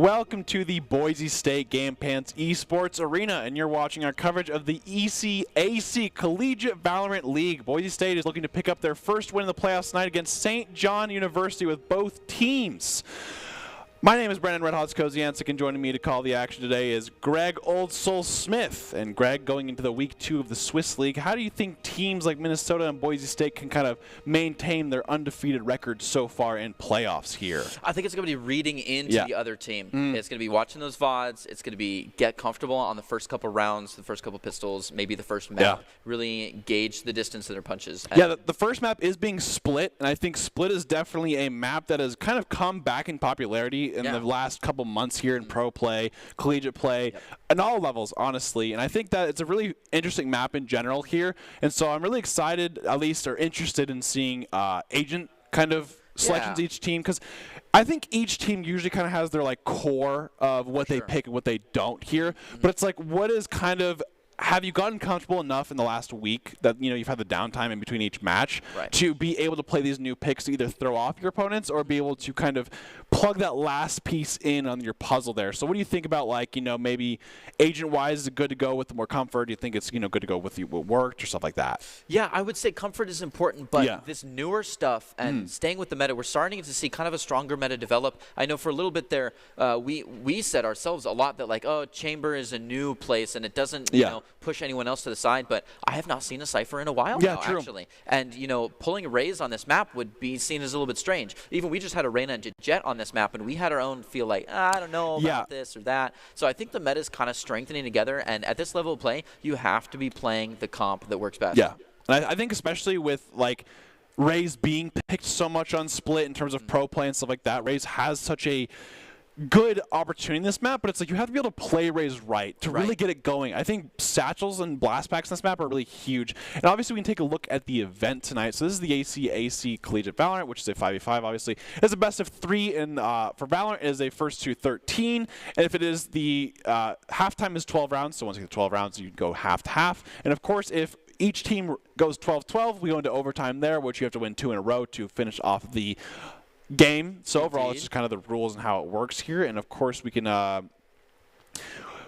Welcome to the Boise State Game Pants Esports Arena, and you're watching our coverage of the ECAC Collegiate Valorant League. Boise State is looking to pick up their first win in the playoffs tonight against St. John University with both teams. My name is Brendan Red Hots Koziansik, and joining me to call the action today is Greg Old Soul Smith. And Greg, going into the week 2 of the Swiss League, how do you think teams like Minnesota and Boise State can kind of maintain their undefeated record so far in playoffs here? I think it's going to be reading into the other team. It's going to be watching those VODs. It's going to be get comfortable on the first couple rounds, the first couple pistols, maybe the first map. Really gauge the distance of their punches. Yeah, the first map is being Split, and I think Split is definitely a map that has kind of come back in popularity in the last couple months here in pro play, collegiate play, and all levels, honestly. And I think that it's a really interesting map in general here. And so I'm really excited, at least, or interested in seeing agent kind of selections each team, because I think each team usually kind of has their like core of what they pick and what they don't here. But it's like, what is kind of, have you gotten comfortable enough in the last week that you've had the downtime in between each match to be able to play these new picks to either throw off your opponents or be able to kind of plug that last piece in on your puzzle there? So what do you think about, like, maybe agent-wise, is it good to go with more comfort? Do you think it's good to go with what worked or stuff like that? Yeah, I would say comfort is important, but this newer stuff and staying with the meta, we're starting to see kind of a stronger meta develop. I know for a little bit there, we said ourselves a lot that, like, oh, Chamber is a new place and it doesn't push anyone else to the side, but I have not seen a Cypher in a while now, actually. And, pulling a Raze on this map would be seen as a little bit strange. Even we just had a Reyna and Jet on this map, and we had our own feel like, I don't know about this or that. So I think the meta is kind of strengthening together, and at this level of play, you have to be playing the comp that works best. Yeah, and I think especially with, like, Raze being picked so much on Split in terms of pro play and stuff like that, Raze has such a good opportunity in this map, but it's like you have to be able to play Raze right to really get it going. I think satchels and blast packs in this map are really huge. And obviously we can take a look at the event tonight. So this is the ECAC Collegiate Valorant, which is a 5v5 obviously. It's a best of 3, and for Valorant it is a first to 13. And if it is the halftime is 12 rounds, so once you get 12 rounds you go half to half. And of course if each team goes 12-12, we go into overtime there, which you have to win 2 in a row to finish off the game. So overall, it's just kind of the rules and how it works here. And of course, we can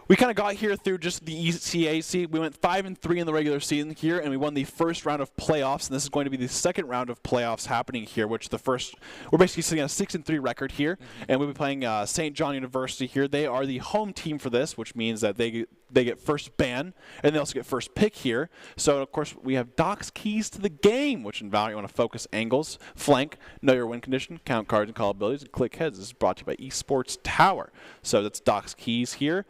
we kind of got here through just the ECAC. We went 5-3 in the regular season here, and we won the first round of playoffs. And this is going to be the second round of playoffs happening here, which the first, we're basically sitting on a 6-3 record here, and we'll be playing St. John University here. They are the home team for this, which means that they get first ban, and they also get first pick here. So, of course, we have Doc's keys to the game, which in Valorant you want to focus angles, flank, know your win condition, count cards and call abilities, and click heads. This is brought to you by Esports Tower. So that's Doc's keys here.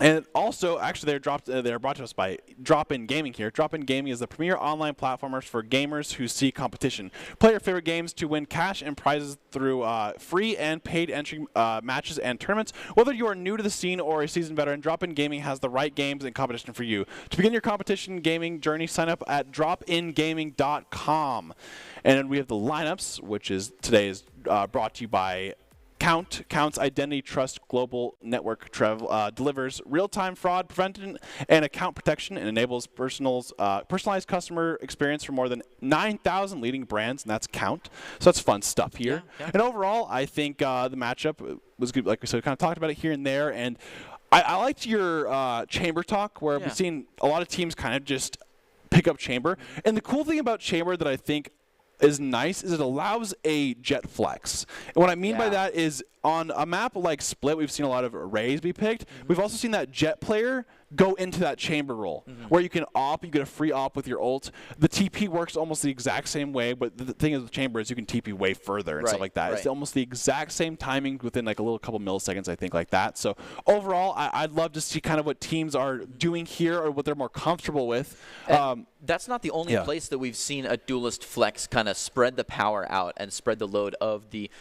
And also, actually, they're brought to us by Drop-In Gaming here. Drop-In Gaming is the premier online platformers for gamers who seek competition. Play your favorite games to win cash and prizes through free and paid entry matches and tournaments. Whether you are new to the scene or a seasoned veteran, Drop-In Gaming has the right games and competition for you. To begin your competition gaming journey, sign up at dropingaming.com. And then we have the lineups, which is today is brought to you by Count's Identity Trust Global Network delivers real-time fraud prevention and account protection and enables personalized customer experience for more than 9,000 leading brands, and that's Count. So that's fun stuff here. And overall, I think the matchup was good. Like we said, we kind of talked about it here and there, and I liked your Chamber talk where we've seen a lot of teams kind of just pick up Chamber. And the cool thing about Chamber that I think is nice is it allows a jet flex. And what I mean by that is on a map like Split, we've seen a lot of Raze be picked. We've also seen that jet player go into that chamber role where you can op, you get a free op with your ult. The TP works almost the exact same way, but the thing is with chamber is you can TP way further and stuff like that. It's almost the exact same timing within like a little couple milliseconds, I think, like that. So overall, I'd love to see kind of what teams are doing here or what they're more comfortable with. That's not the only place that we've seen a duelist flex kind of spread the power out and spread the load of the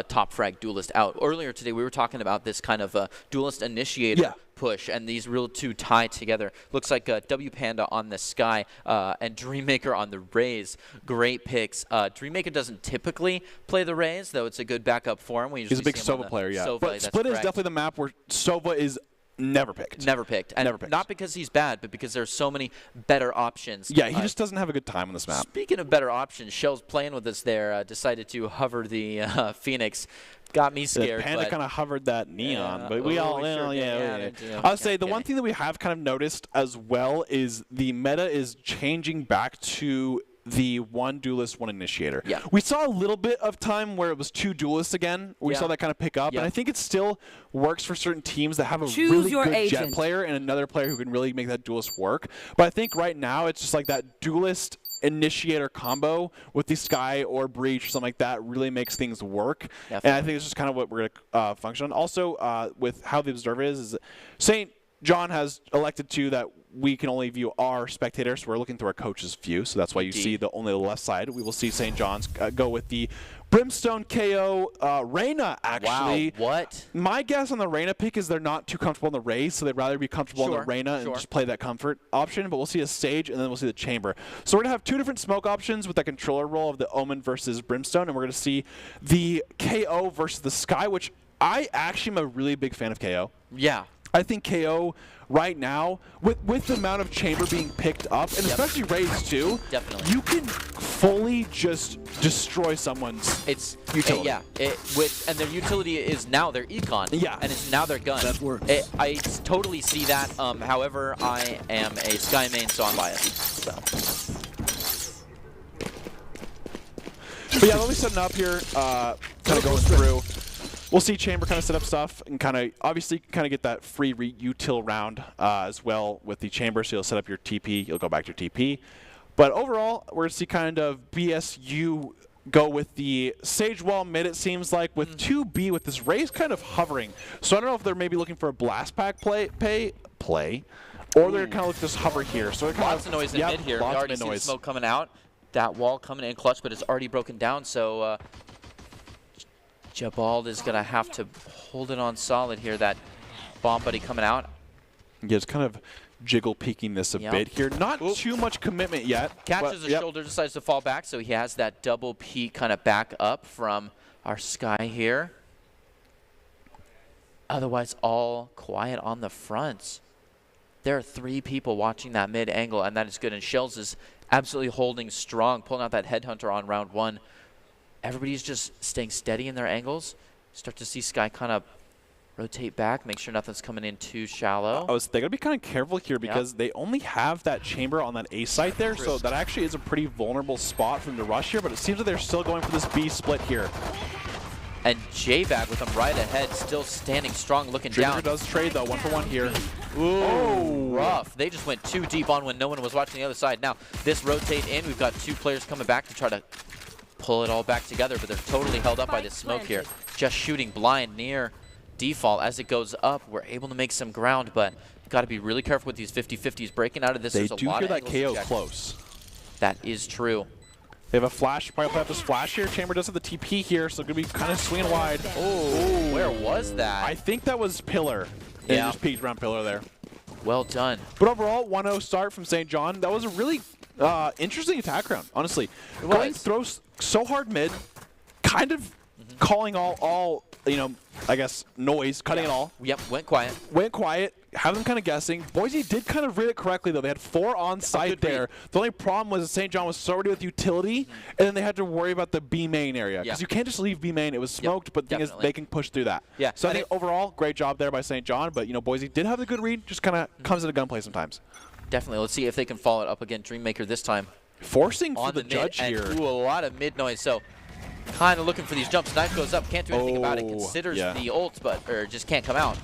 top frag duelist out. Earlier today, we were talking about this kind of duelist initiator push, and these real two tie together. Looks like W Panda on the Sky and Dreammaker on the Raze. Great picks. Dreammaker doesn't typically play the Raze, though it's a good backup for him. He's a big Sova player, but Split is definitely the map where Sova is never picked. Never picked. And never picked. Not because he's bad, but because there's so many better options. Yeah, he just doesn't have a good time on this map. Speaking of better options, Shell's playing with us there, decided to hover the Phoenix. Got me scared. The Panda kind of hovered that neon, but we all, sure I'll say the one thing that we have kind of noticed as well is the meta is changing back to the one duelist, one initiator. Yeah. We saw a little bit of time where it was 2 duelists again. We saw that kind of pick up, and I think it still works for certain teams that have a really good jet player and another player who can really make that duelist work. But I think right now it's just like that duelist initiator combo with the Sky or Breach or something like that really makes things work. Definitely. And I think it's just kind of what we're going to function on. Also, with how the observer is St. John has elected to that we can only view our spectators. So we're looking through our coach's view. So that's why you see only the left side. We will see St. John's go with the Brimstone KO Reyna, actually. Wow, what? My guess on the Reyna pick is they're not too comfortable in the Raze, so they'd rather be comfortable in the Reyna and just play that comfort option. But we'll see a Sage, and then we'll see the Chamber. So we're going to have 2 different smoke options with that controller role of the Omen versus Brimstone, and we're going to see the KO versus the Sky, which I actually am a really big fan of KO. Yeah. I think KO right now, with the amount of Chamber being picked up, and especially Raze too, you can fully just destroy someone's utility. And their utility is now their econ. Yeah. And it's now their gun. That works. I totally see that. However, I am a Sky main, so I'm biased. So. But yeah, they'll be setting up here, kind of going through. We'll see Chamber kind of set up stuff and kind of obviously kind of get that free util round as well with the Chamber. So you'll set up your TP, you'll go back to your TP. But overall, we're going to see kind of BSU go with the Sage Wall mid, it seems like, with 2B with this Raze kind of hovering. So I don't know if they're maybe looking for a Blast Pack play, or they're kind of just hover here. So lots of noise in mid here. We already see the smoke coming out. That wall coming in clutch, but it's already broken down. So Jabald is going to have to hold it on solid here. That bomb buddy coming out. Yeah, it's kind of jiggle peeking this a bit here. Not too much commitment yet. Catches the shoulder, decides to fall back, so he has that double peek kind of back up from our Sky here. Otherwise, all quiet on the fronts. There are 3 people watching that mid angle, and that is good. And Shells is absolutely holding strong, pulling out that Headhunter on round 1. Everybody's just staying steady in their angles. Start to see Sky kind of rotate back, make sure nothing's coming in too shallow. They got to be kind of careful here because they only have that Chamber on that A site there, so that actually is a pretty vulnerable spot for them to rush here, but it seems that they're still going for this B split here. And J-Bag with them right ahead, still standing strong, looking down. Does trade, though, 1-for-1 here. Ooh, rough. They just went too deep on when no one was watching the other side. Now, this rotate in, we've got 2 players coming back to try to pull it all back together, but they're totally held up by this smoke here. Just shooting blind near default. As it goes up, we're able to make some ground, but got to be really careful with these 50-50s. Breaking out of this, they do hear that KO close. That is true. They have a flash, probably play up this flash here. Chamber does have the TP here, so going to be kind of swinging wide. Oh, where was that? I think that was Pillar. Yeah. Just peeked around Pillar there. Well done. But overall, 1-0 start from St. John. That was a really interesting attack round, honestly. Going throws so hard mid, kind of calling all you know, I guess, noise, cutting it all. Yep, went quiet. Went quiet, have them kind of guessing. Boise did kind of read it correctly, though. They had 4 on site there. The only problem was that St. John was so ready with utility, and then they had to worry about the B main area. Because you can't just leave B main. It was smoked, but the thing is, they can push through that. Yeah. So I think overall, great job there by St. John, but, you know, Boise did have the good read, just kind of comes into gunplay sometimes. Definitely. Let's see if they can follow it up again. Dreammaker this time. Forcing for the judge here. Ooh, a lot of mid noise. So kind of looking for these jumps. Knife goes up. Can't do anything about it. Considers the ult, but just can't come out.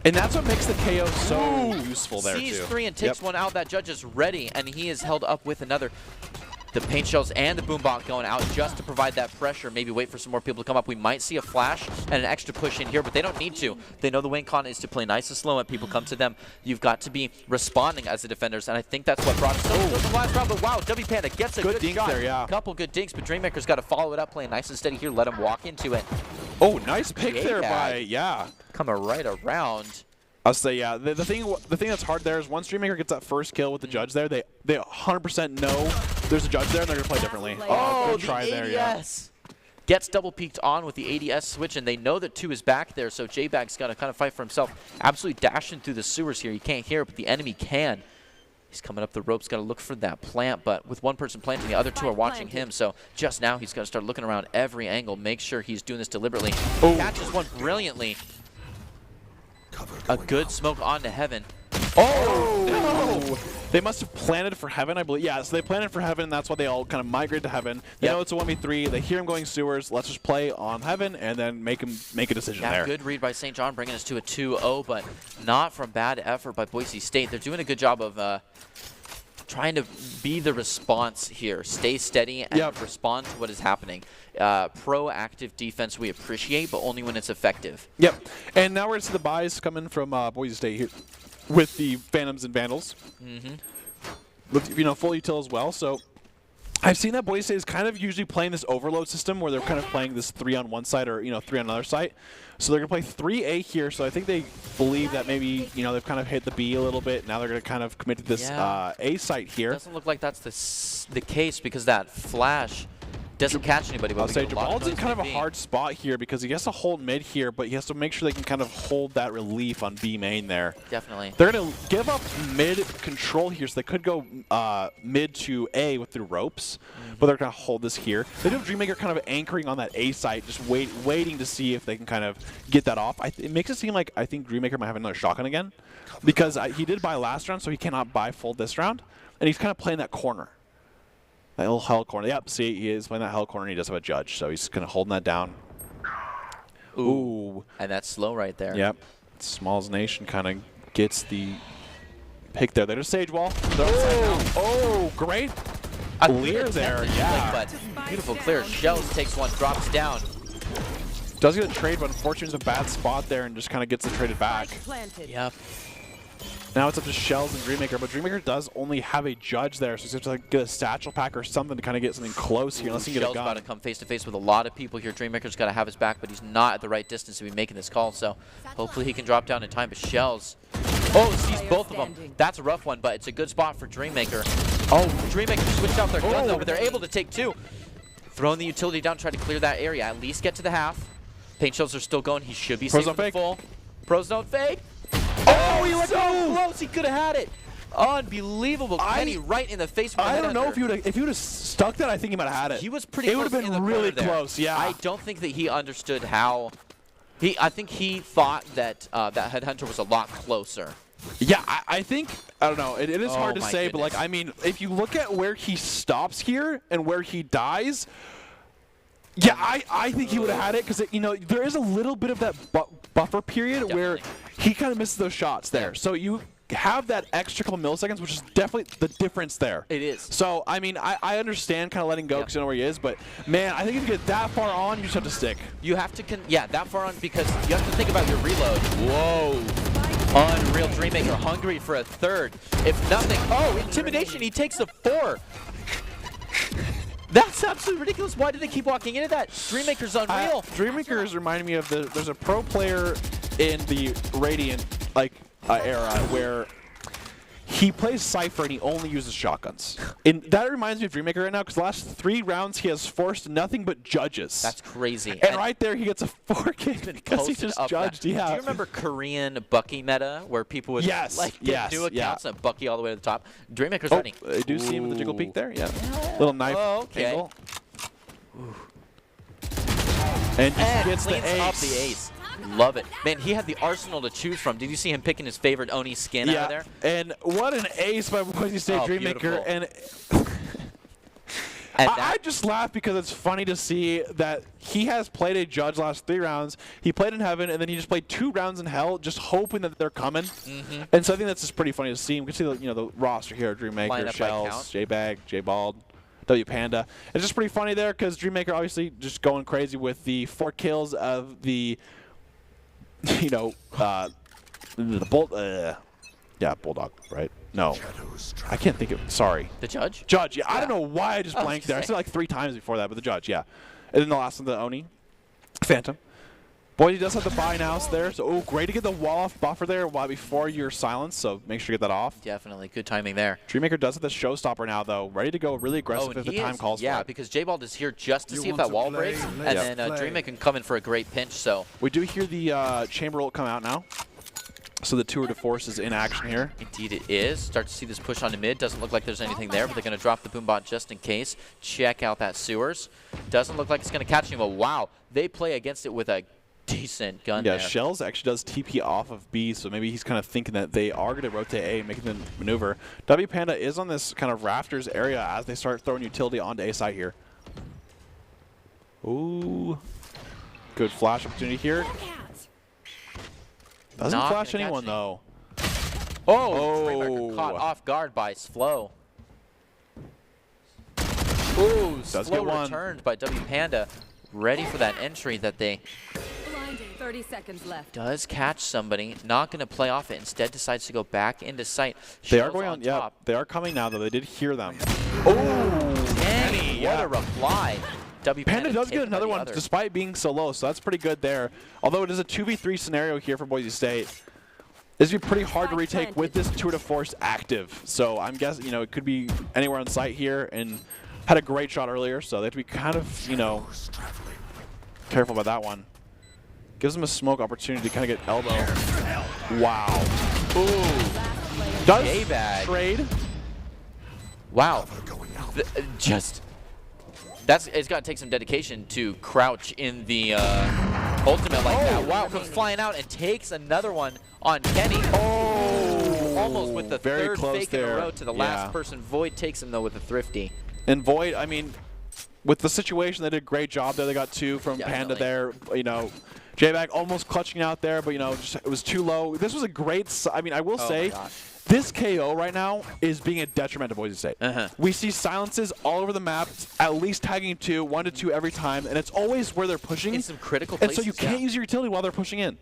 And that's what makes the KO so useful there, sees too. 3 and takes one out. That judge is ready, and he is held up with another. The paint shells and the boombot going out just to provide that pressure. Maybe wait for some more people to come up. We might see a flash and an extra push in here, but they don't need to. They know the win con is to play nice and slow when people come to them. You've got to be responding as the defenders, and I think that's what brought us to the last round. But wow, W Panda gets a good dink shot. there, yeah. Couple good dinks, but Dreammaker's got to follow it up, playing nice and steady here. Let him walk into it. Oh, nice pick there by, coming right around. I'll say, the thing that's hard there is once Dreammaker gets that first kill with the judge there, they 100% know there's a judge there and they're gonna play differently. Oh, good try there, yes. gets double peeked on with the ADS switch, and they know that 2 is back there, so J-Bag's got to kind of fight for himself. Absolutely dashing through the sewers here. You can't hear it, but the enemy can. He's coming up the ropes, got to look for that plant, but with one person planting, the other 2 are watching him, so just now he's got to start looking around every angle, make sure he's doing this deliberately. Oh. Catches one brilliantly. A good smoke onto Heaven. Oh, no! They must have planted for Heaven, I believe. Yeah, so they planted for Heaven, and that's why they all kind of migrate to Heaven. They know it's a 1v3. They hear him going sewers. Let's just play on Heaven and then make a decision there. Good read by St. John, bringing us to a 2-0, but not from bad effort by Boise State. They're doing a good job of trying to be the response here. Stay steady and respond to what is happening. Proactive defense we appreciate, but only when it's effective. Yep. And now we're going to see the buys coming from Boise State here with the Phantoms and Vandals. With, you know, full util as well. So I've seen that Boise State is kind of usually playing this overload system where they're kind of playing this 3 on one side or, you know, 3 on another side. So they're going to play 3A here. So I think they believe that maybe, you know, they've kind of hit the B a little bit. Now they're going to kind of commit to this A site here. Doesn't look like that's the case because that flash doesn't catch anybody. I'll say Jabal's in kind of a hard spot here because he has to hold mid here, but he has to make sure they can kind of hold that relief on B main there. Definitely. They're going to give up mid control here, so they could go mid to A with the ropes, but they're going to hold this here. They do have Dreammaker kind of anchoring on that A site, just waiting to see if they can kind of get that off. It makes it seem like I think Dreammaker might have another shotgun again because he did buy last round, so he cannot buy full this round, and he's kind of playing that corner. That little hell corner. Yep, see, he is playing that hell corner, and he does have a judge, so he's kind of holding that down. Ooh. And that's slow right there. Yep. Smalls Nation kind of gets the pick there. There's a Sage Wall. Oh, great clear there. Yeah. But beautiful clear. Shells takes one, drops down. Does get a trade, but unfortunately it's a bad spot there and just kind of gets it traded back. Yep. Now it's up to Shells and Dreammaker, but Dreammaker does only have a judge there, so he's going to have to get a satchel pack or something to kind of get something close here, unless he can get a gun. Shells about to come face-to-face with a lot of people here. Dreammaker's got to have his back, but he's not at the right distance to be making this call, so hopefully he can drop down in time. But Shells, sees both of them. That's a rough one, but it's a good spot for Dreammaker. Oh, Dreammaker switched out their gun, though, but they're able to take 2. Throwing the utility down, try to clear that area, at least get to the half. Paint shells are still going. He should be safe with the full. Pros don't fake. Oh, he let go close. He could have had it. Unbelievable. Kenny right in the face. I don't know if he would have stuck that. I think he might have had it. He was pretty close. It would have been really close. Yeah. I don't think that he understood how. I think he thought that that Headhunter was a lot closer. Yeah, I think, I don't know. It is hard to say, but like, I mean, if you look at where he stops here and where he dies. Yeah, I think he would have had it because, you know, there is a little bit of that buffer period where he kind of misses those shots there. So you have that extra couple milliseconds, which is definitely the difference there. It is. So, I mean, I understand kind of letting go because you know where he is, but, man, I think if you get that far on, you just have to stick. You have to, that far on because you have to think about your reload. Whoa. Unreal. Dreammaker hungry for a third. If nothing, intimidation, he takes a 4. That's absolutely ridiculous. Why did they keep walking into that? Dreammaker's unreal. Dreammaker is reminding me of there's a pro player in the Radiant era where he plays Cypher and he only uses shotguns. And that reminds me of Dreammaker right now because the last 3 rounds he has forced nothing but judges. That's crazy. And right there he gets a 4 kill because he just judged. Yeah. Do you remember Korean Bucky meta where people would get new accounts and Bucky all the way to the top? Dreammaker's running. I do see him with the jiggle peek there. Yeah. Little knife angle. And gets the ace. Up the ace. Love it. Man, he had the arsenal to choose from. Did you see him picking his favorite Oni skin out of there? And what an ace by Boise State Dreammaker. And I just laugh because it's funny to see that he has played a judge last 3 rounds. He played in Heaven, and then he just played 2 rounds in Hell, just hoping that they're coming. And so I think that's just pretty funny to see. You can see the roster here: Dreammaker, Shells, J-Bag, J-Bald, W Panda. It's just pretty funny there because Dreammaker obviously just going crazy with the 4 kills of the. The Bulldog, right? No. I can't think of sorry. The Judge? Judge, yeah. I don't know why I just blanked there. I said like 3 times before that, but the Judge, yeah. And then the last one, the Oni. Phantom. Boise does have the buy now there, so great to get the wall off buffer there before your silence, so make sure you get that off. Definitely, good timing there. Dreammaker does have the showstopper now, though, ready to go really aggressive if the time calls for it. Yeah, because J-Bald is here just to see if that wall breaks, and then Dreammaker can come in for a great pinch, so. We do hear the Chamber ult come out now, so the tour de force is in action here. Indeed it is. Start to see this push onto mid. Doesn't look like there's anything there, but they're going to drop the Boombot just in case. Check out that sewers. Doesn't look like it's going to catch him, but wow, they play against it with a decent gun there. Yeah, Shells actually does TP off of B, so maybe he's kind of thinking that they are going to rotate A, making the maneuver. W Panda is on this kind of rafters area as they start throwing utility onto A side here. Ooh. Good flash opportunity here. Doesn't flash anyone, though. Oh! Caught off guard by Slow. Ooh, Slow returned by W Panda. Ready for that entry that they 30 seconds left. Does catch somebody, not going to play off it. Instead, decides to go back into sight. They are going on top. They are coming now, though. They did hear them. Oh, Kenny, what a reply. W Panda does get another one despite being so low, so that's pretty good there. Although it is a 2v3 scenario here for Boise State. This would be pretty hard to retake with this tour de force active. So I'm guessing, it could be anywhere on site here, and had a great shot earlier, so they have to be kind of, careful about that one. Gives them a smoke opportunity to kind of get elbow. Wow. Ooh. Does trade. Wow. It's got to take some dedication to crouch in the ultimate like that. Wow, comes flying out and takes another one on Kenny. Oh, almost with the third fake in a row to the last person. Void takes him, though, with a thrifty. And Void, I mean, with the situation, they did a great job there. They got two from Panda there, J-Bag almost clutching out there, but, it was too low. This was a great, I will say, this KO right now is being a detriment to Boise State. We see silences all over the map, at least tagging 1 to 2 every time, and it's always where they're pushing. In some critical places. And so you can't use your utility while they're pushing in.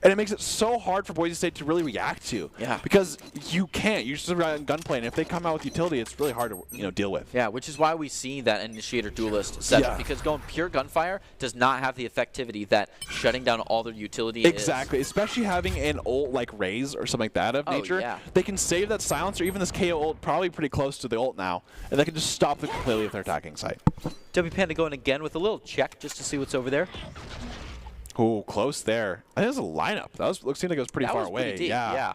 And it makes it so hard for Boise State to really react to. Yeah. Because you can't. You just rely on gunplay, and if they come out with utility, it's really hard to deal with. Yeah, which is why we see that Initiator Duelist setup, because going pure gunfire does not have the effectivity that shutting down all their utility Exactly, especially having an ult like Raze or something like that of nature. Yeah. They can save that silence, or even this KO ult, probably pretty close to the ult now, and they can just stop them completely if they're attacking site. W Panda going again with a little check just to see what's over there. Ooh, close there. I think it was a lineup. That seemed like it was pretty far away. Pretty deep. Yeah.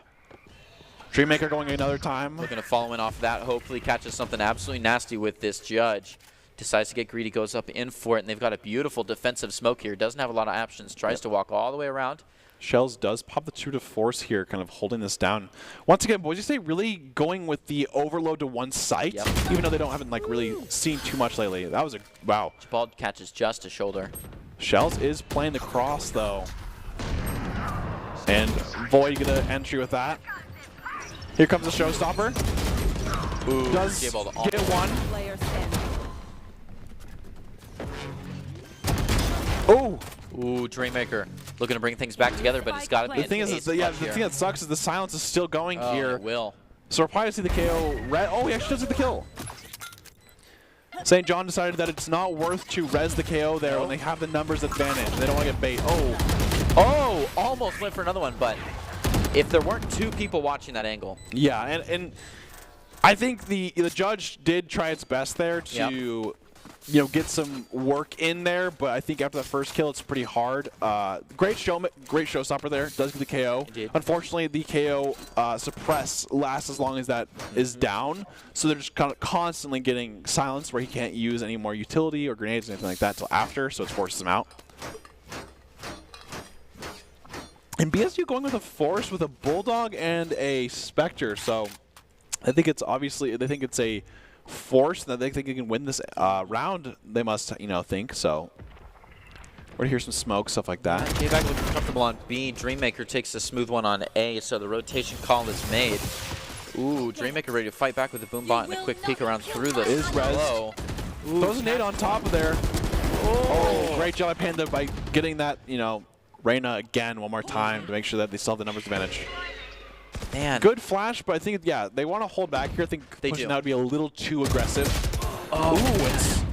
Dreammaker going another time. Looking to follow in off that. Hopefully catches something absolutely nasty with this judge. Decides to get greedy, goes up in for it, and they've got a beautiful defensive smoke here. Doesn't have a lot of options. Tries to walk all the way around. Shells does pop the tour de force here, kind of holding this down. Once again, Boise State really going with the overload to one site, even though they haven't really seen too much lately. That was a wow. Bald catches just a shoulder. Shells is playing the cross, though. And Void gonna entry with that. Here comes the showstopper. Ooh, does get one. Oh! Ooh, Dreammaker looking to bring things back together, but it's got to be. The thing is, the thing that sucks is the silence is still going here. It will. So we'll probably see the KO. Oh, he actually does get the kill. St. John decided that it's not worth to res the KO there when they have the numbers advantage. They don't want to get bait. Oh, almost went for another one, but if there weren't two people watching that angle. Yeah, and I think the judge did try its best there to get some work in there, but I think after the first kill, it's pretty hard. Great showstopper there. Does get the KO. Indeed. Unfortunately, the KO suppress lasts as long as that is down, so they're just kind of constantly getting silence where he can't use any more utility or grenades or anything like that until after, so it forces him out. And BSU going with a Force with a Bulldog and a Spectre, so I think it's obviously, they think it's a Force that they think they can win this round, they must, think. So we're going to hear some smoke, stuff like that. J-Bag looking comfortable on B. Dreammaker takes a smooth one on A, so the rotation call is made. Ooh, Dreammaker ready to fight back with the Boombot and a quick peek around through the slow. Throws a nade on top of there. Oh, great job, Panda, by getting that, Reyna again one more time to make sure that they still have the numbers advantage. Man. Good flash, but I think, they want to hold back here. I think pushing out would be a little too aggressive. Oh,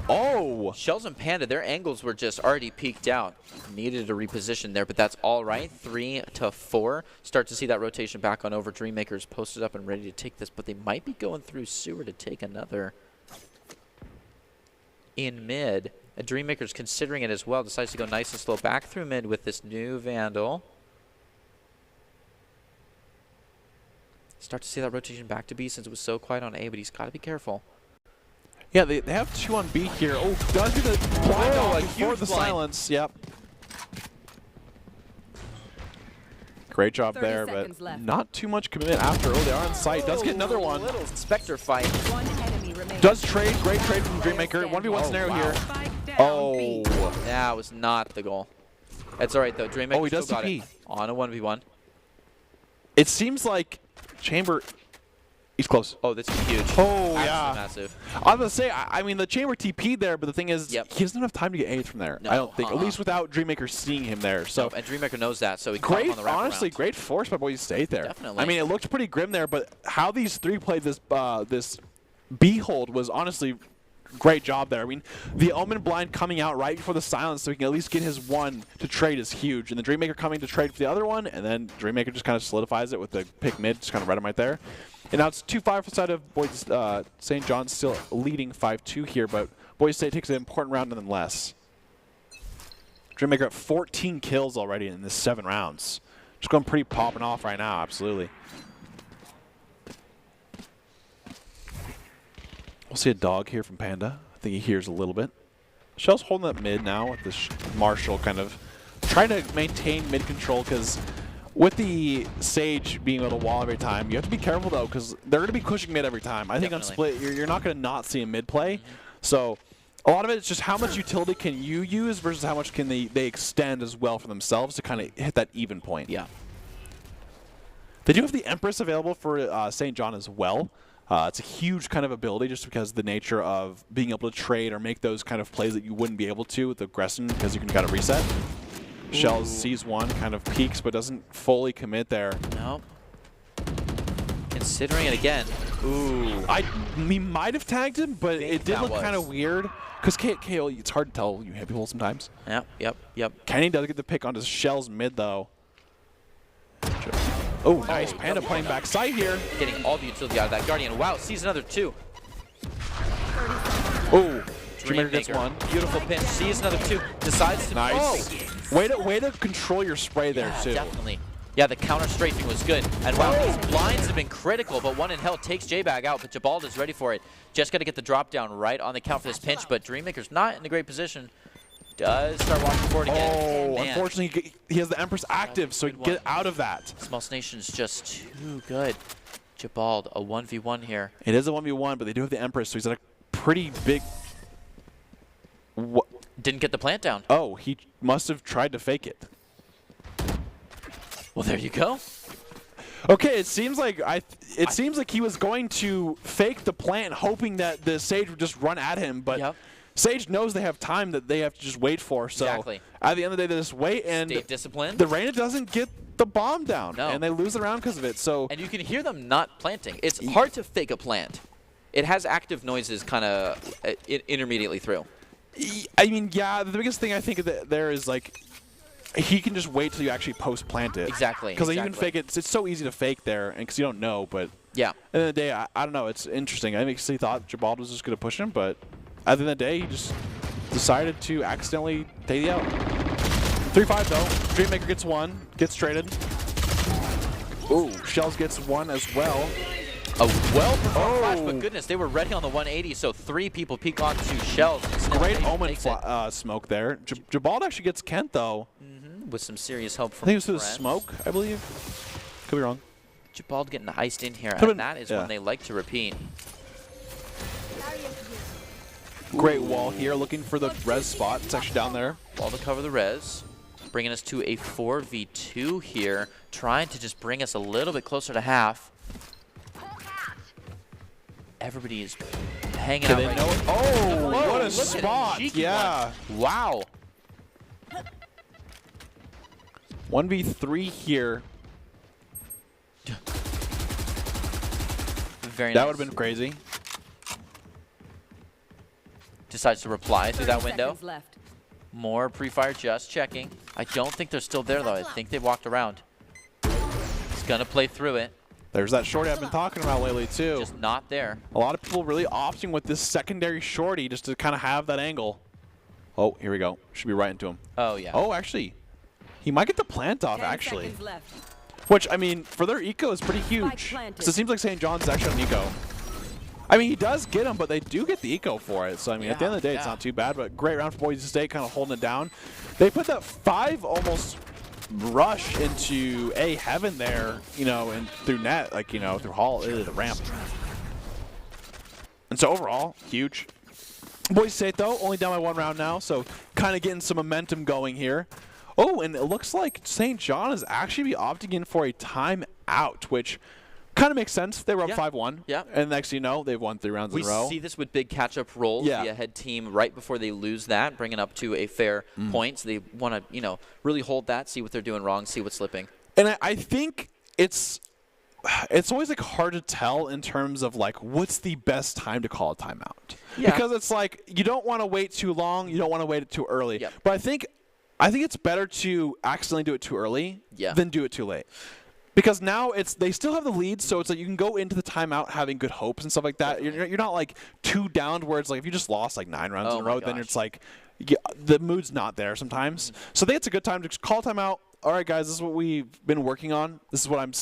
Oh! Shells and Panda, their angles were just already peaked out. Needed to reposition there, but that's all right. 3 to 4. Start to see that rotation back on over. Dreammaker's posted up and ready to take this, but they might be going through sewer to take another in mid. And Dreammaker's considering it as well. Decides to go nice and slow back through mid with this new Vandal. Start to see that rotation back to B since it was so quiet on A, but he's got to be careful. Yeah, they have 2 on B here. Oh, does get the blind off before the silence. Yep. Great job there, but not too much commitment after. Oh, they are on site. Does get another one. Little Spectre fight. Does trade. Great trade from Dreammaker. 1v1 scenario here. Oh. That was not the goal. That's all right, though. Dreammaker he does still got TP. it on a 1v1. It seems like Chamber... He's close. Oh, this is huge. Oh, absolutely yeah. Massive. I was going to say, I mean, the Chamber TP'd there, but the thing is, Yep. he doesn't have time to get A from there. No, I don't think. At least without Dreammaker seeing him there. So and Dreammaker knows that, so he caught him great, on the wraparound. honestly, great force by Boise State there. Definitely. I mean, it looked pretty grim there, but how these 3 played this this B hold was honestly great job there. I mean, the Omen blind coming out right before the silence so he can at least get his 1 to trade is huge. And the Dreammaker coming to trade for the other one, and then Dreammaker just kind of solidifies it with the pick mid, just kind of read him right there. And now it's 2-5 for the side of Boise St. John's, still leading 5-2 here, but Boise State takes an important round nonetheless. Dreammaker at 14 kills already in this 7 rounds. Just going pretty popping off right now, absolutely. We'll see a dog here from Panda. I think he hears a little bit. Shell's holding up mid now with this Marshall kind of trying to maintain mid control because with the Sage being able to wall every time, you have to be careful though because they're going to be pushing mid every time. I think on split, you're not going to not see a mid play. So a lot of it is just how much utility can you use versus how much can they extend as well for themselves to kind of hit that even point. Yeah. They do have the Empress available for St. John as well. It's a huge kind of ability just because of the nature of being able to trade or make those kind of plays that you wouldn't be able to with the Gresson because you can kind of reset. Shells sees 1, kind of peeks, but doesn't fully commit there. Nope. Considering it again. Ooh. He might have tagged him, but it did look kind of weird. Because KO, it's hard to tell you hit people sometimes. Yep. Kenny does get the pick onto Shells mid, though. Oh, nice. Panda playing backside here. Getting all the utility out of that Guardian. Wow, sees another 2. Oh, Dreammaker gets 1. Beautiful pinch. Sees another 2. Decides to... Nice. Oh. Way to control your spray there, too. Definitely. Yeah, the counter strafing was good. And wow, these blinds have been critical, but 1 in hell takes J-Bag out, but Jabald is ready for it. Just got to get the drop down right on the count for this pinch, but Dreammaker's not in a great position. Does start walking forward again. Oh, unfortunately, he has the Empress active, so he can get out of that. Smalls Nation's just too good. Jabald, a 1v1 here. It is a 1v1, but they do have the Empress, so he's at a pretty big... Didn't get the plant down. Oh, he must have tried to fake it. Well, there you go. Okay, it seems like seems like he was going to fake the plant, hoping that the Sage would just run at him, but Sage knows they have time that they have to just wait for. So at the end of the day, they just wait, and stay disciplined. The Reyna doesn't get the bomb down, and they lose the round because of it. So and you can hear them not planting. It's hard to fake a plant. It has active noises kind of intermediately through. I mean, yeah, the biggest thing I think there is like he can just wait till you actually post plant it. Exactly. Because you can fake it. It's so easy to fake there, and because you don't know. But yeah, at the end of the day, I don't know. It's interesting. I actually thought Jabald was just going to push him, but at the end of the day, he just decided to accidentally take the out. 3-5 though. Dreammaker gets 1, gets traded. Ooh, Shells gets 1 as well. A well-performed flash, but goodness, they were ready on the 180, so 3 people peek onto Shells. Great Omen smoke there. Jabald actually gets Kent, though. With some serious help from I think it was through the smoke, I believe. Could be wrong. Jabald getting iced in here, and that is when they like to repeat. Great wall here, looking for the res spot. It's actually down there. Wall to cover the res. Bringing us to a 4v2 here, trying to just bring us a little bit closer to half. Everybody is hanging out right now. Oh, what a spot. Yeah. Wow. 1v3 here. Very nice. That would have been crazy. decides to reply through that 30 window. seconds left. More pre-fire, just checking. I don't think they're still there, though. I think they walked around. He's going to play through it. There's that shorty I've been talking about lately, too. Just not there. A lot of people really opting with this secondary shorty just to kind of have that angle. Oh, here we go. Should be right into him. Oh, yeah. Oh, actually, he might get the plant off, 10 actually. seconds left. Which, I mean, for their eco is pretty huge. planted. So it seems like St. John's is actually on eco. I mean, he does get them, but they do get the eco for it. So, I mean, at the end of the day, it's not too bad. But great round for Boise State, kind of holding it down. They put that 5 almost rush into A heaven there, you know, and through net, like, you know, through hall, the ramp. And so overall, huge. Boise State, though, only down by 1 round now, so kind of getting some momentum going here. Oh, and it looks like St. John is actually be opting in for a timeout, which kind of makes sense. They were up 5-1. Yeah. And next thing you know, they've won 3 rounds in a row. We see this with big catch-up rolls. Yeah. The ahead team right before they lose that, bringing up to a fair point. So they want to, you know, really hold that, see what they're doing wrong, see what's slipping. And I think it's always like hard to tell in terms of like what's the best time to call a timeout. Yeah. Because it's like you don't want to wait too long, you don't want to wait it too early. Yep. But I think it's better to accidentally do it too early than do it too late. Because now they still have the lead, so it's like you can go into the timeout having good hopes and stuff like that. You're not like too down to where it's like if you just lost like 9 rounds in a row, then it's like the mood's not there sometimes. So I think it's a good time to call timeout. All right, guys, this is what we've been working on. This is what I'm,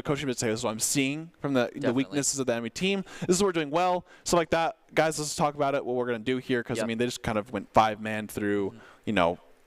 coaching would say, this is what I'm seeing from the weaknesses of the enemy team. This is what we're doing well, stuff like that. Guys, let's talk about it, what we're going to do here, because, I mean, they just kind of went 5-man through,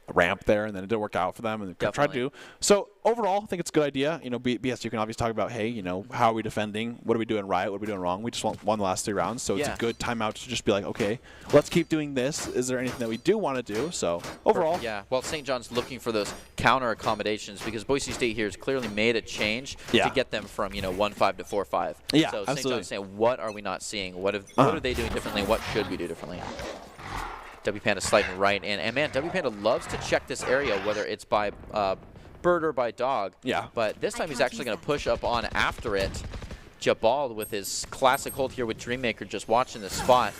a ramp there, and then it didn't work out for them, and they tried to do. So overall, I think it's a good idea. BS, you can obviously talk about, hey, how are we defending? What are we doing right? What are we doing wrong? We just won the last 3 rounds, so it's a good timeout to just be like, okay, let's keep doing this. Is there anything that we do want to do? So overall. Yeah, well, St. John's looking for those counter accommodations because Boise State here has clearly made a change to get them from, 1-5 to 4-5. Yeah, so absolutely. St. John's saying, what are we not seeing? What are they doing differently? What should we do differently? W Panda sliding right in. And, man, W Panda loves to check this area, whether it's by bird or by dog. Yeah. But this time he's actually going to push up on after it. Jabal with his classic hold here with Dreammaker just watching the spot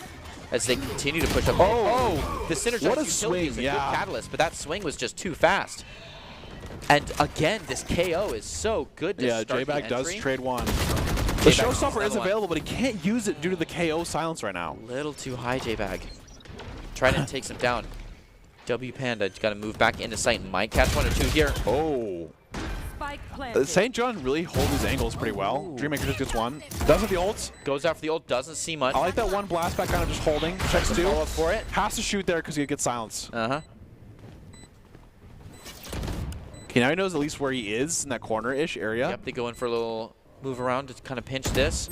as they continue to push up. Oh, the synergized what a utility swing, is a good catalyst, but that swing was just too fast. And, again, this KO is so good to start the J-Bag entry. does trade 1. The Showstopper is available, but he can't use it due to the KO silence right now. Little too high, J-Bag. Trident takes him down. W Panda got to move back into sight. Might catch 1 or 2 here. Oh. St. John really hold these angles pretty well. Dreammaker just gets 1. Does have the ult. Goes after the ult. Doesn't see much. I like that 1 blast back, kind of just holding. Checks 2. Follow up for it. Has to shoot there because he gets silenced. Uh-huh. Okay, now he knows at least where he is in that corner-ish area. Yep, they go in for a little move around to kind of pinch this.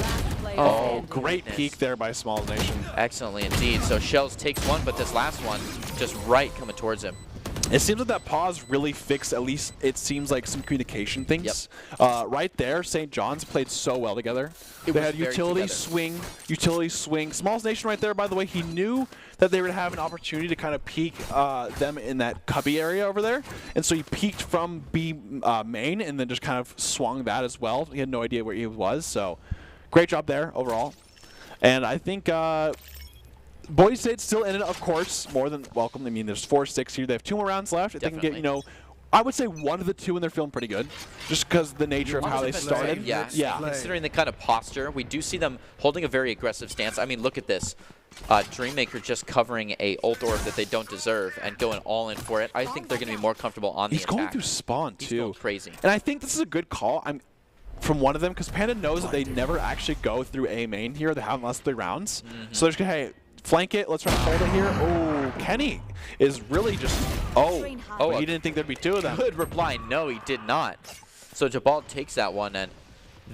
Oh, great peek there by Smalls Nation. Excellently indeed. So Shells takes 1, but this last one just right coming towards him. It seems like that pause really fixed, at least it seems like, some communication things. Right there, St. John's played so well together. They had utility swing. Smalls Nation right there, by the way, he knew that they would have an opportunity to kind of peek them in that cubby area over there. And so he peeked from B main and then just kind of swung that as well. He had no idea where he was, so great job there overall. And I think Boise State's still in it, of course, more than welcome. I mean, there's 4-6 here. They have 2 more rounds left. If they can get, I would say 1 of the 2 and they're feeling pretty good, just because the nature of how they started. Yeah. Considering the kind of posture, we do see them holding a very aggressive stance. I mean, look at this. Dreammaker just covering a ult orb that they don't deserve and going all in for it. I think they're going to be more comfortable on the attack. He's going through spawn, too. He's going crazy. And I think this is a good call from one of them, because Panda knows that they never actually go through A main here. They haven't last 3 rounds. So they're just going to, hey, flank it. Let's try to hold it here. Oh, Kenny is really just, he didn't think there'd be 2 of them. Good reply. No, he did not. So Jabal takes that one, and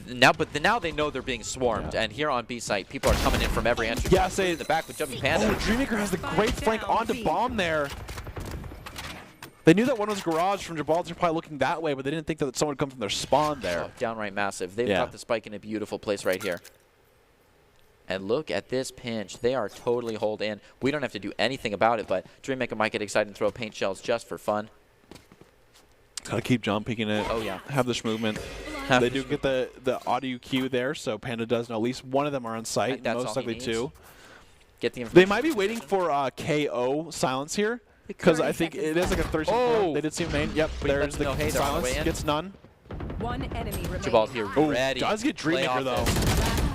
now they know they're being swarmed. And here on B site, people are coming in from every entry. Yeah, say in the back with W Panda. Oh, Dreammaker has the great flank onto bomb there. They knew that one was garage from Jabal. They're probably looking that way, but they didn't think that someone would come from their spawn there. Oh, downright massive. They've got the spike in a beautiful place right here. And look at this pinch. They are totally holed in. We don't have to do anything about it, but Dreammaker might get excited and throw paint shells just for fun. Gotta keep jump peeking it. Oh, yeah. Have this movement. They do get the audio cue there, so Panda does know at least 1 of them are on site, most likely 2. get the information. They might be waiting for KO silence here, because I think it is like a 30 second. They did see main. Yep, there's the silence. Gets none. One enemy remaining. Jabal here ready. Does get Dreammaker though.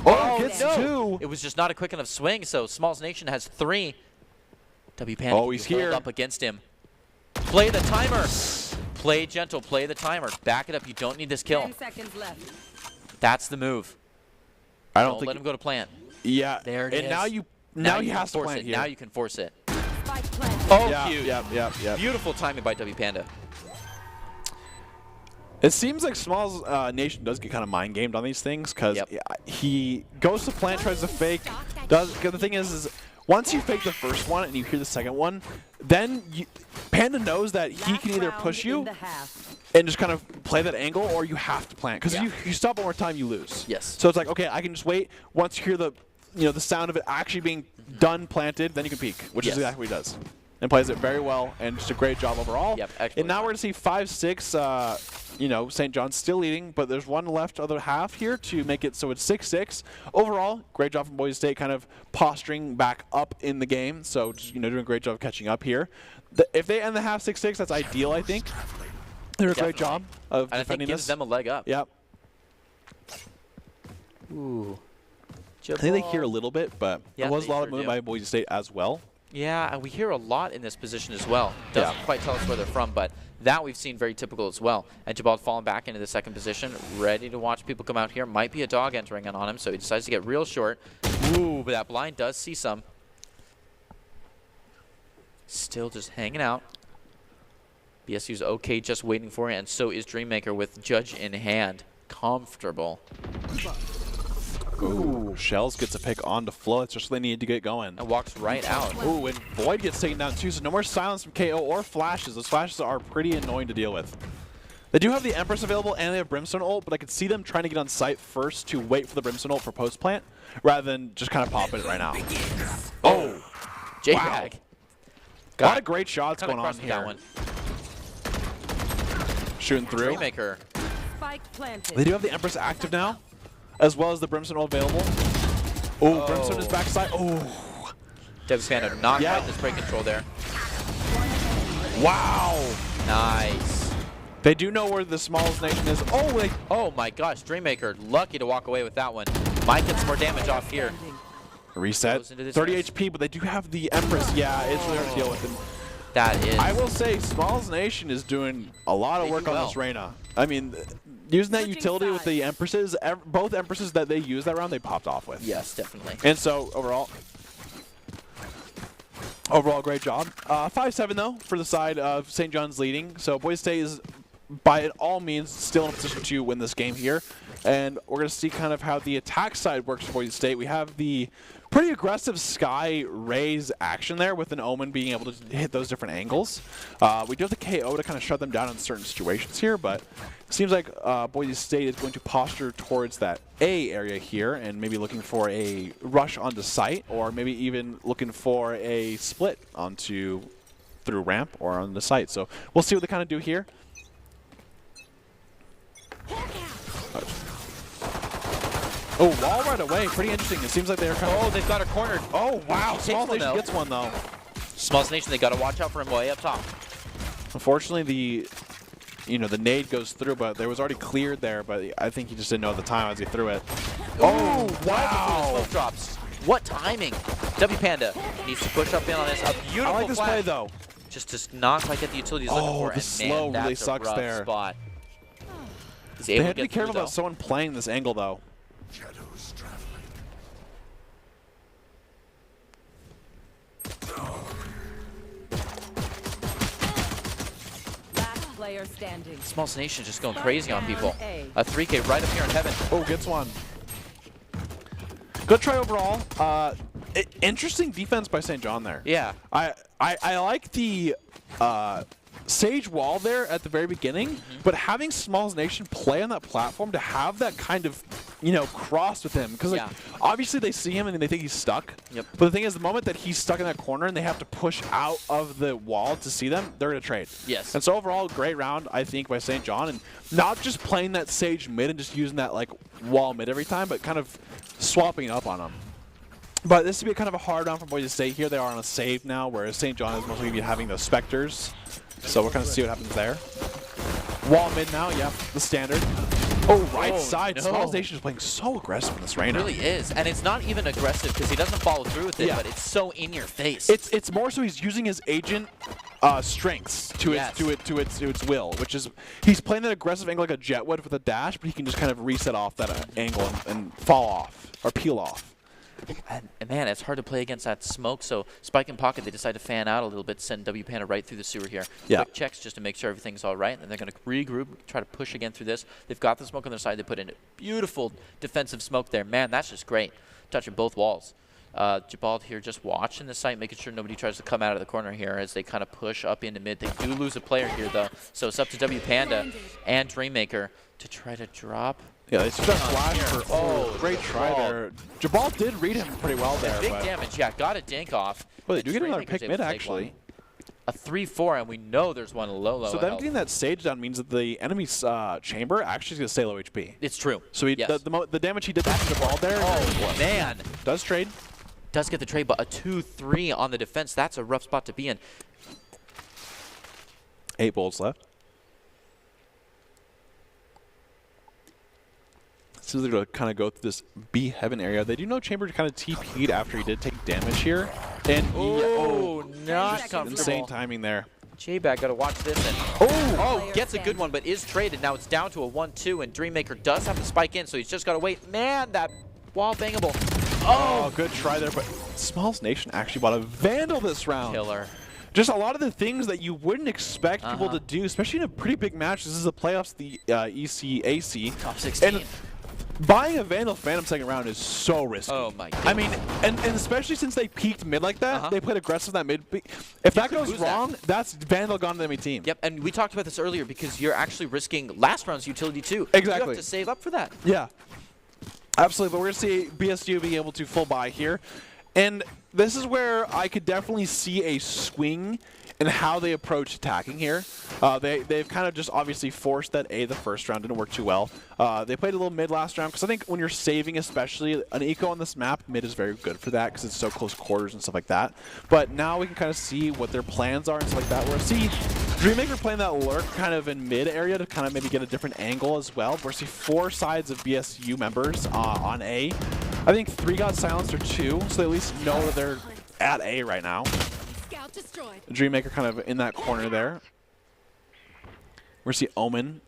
Oh, gets no. 2. It was just not a quick enough swing, so Smalls Nation has 3. W Panda Oh, he's here. up against him. Play the timer. Play gentle. Play the timer. Back it up. You don't need this kill. 10 seconds left. That's the move. I don't Don't think. let him go to plant. Yeah. There it and is. now you he can has to force plant it. here. Now you can force it. Spike planted. Oh, Yeah, cute. Yep. Beautiful timing by W Panda. It seems like Smalls Nation does get kind of mind gamed on these things, because he goes to plant, tries to fake. Cause the thing is once you fake the first one and you hear the second one, then Panda knows that he can either push you and just kind of play that angle, or you have to plant. Because if you stop one more time, you lose. Yes. So it's like, okay, I can just wait. Once you hear the sound of it actually being done, planted, then you can peek, which is exactly what he does. And plays it very well, and just a great job overall. Yep, and now we're going to see 5-6, St. John's still leading, but there's one left other half here to make it so it's 6-6. Overall, great job from Boise State kind of posturing back up in the game, so just, doing a great job catching up here. If they end the half 6-6, that's ideal, I think. They're a great job of and defending I think it gives this. them a leg up. Yep. Ooh. I think they hear a little bit, but there was a lot of movement by Boise State as well. Yeah, and we hear a lot in this position as well. Doesn't quite tell us where they're from, but that we've seen very typical as well. And Jabal falling back into the second position, ready to watch people come out here. Might be a dog entering on him, so he decides to get real short. Ooh, but that blind does see some. Still just hanging out. BSU's okay, just waiting for it, and so is Dreammaker with Judge in hand. Comfortable. Ooh, Shells gets a pick onto Flo. It's just what they need to get going. And walks right out. Ooh, and Void gets taken down too, so no more silence from KO or flashes. Those flashes are pretty annoying to deal with. They do have the Empress available and they have Brimstone ult, but I could see them trying to get on site first to wait for the Brimstone ult for post plant, rather than just kind of pop it right now. Oh, J-Bag. A lot of great shots going on here. That one. Shooting through. Dreammaker. Spike planted. They do have the Empress active now, as well as the Brimstone ult available. Oh, Brimstone is backside. Oh. Dev's Panda not quite the spray control there. Wow. Nice. They do know where the smallest nation is. Oh, oh my gosh, Dreammaker lucky to walk away with that one. Might get some more damage off here. Reset. 30 HP, but they do have the Empress. Yeah, it's really hard to deal with them. That is. I will say, Smalls Nation is doing a lot of work on this Reyna. I mean, using that utility with the Empresses, both Empresses that they used that round, they popped off with. Yes, definitely. And so, overall, great job. 5-7, though, for the side of St. John's leading. So, Boise State is, by all means, still in a position to win this game here. And we're going to see kind of how the attack side works for Boise State. We have the pretty aggressive Sky Raze action there with an Omen being able to hit those different angles. We do have the KO to kind of shut them down in certain situations here, but it seems like Boise State is going to posture towards that A area here and maybe looking for a rush onto site, or maybe even looking for a split onto through ramp or on the site. So we'll see what they kind of do here. Oh, wall right away. Pretty interesting. It seems like they're kind of... Oh, they've got her cornered. Oh, wow. Smalls Nation gets one, though. Smalls Nation, they got to watch out for him way up top. Unfortunately, the nade goes through, but there was already cleared there, but I think he just didn't know at the time as he threw it. Oh, wow. Smoke drops. What timing. W Panda needs to push up in on this. A beautiful I like this play, though. Just to not quite get the utility he's looking for. The slow really sucks there. Spot. They have to be careful about someone playing this angle, though. Shadows traveling. Last player standing. Smalls Nation just going crazy on people. A 3K right up here in heaven. Oh, gets one. Good try overall. Interesting defense by St. John there. Yeah. I like the Sage wall there at the very beginning, but having Smalls Nation play on that platform to have that kind of, cross with him. Because obviously they see him and they think he's stuck. Yep. But the thing is, the moment that he's stuck in that corner and they have to push out of the wall to see them, they're going to trade. Yes. And so overall, great round, I think, by St. John. And not just playing that Sage mid and just using that wall mid every time, but kind of swapping it up on him. But this would be kind of a hard round for Boise State here. They are on a save now, whereas St. John is mostly going to be having those Spectres. So we're going to see what happens there. Wall mid now, yep, the standard. Oh, right side. No. Smalls Nation is playing so aggressive in this Reyna. It really is. And it's not even aggressive because he doesn't follow through with it, but it's so in your face. It's more so he's using his agent strengths to its will, which is he's playing that aggressive angle like a jet would with a dash, but he can just kind of reset off that angle and fall off or peel off. And man, it's hard to play against that smoke, so Spike and Pocket, they decide to fan out a little bit, send W Panda right through the sewer here. Yeah. Quick checks just to make sure everything's all right, and then they're going to regroup, try to push again through this. They've got the smoke on their side. They put in beautiful defensive smoke there. Man, that's just great. Touching both walls. Jabald here just watching the site, making sure nobody tries to come out of the corner here as they kind of push up into mid. They do lose a player here, though, so it's up to W Panda and Dreammaker to try to drop. Yeah, they just flash for great try there. Jabal did read him pretty well there. Big damage, yeah, got a dink off. Well, they do get another pick mid, actually. A 3-4, and we know there's one low. So them getting that sage down means that the enemy's chamber actually is going to stay low HP. It's true. So the damage he did to Jabal there. Oh, man. Does trade. Does get the trade, but a 2-3 on the defense. That's a rough spot to be in. 8 bullets left. So they're going to kind of go through this B heaven area. They do know Chamber kind of TP'd after he did take damage here. And not comfortable. Insane timing there. J-Bag got to watch this. And gets a good one, but is traded. Now it's down to a 1-2, and Dreammaker does have to spike in, so he's just got to wait. Man, that wall bangable. Oh, good try there, but Smalls Nation actually bought a Vandal this round. Killer. Just a lot of the things that you wouldn't expect people to do, especially in a pretty big match. This is the playoffs, the ECAC. Top 16. And buying a Vandal Phantom second round is so risky. Oh my god. I mean, and especially since they peaked mid like that, they played aggressive that mid. If that goes wrong, that's Vandal gone to the enemy team. Yep, and we talked about this earlier because you're actually risking last round's utility too. Exactly. You have to save up for that. Yeah. Absolutely, but we're going to see BSU being able to full buy here. And this is where I could definitely see a swing in how they approach attacking here. They've kind of just obviously forced that A the first round. Didn't work too well. They played a little mid last round because I think when you're saving, especially an eco on this map, mid is very good for that because it's so close quarters and stuff like that. But now we can kind of see what their plans are and stuff like that. We're see Dreammaker playing that lurk kind of in mid area to kind of maybe get a different angle as well. We're see 4 sides of BSU members on A. I think 3 got silenced or 2, so they at least know that they're at A right now. Destroyed. Dreammaker kind of in that corner there. We're see Omen,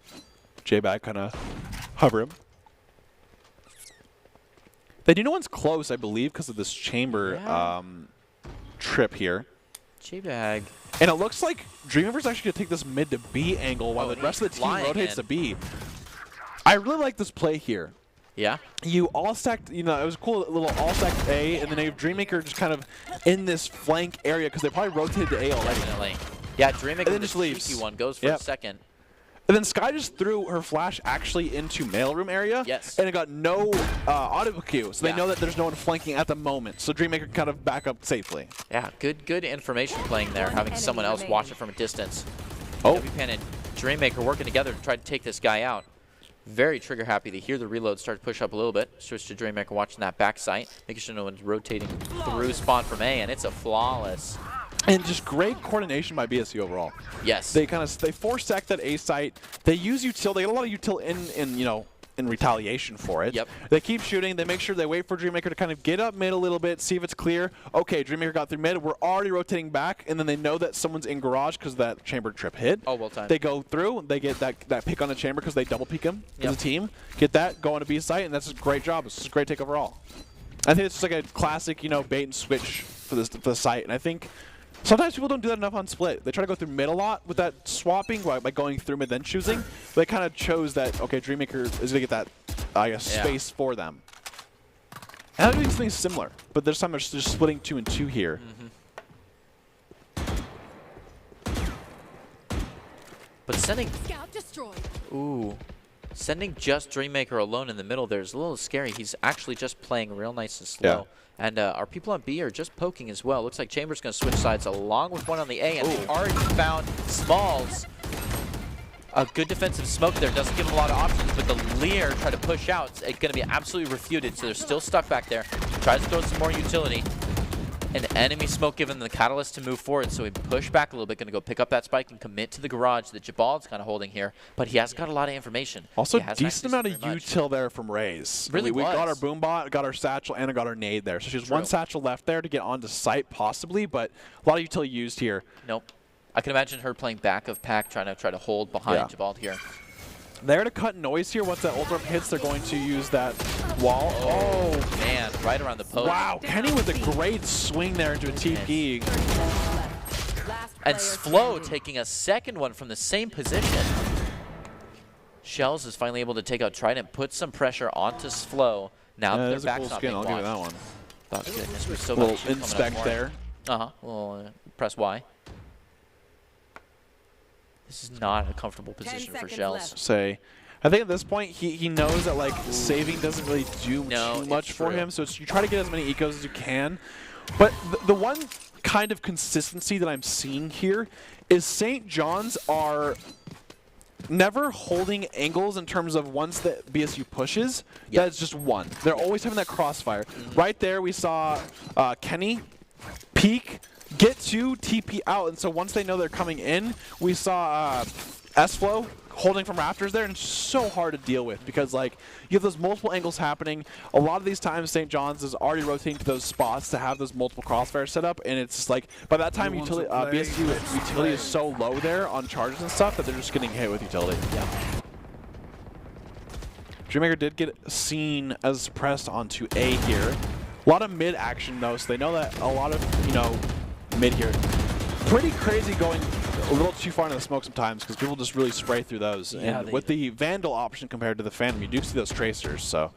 J-Bag kind of hover him. They do know one's close, I believe, because of this chamber trip here. J-Bag. And it looks like Dreamweaver's actually going to take this mid to B angle while the rest of the team rotates to B. I really like this play here. Yeah. You all stacked, you know, it was a cool little all stacked A, and then you have Dreammaker just kind of in this flank area because they probably rotated to A already. Definitely. Yeah, Dreammaker then just leaves. Cheeky one goes for a second. And then Sky just threw her flash actually into mailroom area. Yes. And it got no audible queue, so they know that there's no one flanking at the moment. So Dreammaker can kind of back up safely. Yeah, good information playing there, having someone else watch it from a distance. Oh. WPN and Dreammaker working together to try to take this guy out. Very trigger happy to hear the reload start to push up a little bit. Switch to Dreammaker watching that back sight, making sure no one's rotating through spawn from A, and it's a flawless. And just great coordination by BSU overall. Yes. They force stack that A site. They use util. They get a lot of util in retaliation for it. Yep. They keep shooting. They make sure they wait for Dreammaker to kind of get up mid a little bit, see if it's clear. Okay, Dreammaker got through mid. We're already rotating back, and then they know that someone's in garage because that chamber trip hit. Oh, well timed. They go through. They get that pick on the chamber because they double peek him as a team. Get that, go on a B site, and that's a great job. It's just a great take overall. I think it's just like a classic, bait and switch for the site, and I think sometimes people don't do that enough on split. They try to go through mid a lot with that swapping by going through mid then choosing. They kind of chose that, okay, Dreammaker is going to get that, space for them. And I'm doing something similar, but this time they're just splitting 2 and 2 here. But sending... Scout destroyed. Ooh. Sending just Dreammaker alone in the middle there is a little scary. He's actually just playing real nice and slow. Yeah. And our people on B are just poking as well. Looks like Chamber's going to switch sides along with one on the A, and they've already found Smalls. A good defensive smoke there doesn't give him a lot of options, but the Leer try to push out. It's going to be absolutely refuted, so they're still stuck back there. Tries to throw some more utility. An enemy smoke giving the catalyst to move forward, so he pushed back a little bit, going to go pick up that spike and commit to the garage that Jabal's kind of holding here, but he has got a lot of information. Also, decent amount of util there from Raze. Really we got our boom bot, got our satchel, and I got our nade there. So she has one satchel left there to get onto site, possibly, but a lot of util used here. Nope. I can imagine her playing back of pack, trying to hold behind Jabal here. They're to cut noise here. Once that ultra hits, they're going to use that wall. Oh, man, right around the post. Wow, Kenny with a great swing there into a TP. And Sflo taking a second one from the same position. Shells is finally able to take out Trident, put some pressure onto Sflo. Now that their back's not being I'll give you that one. Oh, goodness, we're so little inspect there. We'll press Y. This is not a comfortable position for Shells. I think at this point he knows that like saving doesn't really do too much for him, so you try to get as many ecos as you can. But the one kind of consistency that I'm seeing here is St. John's are never holding angles in terms of once the BSU pushes. That's just one. They're always having that crossfire. Right there we saw Kenny peek, get to TP out, and so once they know they're coming in, we saw S-Flow holding from rafters there, and it's so hard to deal with because like you have those multiple angles happening. A lot of these times St. John's is already rotating to those spots to have those multiple crossfires set up, and it's just like by that time BSU utility is so low there on charges and stuff that they're just getting hit with utility. Dreammaker did get seen as suppressed onto A here. A lot of mid action though, so they know that a lot of mid here. Pretty crazy going a little too far into the smoke sometimes because people just really spray through those. Yeah, and with the Vandal option compared to the Phantom, you do see those tracers. So,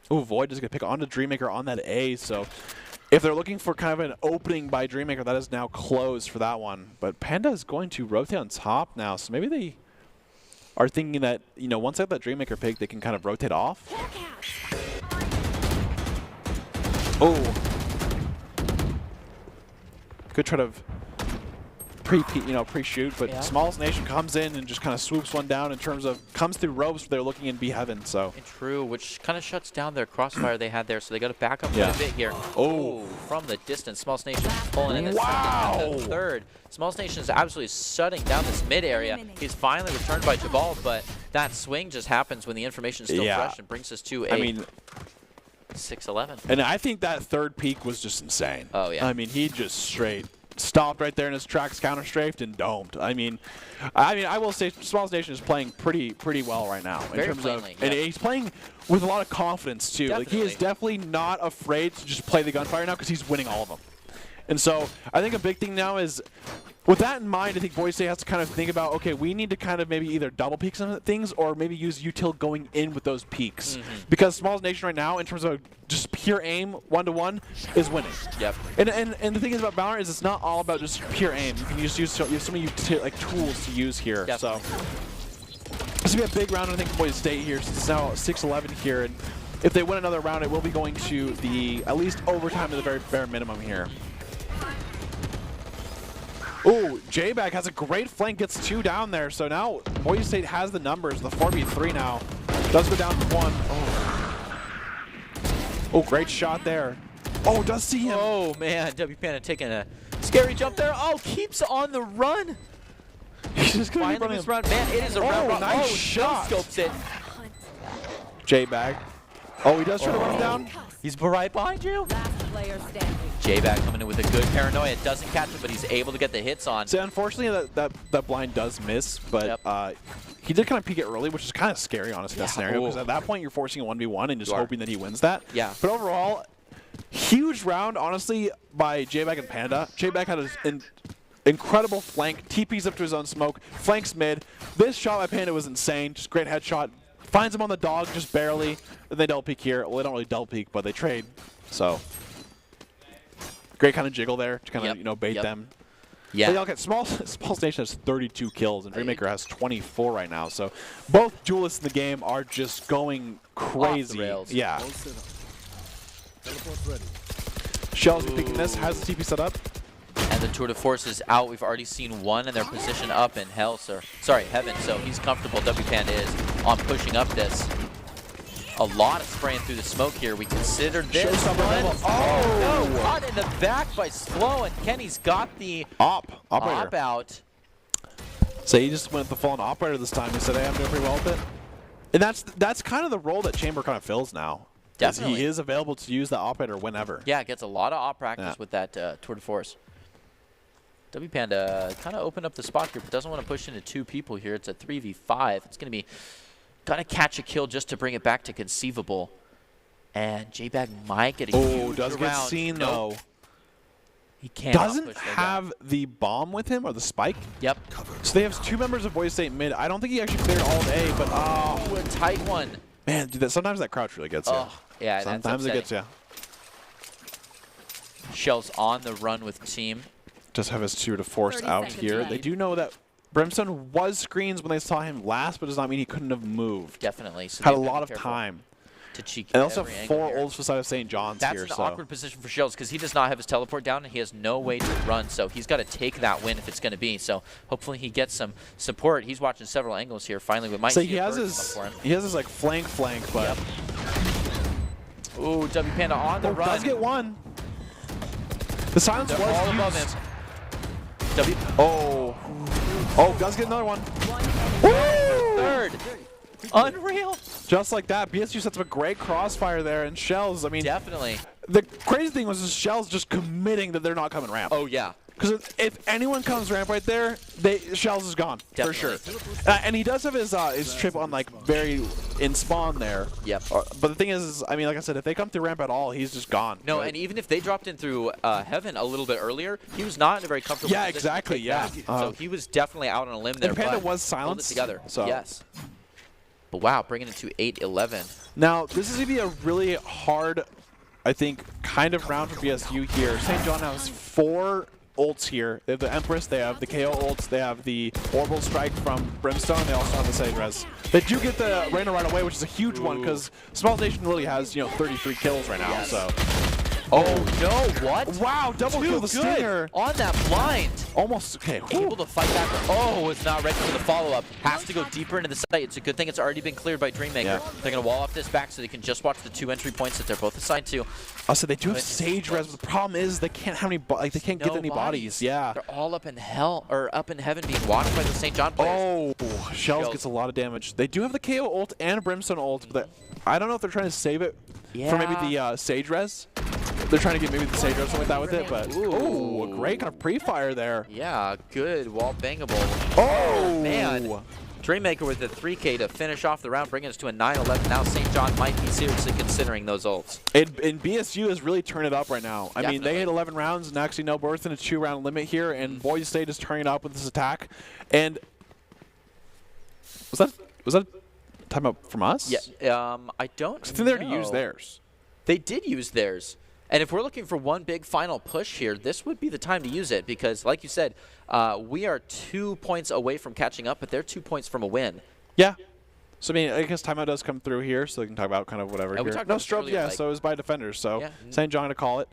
Void is going to pick onto Dreammaker on that A. So, if they're looking for kind of an opening by Dreammaker, that is now closed for that one. But Panda is going to rotate on top now, so maybe they are thinking that once they have that Dreammaker pick, they can kind of rotate off. Oh. Could try to pre-shoot, but Smallest Nation comes in and just kind of swoops one down in terms of comes through ropes. They're looking in B heaven, so. True, which kind of shuts down their crossfire they had there, so they got to back up quite a bit here. Oh, from the distance, Smallest Nation pulling in the third. Smallest Nation is absolutely shutting down this mid area. He's finally returned by Jabal, but that swing just happens when the information is still fresh and brings us to a 6-11. And I think that third peak was just insane. Oh, yeah. I mean, he just straight stopped right there in his tracks, counter-strafed, and domed. I mean, I will say Smallest Nation is playing pretty well right now. Very plainly, and he's playing with a lot of confidence, too. Like, he is definitely not afraid to just play the gunfire now because he's winning all of them. And so I think a big thing now is, with that in mind, I think Boise State has to kind of think about, okay, we need to kind of maybe either double peek some things or maybe use util going in with those peaks. Because Smallest Nation right now, in terms of just pure aim, 1-to-1, is winning. And the thing is about Valorant is it's not all about just pure aim. You can just use you have so many tools to use here. So this will be a big round, I think, for Boise State here. Since it's now 6-11 here, and if they win another round, it will be going to the at least overtime at the very bare minimum here. Ooh, J-Bag has a great flank, gets 2 down there. So now Boise State has the numbers, the 4v3 now. Does go down to 1. Oh, great shot there. Oh, does see him. Oh, man, W Panda taking a scary jump there. Oh, keeps on the run. He's just going to run. Man, it is a round. Nice shot. Scopes it. J-Bag. Oh, he does try to run down. He's right behind you. Last player standing. J-Bag coming in with a good paranoia. Doesn't catch him, but he's able to get the hits on. So unfortunately, that blind does miss, but he did kind of peek it early, which is kind of scary, honestly, that scenario, because at that point, you're forcing a 1v1 and just hoping that he wins that. But overall, huge round, honestly, by J-Bag and Panda. J-Bag had an incredible flank, TPs up to his own smoke, flanks mid. This shot by Panda was insane, just great headshot. Finds him on the dog, just barely. Then they double peek here. Well, they don't really double peek, but they trade. So, great kind of jiggle there to kind of bait them. But look at Smallest Nation has 32 kills, and Dreammaker has 24 right now. So, both duelists in the game are just going crazy. Off the rails. Yeah. Shell's picking this, has the TP set up. And The tour de force is out. We've already seen one, and they're positioned up in hell. Sorry, heaven. So he's comfortable. WPanda is on pushing up this. A lot of spraying through the smoke here. We considered this one. Oh, no, caught in the back by Slow, and Kenny's got the op out. So he just went with the fallen operator this time. He said, hey, I'm doing pretty well with it. And that's kind of the role that Chamber kind of fills now. Definitely. He is available to use that operator whenever. Yeah, gets a lot of op practice with that tour de force. WPanda kind of opened up the spot here, but doesn't want to push into 2 people here. It's a 3v5. It's going to be gotta catch a kill just to bring it back to conceivable. And J-Bag might get a huge does get seen though. He can't. Doesn't have the bomb with him or the spike. Yep. So they have 2 members of Boise State mid. I don't think he actually cleared all day, but a tight one. Man, dude, sometimes that crouch really gets you. Yeah, sometimes it gets you. Shell's on the run with team. Just have his tour de force out here. They do know that Brimstone was screens when they saw him last, but does not mean he couldn't have moved. Definitely. So had a lot of time. To cheek and also 4 ults beside of St. John's That's here. That's an awkward position for Shells because he does not have his teleport down and he has no way to run. So he's got to take that win if it's going to be. So hopefully he gets some support. He's watching several angles here. Finally, we might see he has his like flank, but. Yep. Ooh, WPanda on the run. Does get one. The silence was all used. above him. Does get another one. Third. Unreal. Just like that, BSU sets up a great crossfire there, and Shells, I mean... Definitely. The crazy thing was Shells just committing that they're not coming ramp. Oh, yeah. Because if anyone comes ramp right there, Shells is gone, Definitely. for sure. And he does have his trip on, like, very in spawn there. Yep. But the thing is, I mean, like I said, if they come through ramp at all, he's just gone. No, right? And even if they dropped in through Heaven a little bit earlier, he was not in a very comfortable position. Yeah, exactly, yeah. So he was definitely out on a limb there. And Panda was silenced. Together. So. Yes. But wow, bringing it to 8-11. Now, this is going to be a really hard, I think, kind of round for BSU here. St. John has 4 ults here. They have the Empress, they have the KO ults, they have the Orbital Strike from Brimstone, they also have the Sage Res. They do get the Reyna right away, which is a huge one, because Small Nation really has, 33 kills right now, so... Oh, no, what? Wow, double kill the Stinger. On that blind. Almost, okay. Able to fight back. Oh, it's not ready for the follow-up. Has to go deeper into the site. It's a good thing it's already been cleared by Dreammaker. Yeah. They're going to wall off this back so they can just watch the 2 entry points that they're both assigned to. Also, they do have Sage Res, but the problem is they can't have any, they can't get any bodies. Yeah. They're all up in hell, or up in heaven being watched by the St. John players. Oh, Shells gets a lot of damage. They do have the KO ult and Brimstone ult, but I don't know if they're trying to save it for maybe the Sage Res. They're trying to get maybe the Sage or something like that with it, but ooh, a great kind of pre-fire there. Yeah, good wall bangable. Oh, man. Dreammaker with the 3K to finish off the round, bringing us to a 9-11. Now St. John might be seriously considering those ults. And BSU has really turned it up right now. I mean, they hit 11 rounds and actually no birth in a 2-round limit here, and Boise State is turning it up with this attack. And was that a timeout from us? Yeah, I don't know. I think they already used theirs. They did use theirs. And if we're looking for one big final push here, this would be the time to use it because, like you said, we are 2 points away from catching up, but they're 2 points from a win. Yeah. So, I mean, I guess timeout does come through here, so they can talk about kind of whatever here. No strobe, yeah, so it was by defenders. So, St. John to call it.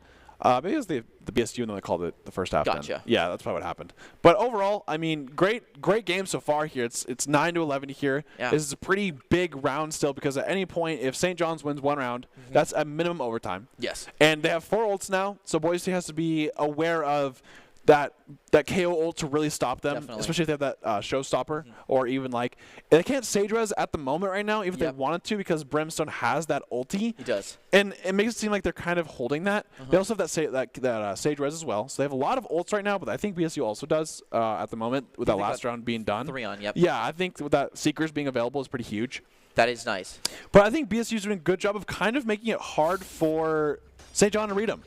Maybe it was the BSU and then they called it the first half. Gotcha. Then. Yeah, that's probably what happened. But overall, I mean, great game so far here. It's 9-11 here. Yeah. This is a pretty big round still because at any point, if St. John's wins 1 round, that's a minimum overtime. Yes. And they have 4 ults now, so Boise has to be aware of that KO ult to really stop them, especially if they have that showstopper, or even like they can't Sage Res at the moment right now, even if they wanted to, because Brimstone has that ulti. He does, and it makes it seem like they're kind of holding that. They also have that Sage Res as well, so they have a lot of ults right now. But I think BSU also does at the moment with that last round being done. 3 on, yep. Yeah, I think with that Seekers being available is pretty huge. That is nice. But I think BSU's doing a good job of kind of making it hard for St. John to read them.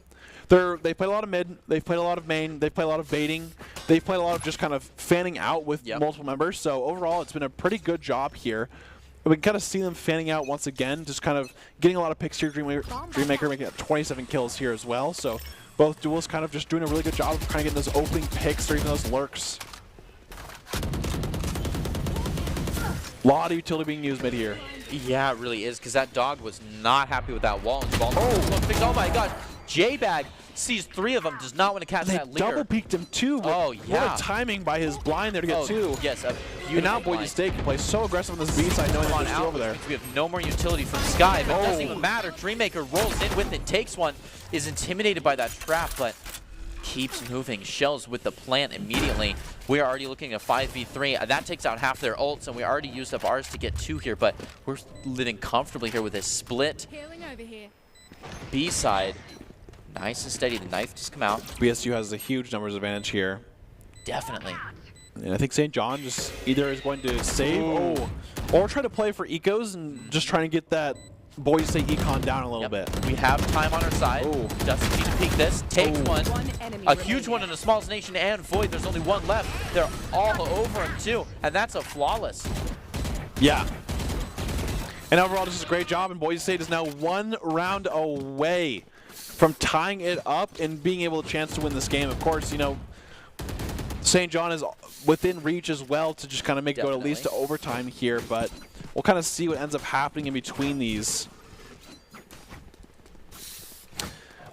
They played a lot of mid, they've played a lot of main, they've played a lot of baiting, they've played a lot of just kind of fanning out with multiple members. So overall, it's been a pretty good job here. We can kind of see them fanning out once again, just kind of getting a lot of picks here. Dreammaker making 27 kills here as well. So both duels kind of just doing a really good job of kind of getting those opening picks or even those lurks. A lot of utility being used mid here. Yeah, it really is, because that dog was not happy with that wall. Oh my God. J-Bag sees 3 of them, does not want to catch They that leader. double peeked him too. Oh, yeah. What a timing by his blind there to get 2. Yes, a And now beautiful Boise State can play so aggressive on this B side, knowing on there's 2 out, over there. we have no more utility from Sky, but it doesn't Oh. even matter. Dreammaker rolls in with it, takes one, is intimidated by that trap, but keeps moving. Shells with the plant immediately. We are already looking at 5v3. That takes out half their ults, and we already used up ours to get 2 here, but we're living comfortably here with this split Healing over here. B side. Nice and steady. The knife just come out. BSU has a huge numbers advantage here. Definitely. And I think St. John just either is going to save or try to play for ecos and just trying to get that Boise State econ down a little bit. We have time on our side. Doesn't need to peek this. Takes one. Enemy A huge one in a Smalls Nation and Void. There's only 1 left. They're all over him too. And that's a flawless. Yeah. And overall, this is a great job, and Boise State is now 1 round away from tying it up and being able to chance to win this game. Of course, you know, St. John is within reach as well to just kind of make it go at least to overtime here, but we'll kind of see what ends up happening in between these.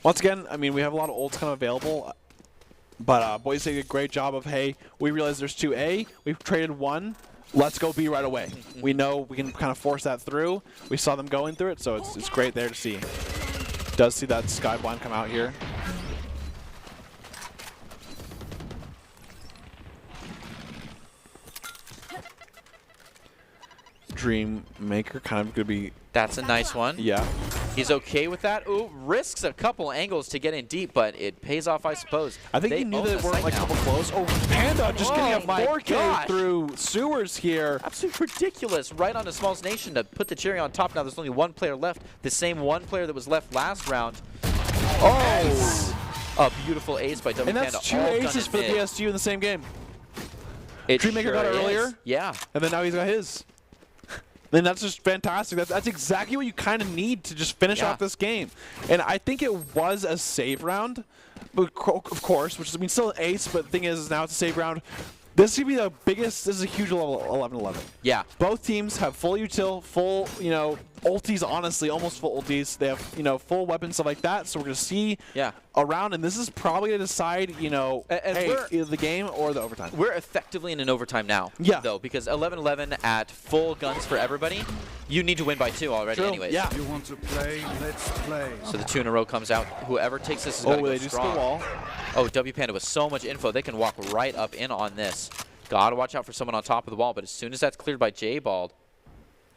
Once again, I mean, we have a lot of ults kind of available, but Boise State did a great job of, hey, we realize there's 2A, we've traded 1, let's go B right away. We know we can kind of force that through. We saw them going through it, so it's great there to see. Does see that Sky Blind come out here. Dreammaker kind of going to be... That's a nice one. Yeah. He's okay with that. Ooh, risks a couple angles to get in deep, but it pays off, I suppose. I think he knew that it weren't like a couple close. Oh, Panda just getting a 4K through sewers here. Absolutely ridiculous. Right on the Smalls Nation to put the cherry on top. Now there's only 1 player left. The same 1 player that was left last round. Oh! A beautiful ace by W And Panda. that's 2 aces for the BSU in the same game. Dreammaker got it earlier. Yeah. And then now he's got his. Then that's just fantastic. That's exactly what you kind of need to just finish off this game. And I think it was a save round, but of course, which is, I mean, still an ace, but the thing is now it's a save round. This could be the biggest, this is a huge level 11-11. Yeah. Both teams have full util, full, you know, ultis, honestly, almost full ultis. They have, you know, full weapons, stuff like that. So we're going to see a round, and this is probably going to decide, you know, hey, either the game or the overtime. We're effectively in an overtime now, though, because 11-11 at full guns for everybody, you need to win by 2 already anyways. Yeah. You want to play? Let's play. So the 2 in a row comes out. Whoever takes this is going to go they just strong. the wall. Oh, W Panda with so much info, they can walk right up in on this. Gotta watch out for someone on top of the wall, but as soon as that's cleared by J-Bald.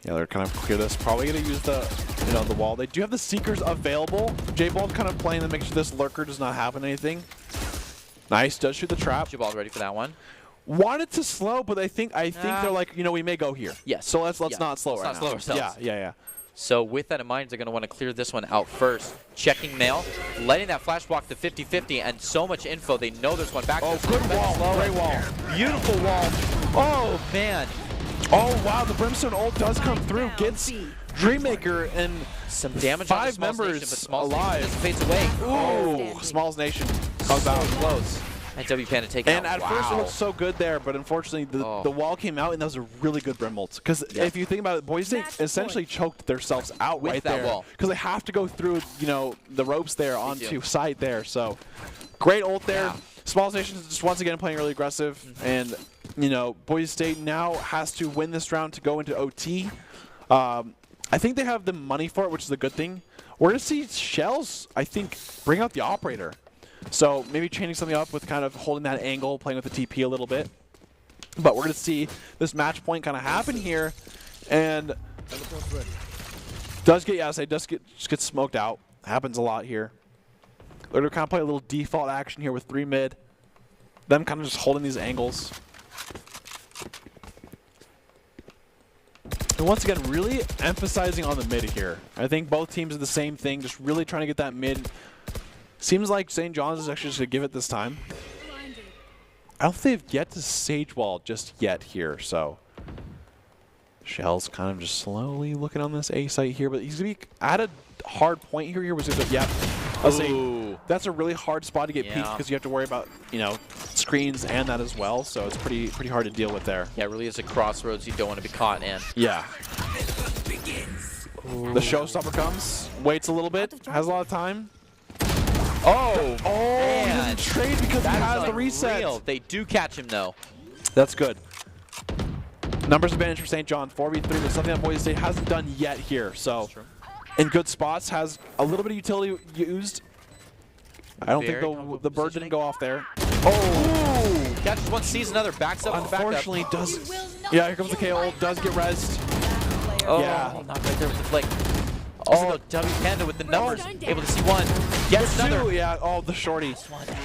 Yeah, they're kind of clear this. Probably going to use the, you know, the wall. They do have the Seekers available. J-Bald kind of playing to make sure this Lurker does not happen anything. Nice, does shoot the trap. J-Bald ready for that one. Wanted to slow, but I think they're like, you know, we may go here. Yes. So let's not slow right now. Let's not slow ourselves. Yeah. So with that in mind, they're going to want to clear this one out first. Checking mail, letting that flash block to 50-50, and so much info. They know there's one back. Oh, good wall. Great wall. Beautiful wall. Oh, man. Oh, wow. The Brimstone ult does come through. Gets Dreammaker and some damage 5 on the Smalls members Nation, but Smalls alive. Nation fades away. Oh, Smalls Nation comes out close. And W Panda taking And at first it looked so good there, but unfortunately the wall came out, and that was a really good Brim ult. Because if you think about it, Boise State essentially choked themselves out with right that there. wall. Because they have to go through, you know, the ropes there onto site there. So great ult there. Yeah. Smalls Nation is just once again playing really aggressive. And, you know, Boise State now has to win this round to go into OT. I think they have the money for it, which is a good thing. We're going to see Shells, I think, bring out the Operator. So maybe changing something up with kind of holding that angle, playing with the TP a little bit. But we're going to see this match point kind of happen here. And does get smoked out. Happens a lot here. They're going to kind of play a little default action here with 3 mid. Them kind of just holding these angles. And once again, really emphasizing on the mid here. I think both teams are the same thing, just really trying to get that mid. Seems like St. John's is actually just going to give it this time. I don't think they've yet to Sage Wall just yet here, so. Shell's kind of just slowly looking on this A site here, but he's going to be at a hard point here. That's a really hard spot to get peeked because you have to worry about, you know, screens and that as well, so it's pretty hard to deal with there. Yeah, it really is a crossroads you don't want to be caught in. Yeah. The showstopper comes, waits a little bit, has a lot of time. Oh, Oh, he man. doesn't trade because he That has is the reset. unreal. They do catch him, though. That's good. Numbers advantage for St. John, 4v3, but something that Boise State hasn't done yet here. So, in good spots, has a little bit of utility used. I don't think the bird didn't go off there. Oh! Catches one, sees another, backs up. Unfortunately, does. Yeah, here comes the KO. Does get rezzed. Oh, yeah. not right there with the flick. Oh, W Canada with the numbers. Able to see one. Gets another. Two, yeah, oh, the shorty.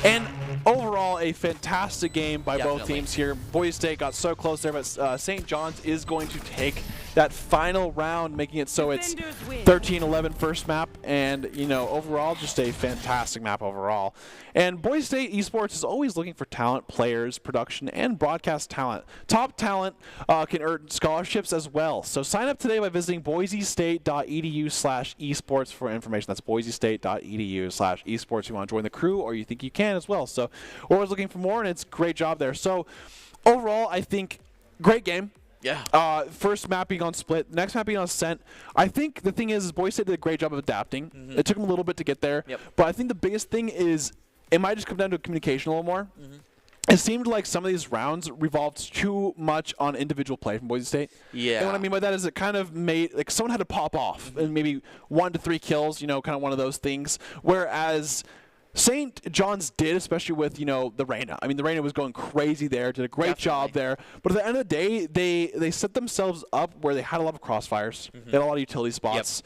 And overall, a fantastic game by both Definitely. teams here. Boise State got so close there, but St. John's is going to take that final round, making it so it's 13-11 first map. And, you know, overall, just a fantastic map overall. And Boise State Esports is always looking for talent, players, production, and broadcast talent. Top talent can earn scholarships as well. So sign up today by visiting boisestate.edu/esports for information. That's boisestate.edu/esports. If you want to join the crew, or you think you can as well. So we're always looking for more, and it's a great job there. So overall, I think great game. Yeah. First map being on split, next map being on Ascent. I think the thing is Boise State did a great job of adapting. It took them a little bit to get there. Yep. But I think the biggest thing is it might just come down to communication a little more. It seemed like some of these rounds revolved too much on individual play from Boise State. Yeah. And what I mean by that is it kind of made, like, someone had to pop off and maybe 1 to 3 kills, you know, kind of one of those things. Whereas St. John's did, especially with, you know, the Reyna. I mean, the Reyna was going crazy there, did a great job there. But at the end of the day, they set themselves up where they had a lot of crossfires. They had a lot of utility spots.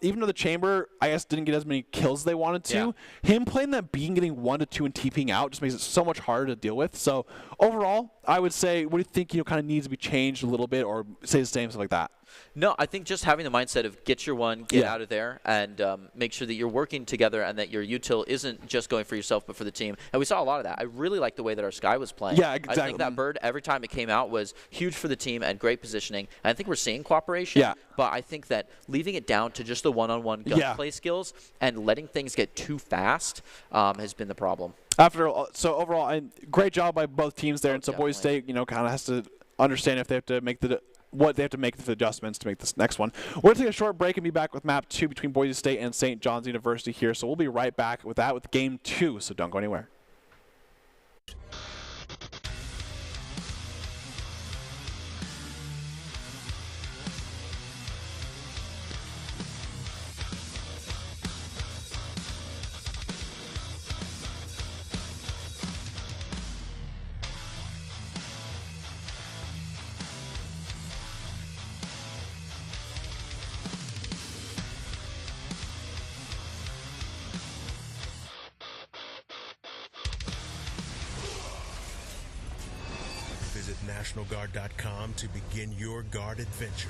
Even though the Chamber, I guess, didn't get as many kills as they wanted to, him playing that B and getting 1 to 2 and TPing out just makes it so much harder to deal with. So overall, I would say, what do you think, you know, kind of needs to be changed a little bit, or say the same, stuff like that? No, I think just having the mindset of get your one, get out of there, and make sure that you're working together and that your util isn't just going for yourself but for the team. And we saw a lot of that. I really like the way that our Sky was playing. Yeah, exactly. I think that bird, every time it came out, was huge for the team and great positioning. And I think we're seeing cooperation. Yeah. But I think that leaving it down to just the one-on-one gunplay skills and letting things get too fast has been the problem. So overall, great job by both teams there. And so Definitely. Boise State, you know, kind of has to understand if they have to make what they have to make for the adjustments to make this next one. We're going to take a short break and be back with map 2 between Boise State and St. John's University here. So we'll be right back with that with game 2. So don't go anywhere. Visit NationalGuard.com to begin your guard adventure.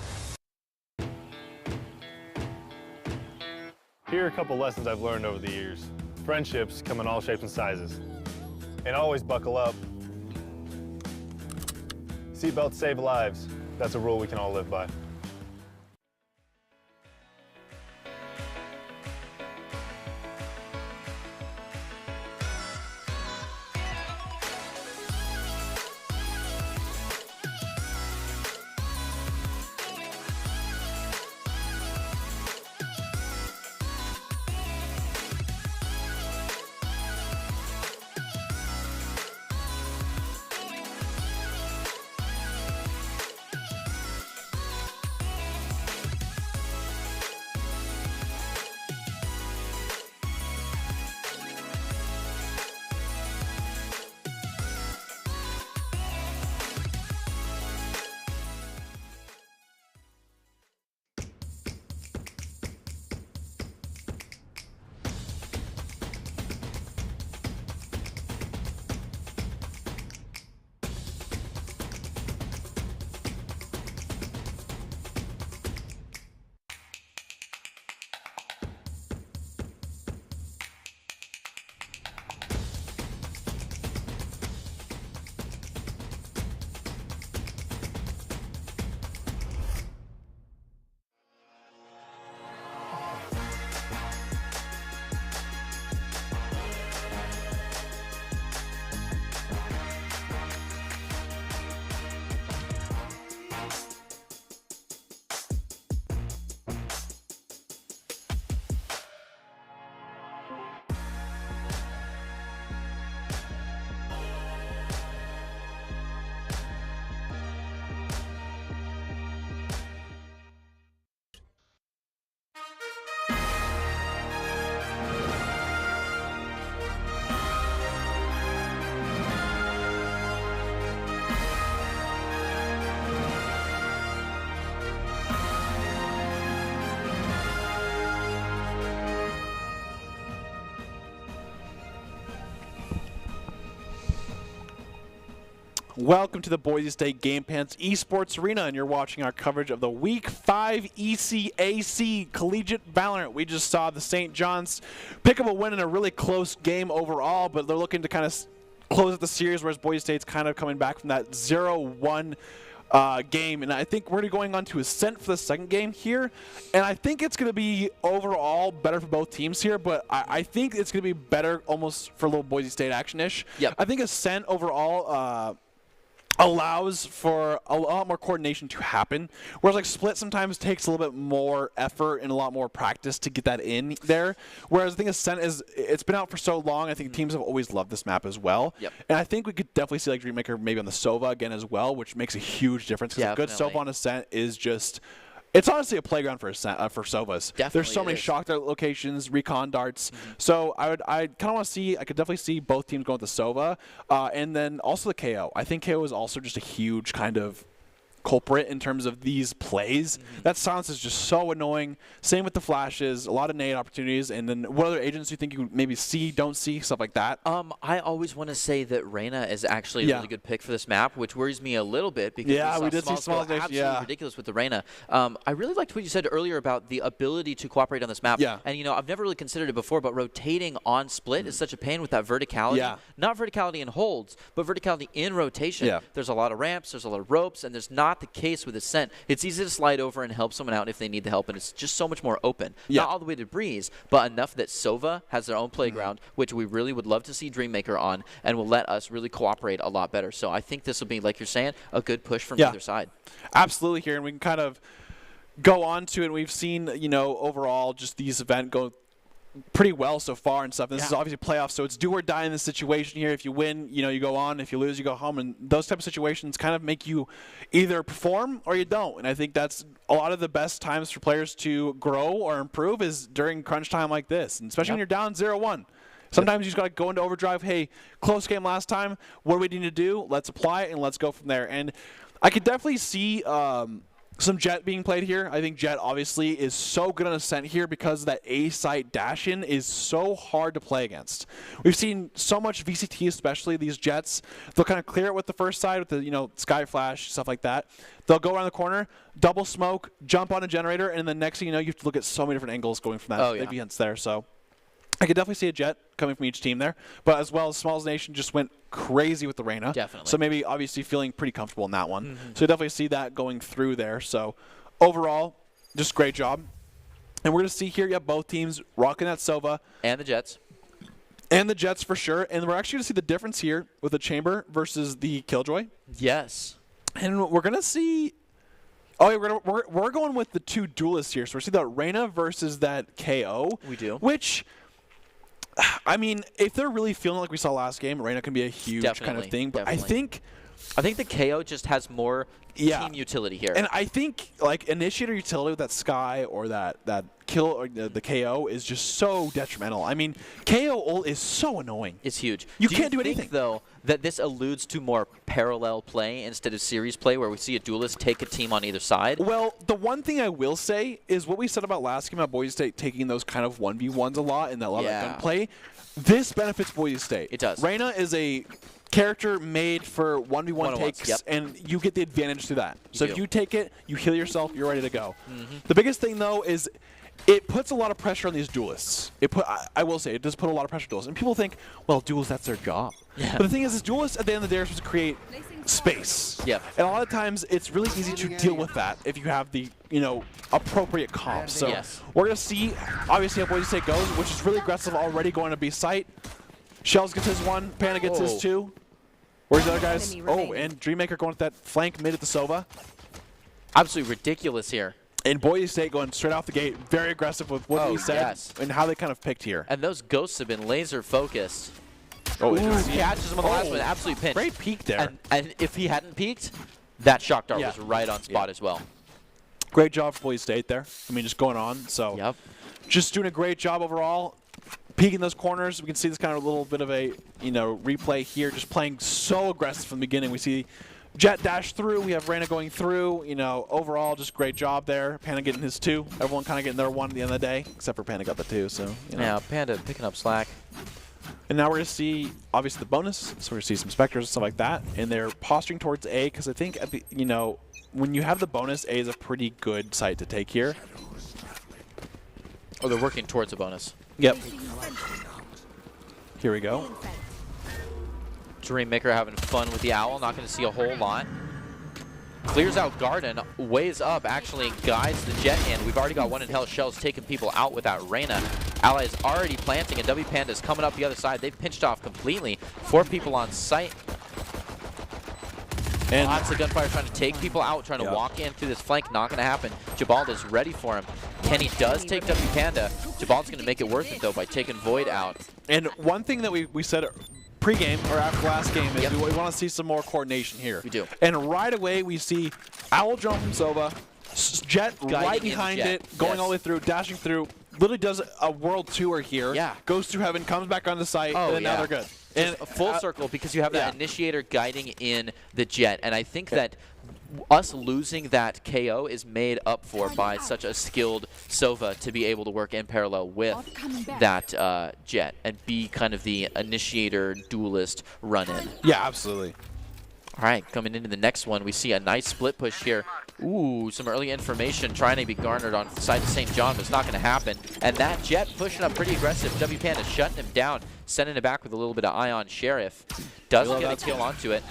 Here are a couple lessons I've learned over the years. Friendships come in all shapes and sizes. And always buckle up. Seatbelts save lives. That's a rule we can all live by. Welcome to the Boise State Game Pants Esports Arena, and you're watching our coverage of the Week 5 ECAC Collegiate Valorant. We just saw the St. John's pick up a win in a really close game overall, but they're looking to kind of close out the series, whereas Boise State's kind of coming back from that 0-1 game. And I think we're going on to Ascent for the second game here, and I think it's going to be overall better for both teams here, but I think it's going to be better almost for a little Boise State action-ish. Yep. I think Ascent overall allows for a lot more coordination to happen, whereas like Split sometimes takes a little bit more effort and a lot more practice to get that in there, whereas I think Ascent it's been out for so long. I think teams have always loved this map as well. Yep. And I think we could definitely see like Dreammaker maybe on the Sova again as well, which makes a huge difference, because a good Sova on Ascent is just, it's honestly a playground for Sovas. Definitely There's so many shock dart locations, recon darts. So I kind of want to see, I could definitely see both teams going with the Sova, and then also the KO. I think KO is also just a huge kind of culprit in terms of these plays. That silence is just so annoying. Same with the flashes, a lot of nade opportunities. And then what other agents do you think you maybe see, don't see, stuff like that? I always want to say that Reyna is actually a really good pick for this map, which worries me a little bit because we did see Small Nation, absolutely ridiculous with the Reyna. I really liked what you said earlier about the ability to cooperate on this map. Yeah. And, you know, I've never really considered it before, but rotating on Split is such a pain with that verticality. Yeah. Not verticality in holds, but verticality in rotation. Yeah. There's a lot of ramps, there's a lot of ropes, and there's not the case with Ascent. It's easy to slide over and help someone out if they need the help, and it's just so much more open. Yeah. Not all the way to Breeze, but enough that Sova has their own playground, which we really would love to see Dreammaker on, and will let us really cooperate a lot better. So I think this will be, like you're saying, a good push from either side. Absolutely here, and we can kind of go on to it. We've seen, you know, overall just these events go pretty well so far and stuff. This is obviously playoffs, so it's do or die in this situation here. If you win, you know, you go on. If you lose, you go home. And those type of situations kind of make you either perform or you don't. And I think that's a lot of the best times for players to grow or improve is during crunch time like this, and especially when you're down 0-1. Sometimes you just got to go into overdrive. Hey, close game last time. What do we need to do? Let's apply it, and let's go from there. And I could definitely see some Jet being played here. I think Jet obviously is so good on Ascent here because that A-site dash-in is so hard to play against. We've seen so much VCT, especially these Jets. They'll kind of clear it with the first side with the, you know, Sky Flash, stuff like that. They'll go around the corner, double smoke, jump on a generator, and the next thing you know, you have to look at so many different angles going from that against there. So I could definitely see a Jet coming from each team there, but as well as Smalls Nation just went crazy with the Reyna. Definitely. So maybe obviously feeling pretty comfortable in that one. So you definitely see that going through there. So overall, just great job. And we're going to see here, both teams rocking that Sova. And the Jets. And the Jets for sure. And we're actually going to see the difference here with the Chamber versus the Killjoy. Yes. And we're going to see... Oh, yeah, we're going with the two duelists here. So we're seeing that Reyna versus that KO. We do. Which... I mean, if they're really feeling like we saw last game, Reyna can be a huge kind of thing. But I think the KO just has more team utility here. And I think like initiator utility with that Sky or that kill or the KO is just so detrimental. I mean, KO ult is so annoying. It's huge. You can't do anything. Though, that this alludes to more parallel play instead of series play where we see a duelist take a team on either side? Well, the one thing I will say is what we said about last game about Boise State taking those kind of 1v1s a lot and that a lot of gunplay. This benefits Boise State. It does. Reyna is a character made for 1v1 takes, and you get the advantage to that. So if you take it, you heal yourself, you're ready to go. The biggest thing, though, is it puts a lot of pressure on these duelists. I will say, it does put a lot of pressure on duelists. And people think, well, duelists, that's their job. But the thing is duelists, at the end of the day, are supposed to create space. Yep. And a lot of times, it's really easy to deal with that if you have the, you know, appropriate comps. So we're going to see, obviously, how Boise State goes, which is really aggressive already going to B site. Shells gets his one. Panda gets his two. Where's the other guys? Oh, and Dreammaker going with that flank mid at the Sova. Absolutely ridiculous here. And Boise State going straight off the gate, very aggressive with what he said and how they kind of picked here. And those ghosts have been laser focused. Oh, he catches him on the last one, absolutely pinched. Great peek there. And if he hadn't peeked, that shock dart was right on spot as well. Great job for Boise State there. I mean, just going on. So just doing a great job overall. Peeking those corners. We can see this kind of a little bit of a, you know, replay here. Just playing so aggressive from the beginning. We see Jet dash through. We have Reyna going through. You know, overall, just great job there. Panda getting his two. Everyone kind of getting their one at the end of the day, except for Panda got the two. So, you know. Yeah, Panda picking up slack. And now we're going to see, obviously, the bonus. So we're going to see some Spectres and stuff like that. And they're posturing towards A because I think, at the, you know, when you have the bonus, A is a pretty good site to take here. Oh, they're working towards a bonus. Yep. Here we go. Dreammaker having fun with the Owl. Not going to see a whole lot. Clears out Garden, ways up, actually guides the Jet in. We've already got one in Hell. Shell's taking people out with that Reyna. Ally is already planting, and W Panda's coming up the other side. They've pinched off completely. 4 people on site. And lots of gunfire trying to take people out, trying to walk in through this flank. Not going to happen. Jabalda's ready for him. Kenny does take W Panda. Jabalda's going to make it worth it, though, by taking Void out. And one thing that we said pre-game or after last game is we want to see some more coordination here. We do. And right away we see Owl jump from Sova, Jet right behind it, going all the way through, dashing through. Literally does a world tour here. Yeah. Goes through heaven, comes back on the site, and then now they're good. And a full circle because you have that initiator guiding in the Jet. And I think that us losing that KO is made up for by such a skilled Sova to be able to work in parallel with that Jet and be kind of the initiator duelist run-in. Yeah, absolutely. All right, coming into the next one, we see a nice split push here. Ooh, some early information trying to be garnered on the side of St. John, but it's not going to happen. And that Jet pushing up pretty aggressive. W Panda shutting him down, sending it back with a little bit of Ion Sheriff. Doesn't get a kill onto it.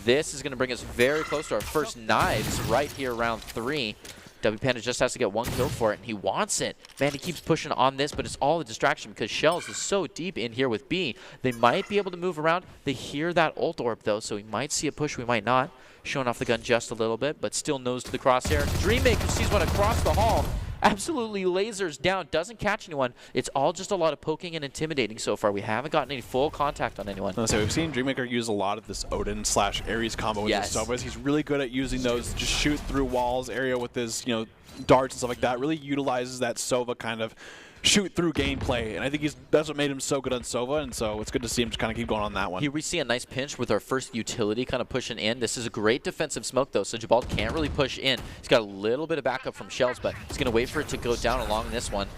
This is going to bring us very close to our first knives right here, round 3. W Panda just has to get 1 kill for it, and he wants it. Man, he keeps pushing on this, but it's all a distraction because Shells is so deep in here with B. They might be able to move around. They hear that ult orb, though, so we might see a push, we might not. Showing off the gun just a little bit, but still nose to the crosshair. Dreammaker sees one across the hall. Absolutely lasers down, doesn't catch anyone. It's all just a lot of poking and intimidating so far. We haven't gotten any full contact on anyone. So we've seen Dreammaker use a lot of this Odin/Ares combo with his Sovas. He's really good at using those, just shoot through walls area with his, you know, darts and stuff like that. Really utilizes that Sova kind of shoot through gameplay, and I think that's what made him so good on Sova, and so it's good to see him just kind of keep going on that one. Here we see a nice pinch with our first utility kind of pushing in. This is a great defensive smoke, though, so Jabal can't really push in. He's got a little bit of backup from Shells, but he's going to wait for it to go down along this one.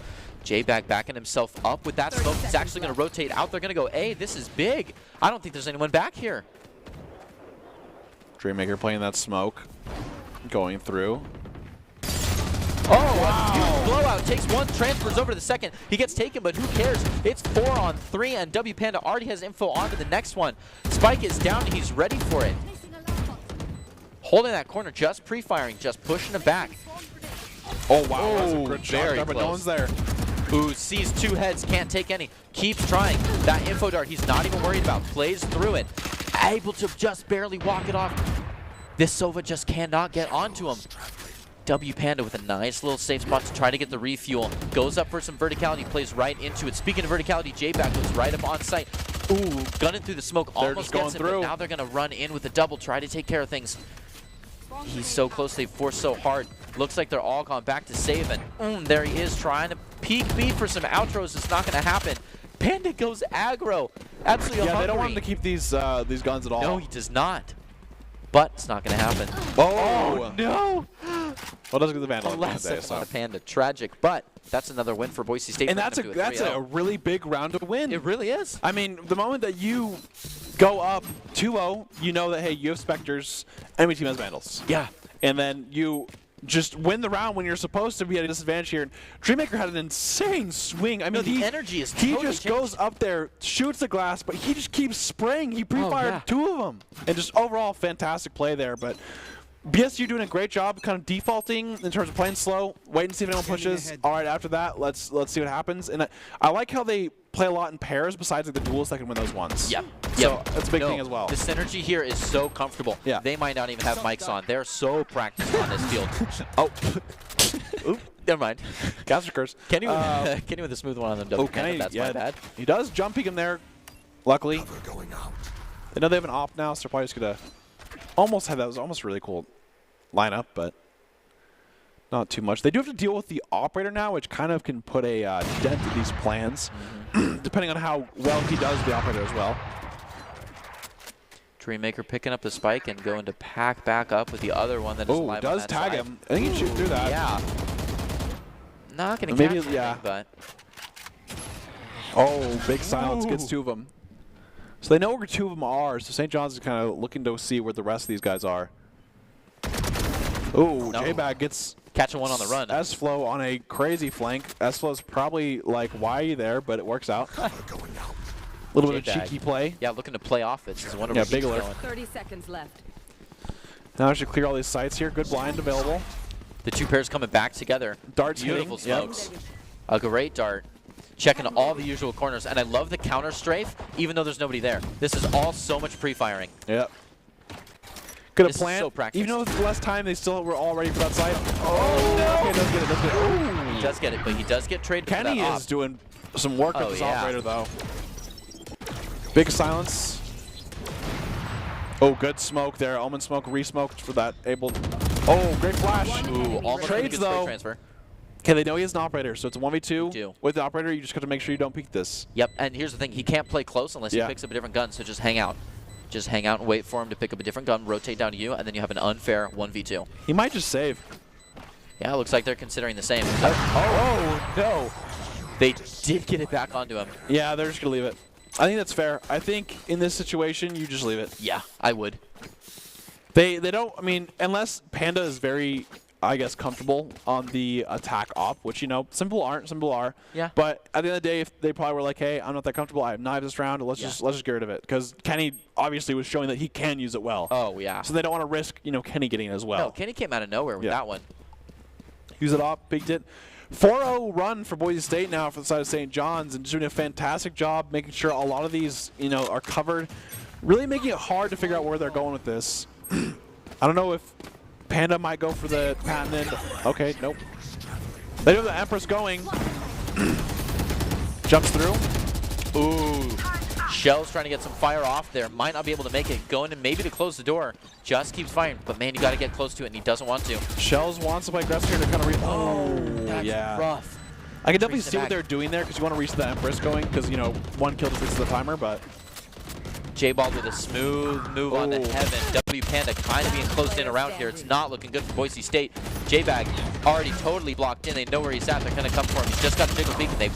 J-Bag backing himself up with that smoke. He's actually going to rotate out. They're going to go A. This is big. I don't think there's anyone back here. Dreammaker playing that smoke, going through. Oh, wow. A huge blowout. Takes 1, transfers over to the second. He gets taken, but who cares? It's 4 on 3, and W Panda already has info onto the next one. Spike is down, and he's ready for it. Holding that corner, just pre-firing, just pushing it back. Oh, wow. That's a good shot very there, but close. no one's there. Who sees 2 heads, can't take any. Keeps trying. That info dart he's not even worried about. Plays through it. Able to just barely walk it off. This Sova just cannot get onto him. W Panda with a nice little safe spot to try to get the refuel. Goes up for some verticality, plays right into it. Speaking of verticality, J-Back goes right up on site. Ooh, gunning through the smoke, almost gets him, but now they're going to run in with a double, try to take care of things. He's so close, they force so hard. Looks like they're all gone back to save, and there he is trying to peek B for some outros. It's not going to happen. Panda goes aggro. Absolutely hungry. They don't want him to keep these guns at all. No, he does not. But it's not going to happen. Oh, no! Well, doesn't get the Vandal. Not a Panda. Tragic, but that's another win for Boise State. And that's a really big round to win. It really is. I mean, the moment that you go up 2-0, you know that, hey, you have Spectres, enemy team has Vandals. Yeah. And then you just win the round when you're supposed to be at a disadvantage here. And Dreammaker had an insane swing. I mean, the energy is he totally just goes up there, shoots the glass, but he just keeps spraying. He pre-fired 2 of them. And just overall fantastic play there. But BSU doing a great job kind of defaulting in terms of playing slow, wait and see if anyone pushes. All right, after that, let's see what happens. And I like how they play a lot in pairs besides like the duels that can win those ones. Yep. So that's a big thing as well. The synergy here is so comfortable. Yeah. They might not even have mics on. They're so practiced on this field. Oop. Never mind. Gastrickers. Kenny with a smooth one on them. Oh, Kenny, that's my bad. He does jump peek him there, luckily. They know they have an op now, so they're probably just going to almost have that. Was almost a really cool lineup, but not too much. They do have to deal with the operator now, which kind of can put a dent in these plans, depending on how well he does the operator as well. Dreammaker picking up the spike and going to pack back up with the other one that is live does on that tag side. him. I think he can shoot through that. Yeah. Not going to catch anything, but... Oh, big silence gets 2 of them. So they know where 2 of them are, so St. John's is kind of looking to see where the rest of these guys are. Ooh, No. J-Bag gets Catching one on the run. S-Flow on a crazy flank. S-Flow's probably like, why are you there? But it works out. A little bit of J-Bag. cheeky play. Yeah, looking to play off it. This is one of Yeah, big alert. 30 seconds left. Now I should clear all these sites here. Good blind available. The 2 pairs coming back together. Darts Beautiful hitting. Yep. smokes. A great dart. Checking all the usual corners. And I love the counter strafe, even though there's nobody there. This is all so much pre-firing. Yep. Good This at is plant. so practiced. Even though it's less time, they still were all ready for that side. Oh, no. Okay, does get it. Does get it. Ooh. He does get it, but he does get traded for Kenny that is doing some work with Oh, this yeah. operator, though. Big silence. Oh, good smoke there. Omen smoke, re-smoked for that. Able. Oh, great flash. Ooh, almost Trades, a good though. spray transfer. Okay, they know he is an operator, so it's a 1v2. do. With the operator, you just got to make sure you don't peek this. Yep, and here's the thing. He can't play close unless Yeah. he picks up a different gun, so just hang out. Just hang out and wait for him to pick up a different gun, rotate down to you, and then you have an unfair 1v2. He might just save. Yeah, it looks like they're considering the same. Oh, no. They did get it back onto him. Yeah, they're just going to leave it. I think that's fair. I think in this situation, you just leave it. Yeah, I would. They don't, I mean, unless Panda is very, I guess, comfortable on the attack op, which, you know, some people aren't, some people are. Yeah. But at the end of the day, if they probably were like, hey, I'm not that comfortable, I have knives this round, let's just get rid of it. Because Kenny obviously was showing that he can use it well. Oh, yeah. So they don't want to risk, you know, Kenny getting it as well. No, Kenny came out of nowhere with that one. Use it op, peeked it. 4-0 run for Boise State now for the side of St. John's, and just doing a fantastic job making sure a lot of these, you know, are covered. Really making it hard to figure out where they're going with this. I don't know if Panda might go for the patented. Okay, nope. They know the Empress going. Jumps through. Ooh. Shell's trying to get some fire off there. Might not be able to make it. Going in maybe to close the door. Just keeps firing. But, man, you got to get close to it, and he doesn't want to. Shells wants to play aggressive here to kind of That's yeah. rough. I can definitely Reach the see what back. they're doing there because you want to reach the Empress going because, you know, 1 kill just reaches the timer, but... J-Ball with a smooth move on to Heaven. W Panda kind of being closed in around here. It's not looking good for Boise State. J-Bag already totally blocked in. They know where he's at. They're going to come for him. He's just got to jiggle beak, and they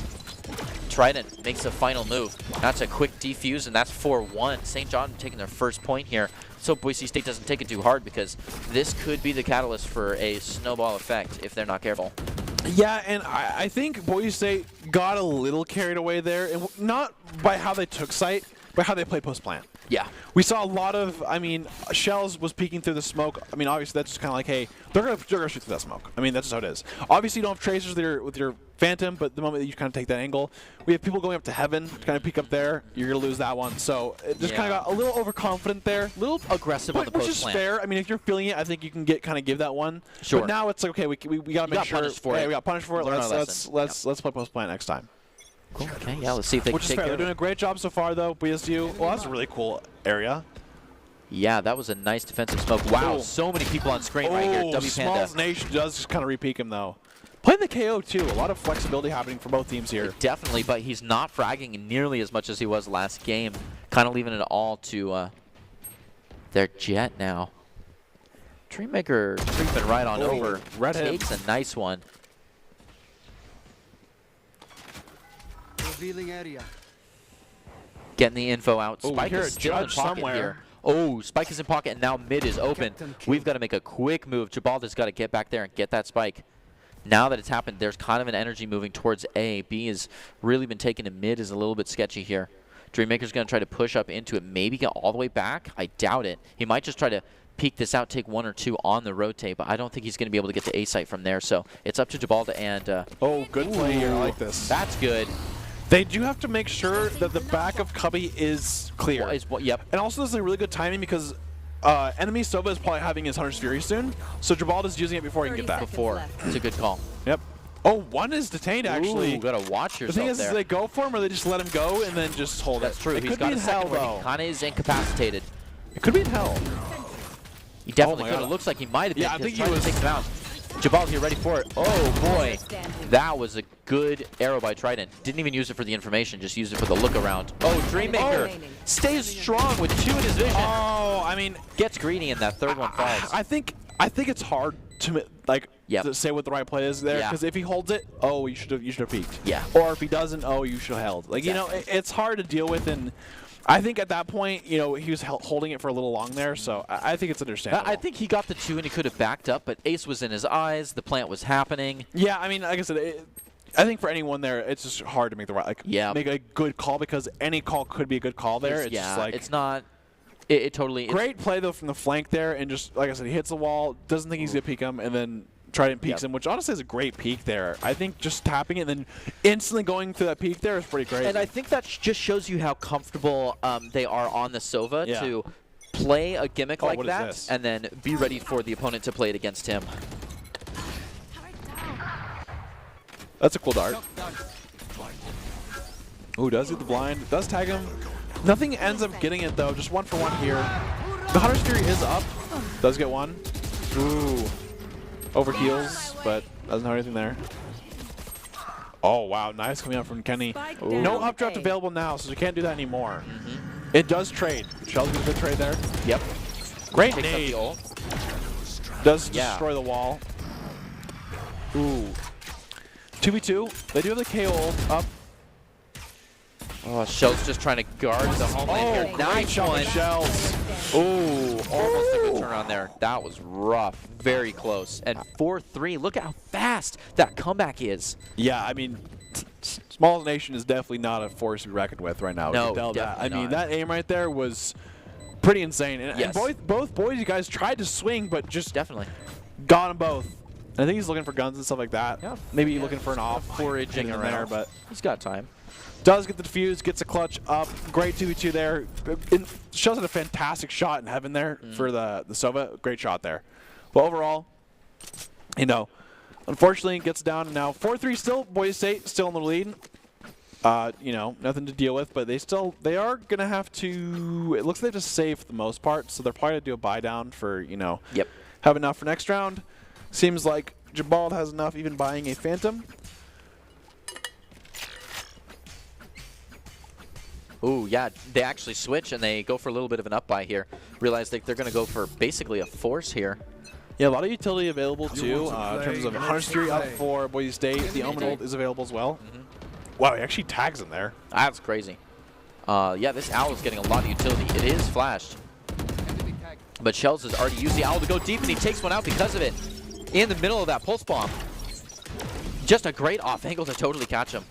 Trident makes a final move. That's a quick defuse, and that's 4-1. St. John taking their first point here. So Boise State doesn't take it too hard because this could be the catalyst for a snowball effect if they're not careful. Yeah, and I think Boise State got a little carried away there, and not by how they took site, but how they played post-plant. Yeah. We saw a lot of, I mean, Shells was peeking through the smoke. I mean, obviously that's just kind of like, hey, they're gonna shoot through that smoke. I mean, that's just how it is. Obviously, you don't have tracers with your Phantom, but the moment that you kind of take that angle, we have people going up to Heaven to kind of peek up there. You're gonna lose that one. So it just kind of got a little overconfident there, A little aggressive on the which post is plant. fair. I mean, if you're feeling it, I think you can kind of give that one. Sure. But now it's like, okay, we gotta make got sure. punished for it. We got punished for it. Learn our Let's lesson. let's play post plant next time. Cool. Okay, yeah, let's see if they Which can is take fair. care They're of doing it. a great job so far, though. BSU. Well, that's a really cool area. Yeah, that was a nice defensive smoke. Wow, Oh. so many people on screen right here. W Panda. Smalls Nation does just kind of repeak him, though. Playing the KO, too. A lot of flexibility happening for both teams here. Definitely, but he's not fragging nearly as much as he was last game. Kind of leaving it all to their Jet now. Dreammaker creeping right on over. red hit. Takes a nice one. Revealing area. Getting the info out. Oh, we Spike hear is a still in judge pocket somewhere. here. Oh, Spike is in pocket, and now mid is open. Captain King. We've got to make a quick move. Jabalda's got to get back there and get that Spike. Now that it's happened, there's kind of an energy moving towards A. B has really been taken to mid, is a little bit sketchy here. Dreammaker's going to try to push up into it, maybe get all the way back. I doubt it. He might just try to peek this out, take 1 or 2 on the rotate, but I don't think he's going to be able to get to A site from there. So it's up to Jabalda and... Oh, good play here. I like this. That's good. They do have to make sure that the back of Cubby is clear. Yep. And also, this is a really good timing because enemy Sova is probably having his Hunter's Fury soon. So Jabalda's using it before he can get 30 that. seconds Before. left. It's a good call. Yep. Oh, one is detained, actually. Ooh, got to watch The yourself thing is there. they go for him or they just let him go and then just hold That's it. true. It He's could got be a in hell, second where he though. kind of is incapacitated. It could be in hell. He definitely my could. God. It looks like he might have been. Yeah, I because think he trying to was- take him out. Jabal here, ready for it. Oh boy, that was a good arrow by Trident. Didn't even use it for the information, just used it for the look around. Oh, Dreammaker stays strong with 2 in his vision. Oh, I mean, Gets greedy and that third one falls. I think it's hard to to say what the right play is there Yeah. because if he holds it, oh, you should have peeked. Yeah. Or if he doesn't, oh, you should have held. Like you know, it's hard to deal with, and I think at that point, you know, he was holding it for a little long there, so I think it's understandable. I think he got the 2 and he could have backed up, but Ace was in his eyes. The plant was happening. Yeah, I mean, like I said, I think for anyone there, it's just hard to make the right, make a good call because any call could be a good call there. It's just like it's not. It totally. Great play though from the flank there, and just like I said, he hits the wall, doesn't think he's gonna peek him, and then Trident peeks him, which honestly is a great peek there. I think just tapping it and then instantly going through that peek there is pretty great. And I think that just shows you how comfortable they are on the Sova to play a gimmick like that and then be ready for the opponent to play it against him. That's a cool dart. Ooh, does hit the blind, does tag him. Nothing ends up getting it though, just 1 for 1 here. The Hunter's Fury is up, does get 1. Ooh. Over heals, but doesn't have anything there. Oh, wow. Nice coming out from Kenny. No updraft available now, so we can't do that anymore. It does trade. Shell's gonna good trade there. Yep. Great nade. Does destroy the wall. Ooh. 2v2. They do have the KO ult up. Oh, Shell's just trying to guard the home lane here. Nice one. Shells. Ooh. Almost a good turn on there. That was rough. Very close. And 4-3. Look at how fast that comeback is. Yeah, I mean, Small Nation is definitely not a force to be reckoned with right now. No, definitely that. I mean, not. that aim right there was pretty insane. And both boys, you guys tried to swing, but just got them both. And I think he's looking for guns and stuff like that. Yeah. Maybe looking for an off foraging around there, but he's got time. Does get the defuse, gets a clutch up. Great 2v2 there. Shows a fantastic shot in heaven there for the Sova. Great shot there. But overall, you know, unfortunately gets down now. 4-3 still. Boise State still in the lead. You know, nothing to deal with, but they are gonna have to. It looks like they have to save for the most part, so they're probably gonna do a buy down for have enough for next round. Seems like Jabal has enough, even buying a Phantom. Ooh, yeah, they actually switch and they go for a little bit of an up buy here. Realize they're going to go for basically a force here. Yeah, a lot of utility available too in terms of Hunter's Fury up for Boise State. The Omen ult is available as well. Wow, he actually tags him there. That's crazy. Yeah, this Owl is getting a lot of utility. It is flashed. But Shells has already used the Owl to go deep, and he takes one out because of it. In the middle of that pulse bomb. Just a great off angle to totally catch him.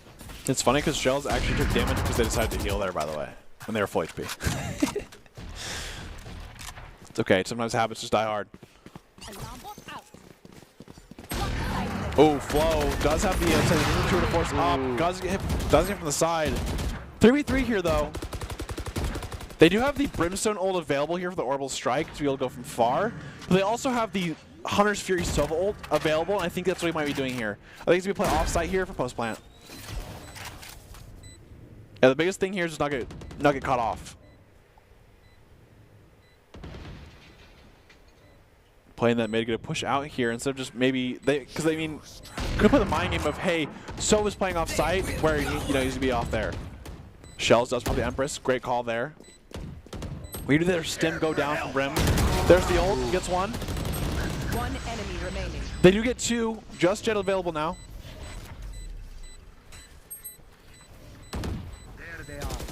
It's funny because Shells actually took damage because they decided to heal there, by the way, when they were full HP. It's okay. It sometimes happens. Just die hard. Oh, Flow does have the tour to force up. Does get hit from the side. 3v3 here, though. They do have the Brimstone ult available here for the Orbital Strike to be able to go from far. But they also have the Hunter's Fury Sova ult available, and I think that's what he might be doing here. I think he's going to be playing off-site here for post-plant. Yeah, the biggest thing here is just not get caught off. Playing that mid, going to push out here instead of just maybe because I mean, could play the mind game of hey, Sova's playing off site where he's gonna be off there. Shells does probably Empress, great call there. We do their stim go down from Brim. There's the ult, gets one. One enemy remaining. They do get two, just Jet available now.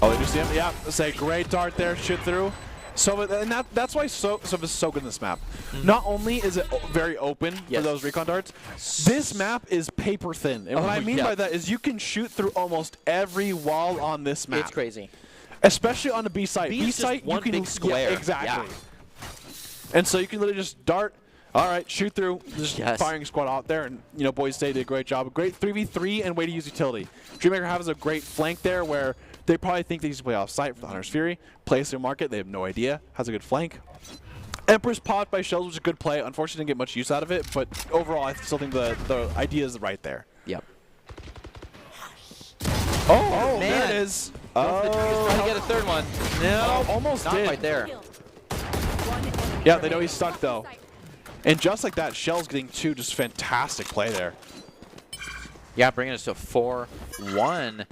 Oh, they just see him. Yeah, say great dart there, shoot through. So, and that's why Sova's so good in this map. Not only is it very open for those recon darts, this map is paper thin. And what I mean by that is you can shoot through almost every wall on this map. It's crazy. Especially on the B site. B site, you can big square. Yeah, exactly. Yeah. And so you can literally just dart. All right, shoot through. Just firing squad out there, and Boise State did a great job. A great 3v3 and way to use utility. Dreammaker has a great flank there where they probably think they need to play off site for the Hunter's Fury. Place their market, they have no idea. Has a good flank. Empress popped by Shells, which is a good play. Unfortunately, didn't get much use out of it, but overall, I still think the idea is right there. Yep. Oh, man. There it is. Oh, trying to get a third one. No, almost not did. quite there. Yeah, they know he's stuck though. And just like that, Shell's getting two, just fantastic play there. Yeah, bringing us to 4-1.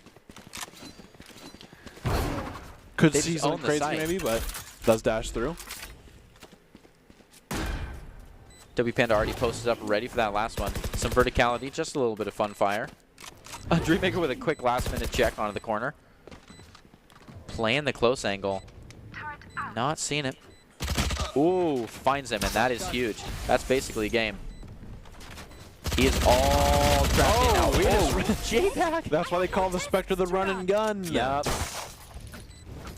Could see something crazy maybe, but does dash through. W Panda already posted up ready for that last one. Some verticality, just a little bit of fun fire. Dreammaker with a quick last minute check onto the corner. playing the close angle. Not seeing it. Ooh, finds him, and that is huge. That's basically a game. He is all trapped in now. J-Pack. That's why they call the Spectre the run and gun. Yep.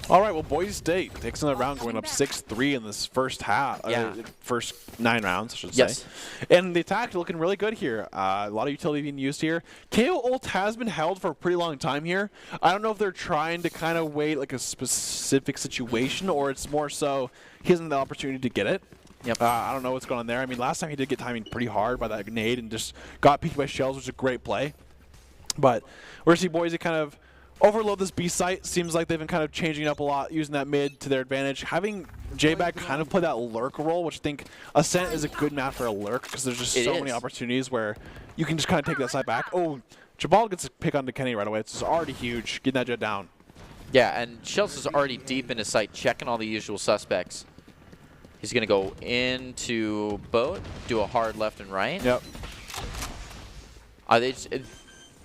All right, well, Boise State takes another round, going up 6-3 in this first half. Yeah. First 9 rounds, I should Yes. say. And the attack looking really good here. A lot of utility being used here. KO ult has been held for a pretty long time here. I don't know if they're trying to kind of wait like a specific situation, or it's more so he hasn't the opportunity to get it. Yep. I don't know what's going on there. I mean, last time he did get timing pretty hard by that grenade and just got peeked by shells, which is a great play. But we're going to see Boise kind of overload this B site. Seems like they've been kind of changing it up a lot, using that mid to their advantage. Having J-Bag kind of play that lurk role, which I think Ascent is a good map for a lurk because there's just so many opportunities where you can just kind of take that side back. Oh, Jabal gets a pick onto Kenny right away. It's just already huge, getting that jet down. Yeah, and Shells is already deep in his site, checking all the usual suspects. He's going to go into boat, do a hard left and right. Yep.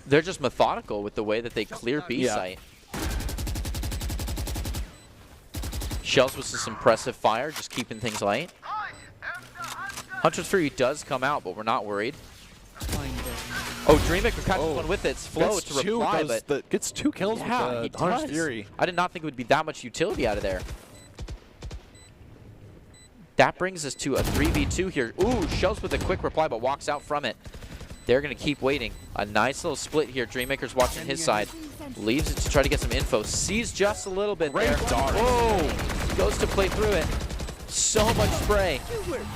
They're just methodical with the way that they clear B site. Shells with this impressive fire, just keeping things light. Hunter's Fury does come out, but we're not worried. Oh, Dreammaker catches one with its flow to reply, but gets 2 kills with Hunter's Fury. I did not think it would be that much utility out of there. That brings us to a 3v2 here. Ooh, Shells with a quick reply, but walks out from it. They're going to keep waiting. A nice little split here. Dreammaker's watching his side. Leaves it to try to get some info. Sees just a little bit there. Whoa! Goes to play through it. So much spray.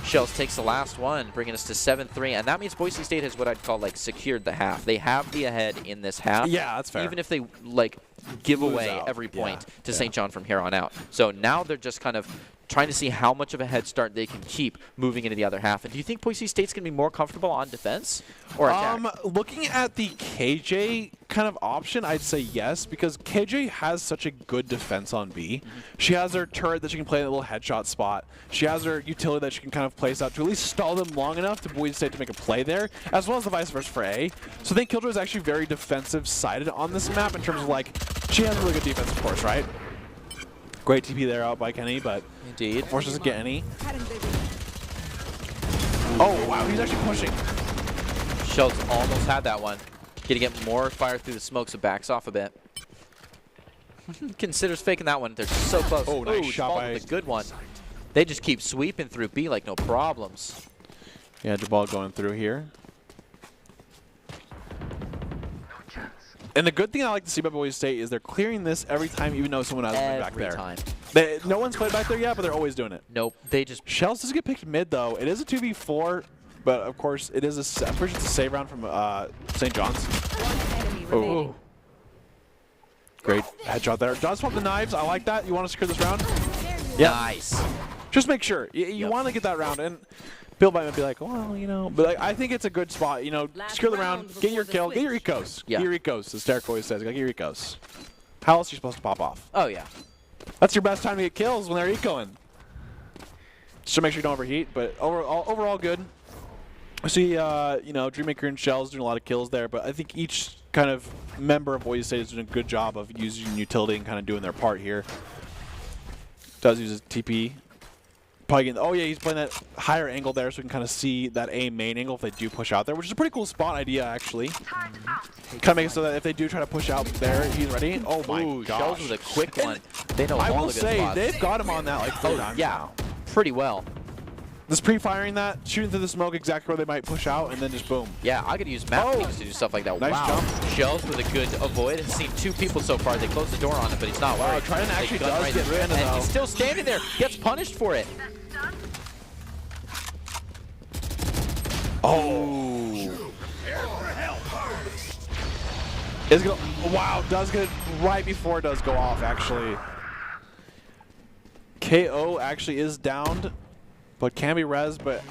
Shells takes the last one, bringing us to 7-3. And that means Boise State has what I'd call, like, secured the half. They have the ahead in this half. Yeah, that's fair. Even if they, like, give away every point to St. John from here on out. So now they're just kind of trying to see how much of a head start they can keep moving into the other half. And do you think Boise State's going to be more comfortable on defense or attack? Looking at the KJ kind of option, I'd say yes, because KJ has such a good defense on B. She has her turret that she can play in a little headshot spot. She has her utility that she can kind of place out to at least stall them long enough to Boise State to make a play there, as well as the vice versa for A. So I think Killjoy is actually very defensive-sided on this map in terms of, like, she has really good defense, of course, right? Great TP there out by Kenny, but indeed forces to get any. Oh, wow, he's actually pushing. Shells almost had that one. Gonna get more fire through the smoke, so backs off a bit. Considers faking that one. They're so close. Oh, nice shot by a good one. They just keep sweeping through B like no problems. Yeah, Jabal going through here. And the good thing I like to see about Boise State is they're clearing this every time, even though someone else is back there. Every time. No one's played back there yet, but they're always doing it. Nope. They just... Shells does get picked mid, though. It is a 2v4, but of course, it is a... I'm pretty sure it's a save round from St. John's. Oh. Great headshot there. Does swap the knives. I like that. You want to secure this round? Yeah. Nice. Just make sure. You want to get that round. And Bill might be like, well, you know. But I think it's a good spot. You know, secure the round, get your kill, get your ecos. Yeah. Get your ecos, as Derek always says. Get your ecos. How else are you supposed to pop off? Oh, yeah. That's your best time to get kills when they're ecoing. Just to make sure you don't overheat. But overall good. I see, you know, Dreammaker and Shells doing a lot of kills there. But I think each kind of member of Boise State is doing a good job of using utility and kind of doing their part here. Does use his TP. Probably getting, oh yeah, he's playing that higher angle there, so we can kind of see that A main angle if they do push out there, which is a pretty cool spot idea actually. Kind of make it so that if they do try to push out there, he's ready. Oh my gosh. Shells with a quick one. They know I all will the good say spots. they've got him on that like 4 times now. Pretty well. Just pre-firing that, shooting through the smoke exactly where they might push out, and then just boom. Yeah, I could use map things to do stuff like that. Nice wow. jump. Shells with a good avoid. Has seen 2 people so far. They closed the door on him, but he's not worried. Wow, Trident actually does get rid of it, and though. he's still standing there. Gets punished for it. Oh. Is gonna, wow, does get it right before it does go off, actually. KO actually is downed, but can be res, but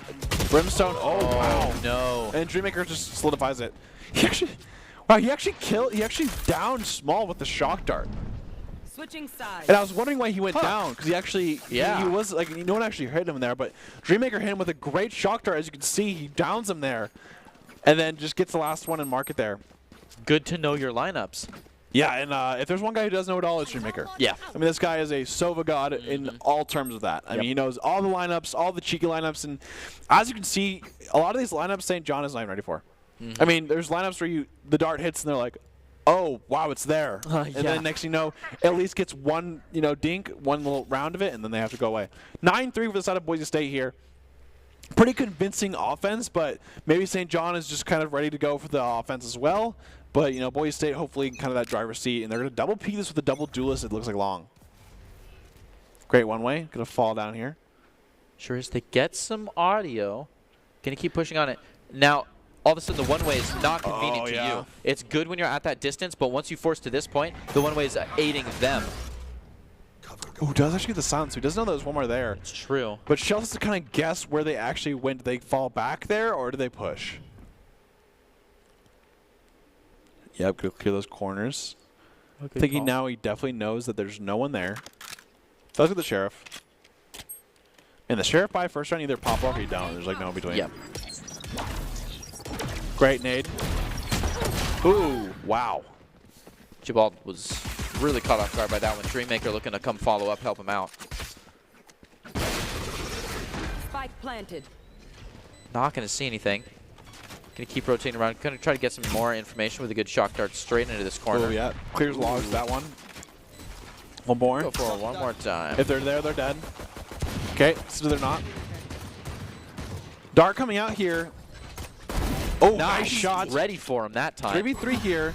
Brimstone, oh wow. No. And Dreammaker just solidifies it. He actually, wow, he actually downed Small with the shock dart. Switching sides. And I was wondering why he went down, because he actually, he was like, no one actually hit him there, but Dreammaker hit him with a great shock dart, as you can see, he downs him there, and then just gets the last one and mark it there. Good to know your lineups. Yeah, and if there's one guy who doesn't know it all, it's Dreammaker. Yeah. I mean, this guy is a Sova god in all terms of that. I mean, he knows all the lineups, all the cheeky lineups, and as you can see, a lot of these lineups St. John is not even ready for. I mean, there's lineups where the dart hits and they're like, oh, wow, it's there. And then next thing you know, at least gets one, dink, one little round of it, and then they have to go away. 9-3 for the side of Boise State here. Pretty convincing offense, but maybe St. John is just kind of ready to go for the offense as well. But, Boise State hopefully kind of that driver's seat, and they're going to double peek this with a double duelist. It looks like long. Great one-way. Going to fall down here. Sure is. They get some audio. Going to keep pushing on it. Now, all of a sudden, the one-way is not convenient to you. It's good when you're at that distance, but once you force to this point, the one-way is aiding them. Ooh, does actually get the silence. He doesn't know there's one more there. It's true. But Shell has to kind of guess where they actually went. Do they fall back there, or do they push? Yep, go clear those corners. Okay, Thinking now he definitely knows that there's no one there. Does get the Sheriff. And the Sheriff by first round either pop off or you don't. There's like no in between. Yep. Great nade. Ooh, wow. Jabal was really caught off guard by that one. Dreammaker looking to come follow up, help him out. Spike planted. Not going to see anything. Going to keep rotating around. Going to try to get some more information with a good shock dart straight into this corner. Oh, yeah. Clears logs that one. One more. Go for it one more time. If they're there, they're dead. Okay, so they're not. Dart coming out here. Oh, nice shot. Ready for him that time. 3v3 here.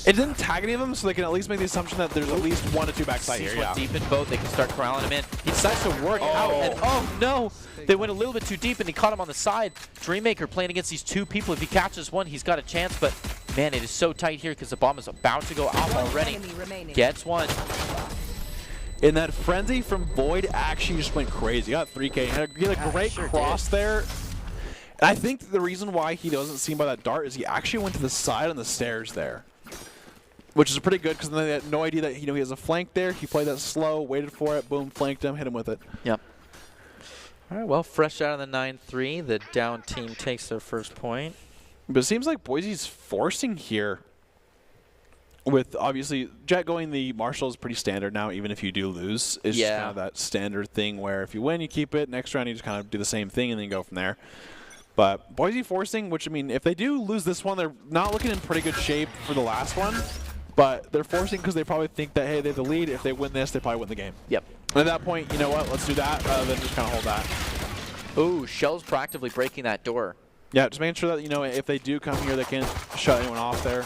It didn't tag any of them, so they can at least make the assumption that there's at least 1 to 2 backside here. Yeah. Deep in both, they can start corralling him in. He decides to work out, and oh no! They went a little bit too deep, and he caught him on the side. Dreammaker playing against these two people. If he catches one, he's got a chance, but man, it is so tight here because the bomb is about to go out already. Gets one. And that frenzy from Void actually just went crazy. He got 3K. He had a great cross there. And I think the reason why he wasn't seen by that dart is he actually went to the side on the stairs there. Which is pretty good because then they had no idea that he has a flank there. He played that slow, waited for it, boom, flanked him, hit him with it. Yep. All right, well, fresh out of the 9-3, the down team takes their first point. But it seems like Boise's forcing here. With obviously Jet going the Marshall is pretty standard now, even if you do lose. It's just kind of that standard thing where if you win, you keep it. Next round, you just kind of do the same thing and then go from there. But Boise forcing, which I mean, if they do lose this one, they're not looking in pretty good shape for the last one. But they're forcing because they probably think that, hey, they have the lead. If they win this, they probably win the game. Yep. And at that point, you know what? Let's do that rather than just kind of hold that. Ooh, Shell's proactively breaking that door. Yeah, just making sure that, if they do come here, they can't shut anyone off there.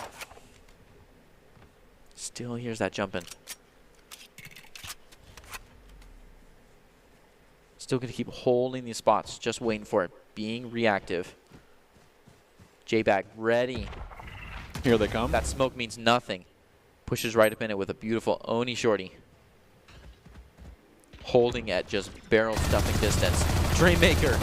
Still hears that jumping. Still going to keep holding these spots, just waiting for it. Being reactive. J-Bag ready. Here they come. That smoke means nothing. Pushes right up in it with a beautiful Oni shorty. Holding at just barrel stuffing distance. Dreammaker.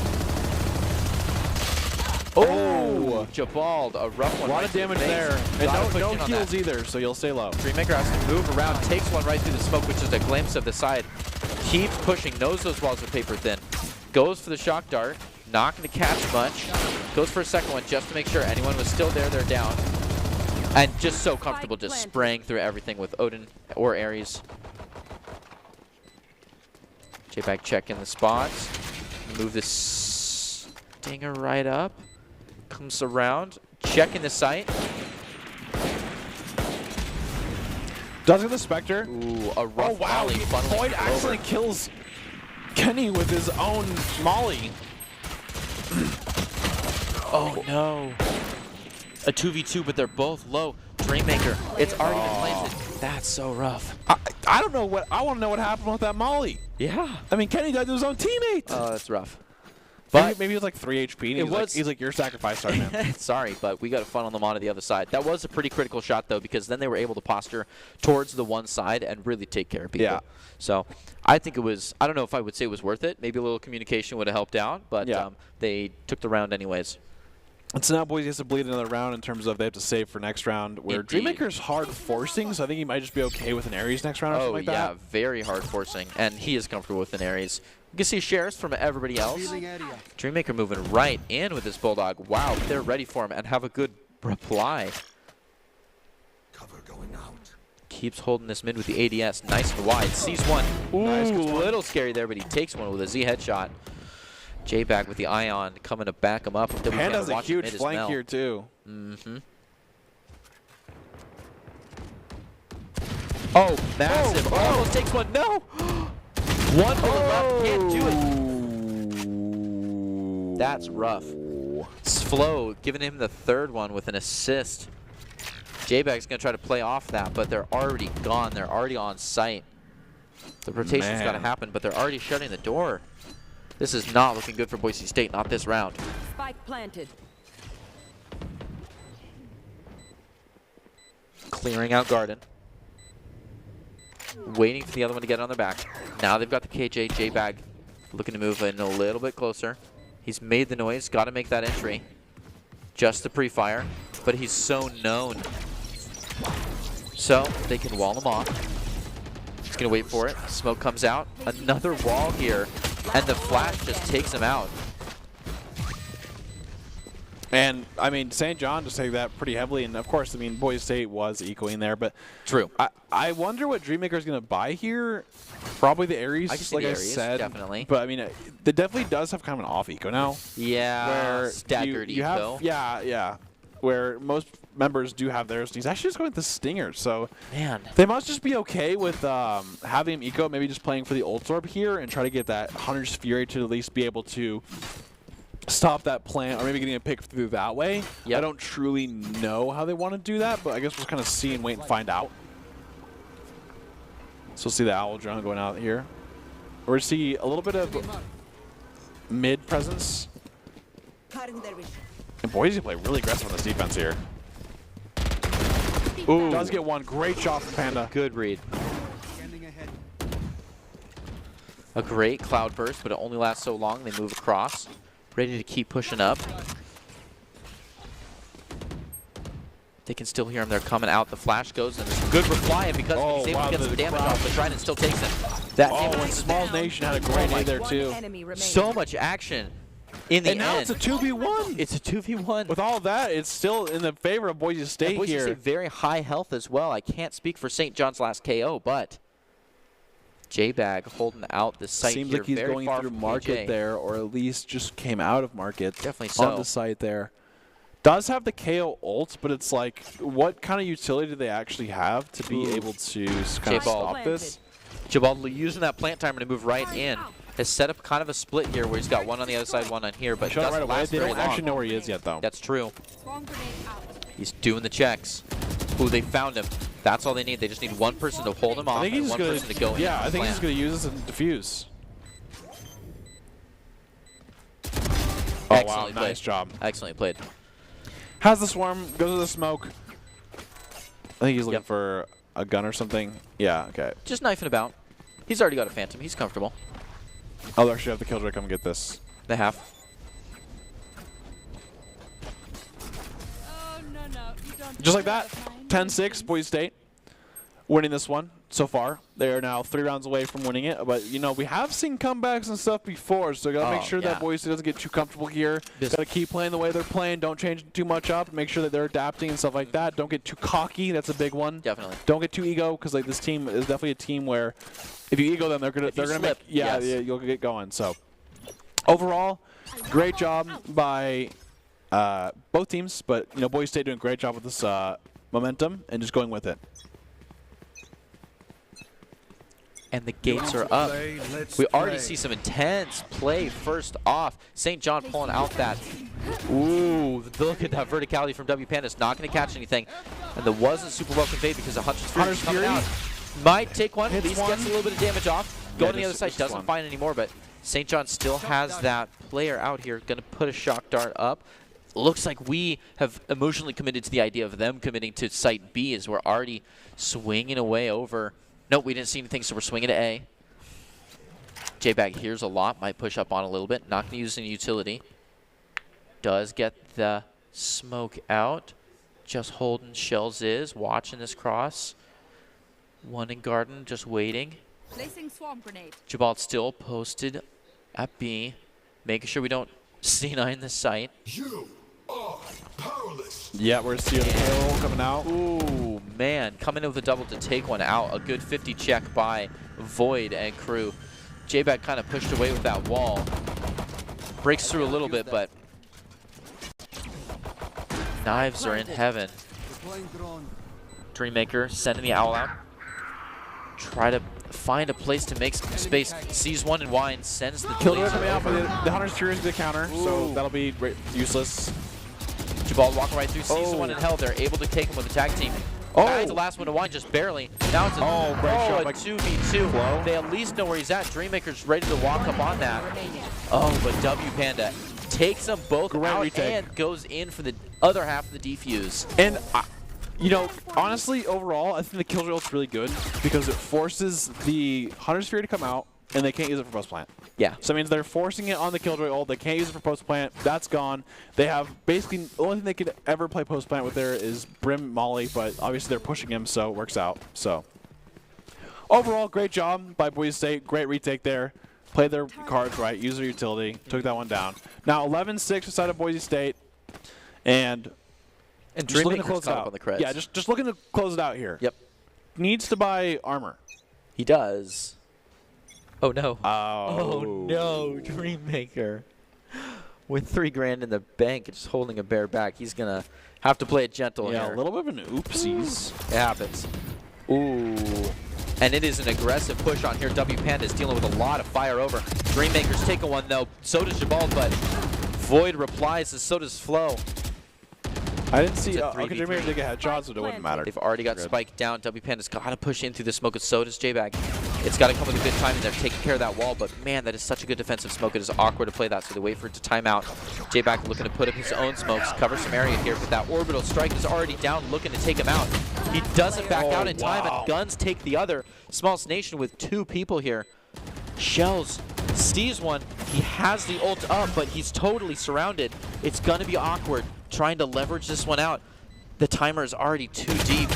Oh, Jabald, a rough one. A lot of damage there. And no heals either, so you'll stay low. Dreammaker has to move around, takes one right through the smoke, which is a glimpse of the side. Keeps pushing, knows those walls are paper thin. Goes for the shock dart, not going to catch much. Goes for a second one just to make sure anyone was still there, they're down. And just so comfortable just spraying through everything with Odin or Ares. J-Bag checking the spots. Move this stinger right up. Comes around, checking the site. Does get the Spectre. Ooh, a rough wow, Void actually kills Kenny with his own molly. Oh no. A 2v2, but they're both low. Dreammaker, it's already been planted. That's so rough. I don't know what, I want to know what happened with that molly. Yeah. I mean, Kenny died to his own teammate. Oh, that's rough. But maybe it was like 3 HP. And he's like, your sacrifice, sorry, man. Sorry, but we got to funnel them onto the other side. That was a pretty critical shot, though, because then they were able to posture towards the one side and really take care of people. Yeah. So I think it was, I don't know if I would say it was worth it. Maybe a little communication would have helped out, but they took the round anyways. And so now Boise has to bleed another round in terms of they have to save for next round, where Dreammaker's hard forcing, so I think he might just be okay with an Ares next round or something like that. Oh, yeah, very hard forcing, and he is comfortable with an Ares. You can see shares from everybody else. Dreammaker moving right in with this Bulldog. Wow, they're ready for him and have a good reply. Cover going out. keeps holding this mid with the ADS. Nice and wide. Sees one. Ooh, nice, little scary there, but he takes one with a Z headshot. J-Bag with the Ion coming to back him up. Panda's a huge flank here, too. Mm-hmm. Oh, massive. Oh, almost takes one. No! One to the left. Can't do it. That's rough. Flow giving him the third one with an assist. J-Bag's going to try to play off that, but they're already gone. They're already on site. The rotation's got to happen, but they're already shutting the door. This is not looking good for Boise State, not this round. Spike planted. Clearing out Garden. Waiting for the other one to get on their back. Now they've got the KJ. J-Bag looking to move in a little bit closer. He's made the noise, got to make that entry. Just the pre-fire, but he's so known. So they can wall him off. He's gonna wait for it. Smoke comes out. Another wall here, and the flash just takes him out. And, I mean, St. John just take that pretty heavily. And, of course, I mean, Boise State was ecoing there. But true. I wonder what Dreammaker's going to buy here. Probably the Ares, like I said. Definitely. But, I mean, it definitely does have kind of an off eco now. Yeah, where staggered you eco. Have, yeah. Where most members do have theirs. He's actually just going with the Stinger. So, man, they must just be okay with having him eco, maybe just playing for the Ult Orb here and try to get that Hunter's Fury to at least be able to stop that plant, or maybe getting a pick through that way. Yep. I don't truly know how they want to do that, but I guess we'll kind of see and wait and find out. So we'll see the Owl drone going out here. We're see a little bit of mid presence. And Boise play really aggressive on this defense here. Ooh, does get one. Great shot from Panda. Good read. A great cloud burst, but it only lasts so long. They move across. Ready to keep pushing up. They can still hear him. They're coming out. The flash goes, and there's a good reply, and because he's able to get some damage off, the Trident still takes him. That and Small Nation had a great nade there, too. So much action in the end. And now it's a 2v1. It's a 2v1. With all of that, it's still in the favor of Boise State Boise here. State very high health as well. I can't speak for St. John's last KO, but J-Bag holding out the site. Seems here, like he's very going far through from market KJ. there, or at least just came out of market. Definitely so. On the site there. Does have the KO ult, but it's like, what kind of utility do they actually have to be able to kind of stop this? Jabal using that plant timer to move right in. Has set up kind of a split here where he's got one on the other side, one on here, but doesn't right away. last They very don't long. actually know where he is yet, though. That's true. He's doing the checks. Ooh, they found him. That's all they need. They just need one person to hold him off and one person to go in. Yeah, I think he's just going to use this and defuse. Oh, wow, nice job. Excellently played. Has the swarm, goes to the smoke. I think he's looking for a gun or something. Yeah, okay. Just knifing about. He's already got a Phantom. He's comfortable. I'll actually have the Killjoy come get this. They have. Oh, no. You don't Just like that, 10-6, Boise State winning this one so far. They are now 3 rounds away from winning it. But, you know, we have seen comebacks and stuff before, so got to make sure that Boise State doesn't get too comfortable here. Got to keep playing the way they're playing. Don't change too much up. Make sure that they're adapting and stuff like that. Don't get too cocky. That's a big one. Definitely. Don't get too ego, because like this team is definitely a team where if you ego them, they're gonna make you'll get going. So overall, great job by both teams, but you know Boise State doing a great job with this momentum and just going with it. And the gates are up. We already see some intense play first off. St. John pulling out that. Ooh, look at that verticality from W Panda. It's not going to catch anything. And there wasn't super well conveyed because of Hunter's Fury coming out. Might take one, at least gets a little bit of damage off. Going to the other side, doesn't find anymore, but St. John still has that player out here. Going to put a shock dart up. Looks like we have emotionally committed to the idea of them committing to site B as we're already swinging away over. Nope, we didn't see anything, so we're swinging to A. J-Bag hears a lot, might push up on a little bit. Not going to use any utility. Does get the smoke out. Just holding shells is, watching this cross. One in garden, just waiting. Placing swarm grenade. Jabal still posted at B, making sure we don't C9 the site. You are Yeah, we're seeing the kill coming out. Ooh, man. Coming in with a double to take one out. A good 50 check by Void and crew. J-Bag kind of pushed away with that wall. Breaks through a little bit, but knives are in heaven. Dreammaker sending the owl out. Try to find a place to make some space. Sees one and wine, sends the Killjoy coming out, but the Hunter's Fury to counter, so that'll be useless. Jabal walking right through, sees the one in hell. They're able to take him with a tag team. That's the last one to wine, just barely. Now it's a, a 2v2. They at least know where he's at. Dreammaker's ready to walk up on that. Oh, but W Panda takes them both out and goes in for the other half of the defuse. And you know, honestly, overall, I think the Killjoy ult's really good because it forces the Hunter's Fury to come out, and they can't use it for post plant. Yeah. So it means they're forcing it on the Killjoy ult. They can't use it for post plant. That's gone. They have basically the only thing they could ever play post plant with there is Brim Molly, but obviously they're pushing him, so it works out. So overall, great job by Boise State. Great retake there. Played their cards right. Used their utility. Took that one down. Now 11-6 aside of Boise State, and just looking to close it out. On the creds. Yeah, just looking to close it out here. Yep. Needs to buy armor. He does. Oh no. Oh no, Dreammaker. With $3 grand in the bank, just holding a bear back. He's gonna have to play it gentle here. Yeah, a little bit of an oopsies. It happens. Ooh. And it is an aggressive push on here. W Panda is dealing with a lot of fire over. Dreammaker's taking one though. So does Jabal, but Void replies, and so does Flow. I didn't see. Okay, Dreammaker did get headshots, so it wouldn't matter. They've already got Spike down. W Panda's got to push in through the smoke, and so does J-Bag. It's got to come with a good timing. They're taking care of that wall, but man, that is such a good defensive smoke. It is awkward to play that, so they wait for it to time out. J-Bag looking to put up his own smokes, cover some area here, but that orbital strike is already down, looking to take him out. He doesn't back out in time, and Guns take the other. Smallest Nation with 2 people here. Shells sees one. He has the ult up, but he's totally surrounded. It's going to be awkward trying to leverage this one out. The timer is already too deep.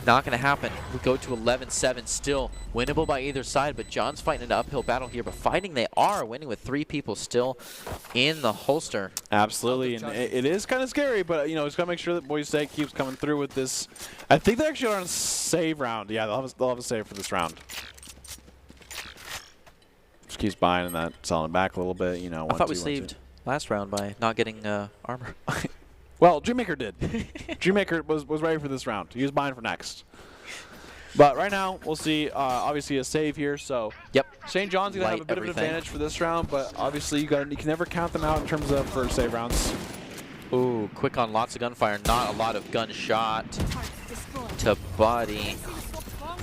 Not going to happen. We go to 11-7 still. Winnable by either side, but John's fighting an uphill battle here. But fighting they are, winning with 3 people still in the holster. Absolutely, and it is kind of scary, but you know, it's got to make sure that Boise State keeps coming through with this. I think they're actually on a save round. Yeah, they'll have a save for this round. Just keeps buying and that, selling it back a little bit. You know, I thought we saved last round by not getting armor. Well, Dreammaker did. Dreammaker was ready for this round. He was buying for next. But right now, we'll see. Obviously, a save here. So, yep. St. John's gonna have a bit of an advantage for this round, but obviously you can never count them out in terms of for save rounds. Ooh, quick on lots of gunfire. Not a lot of gunshot to body.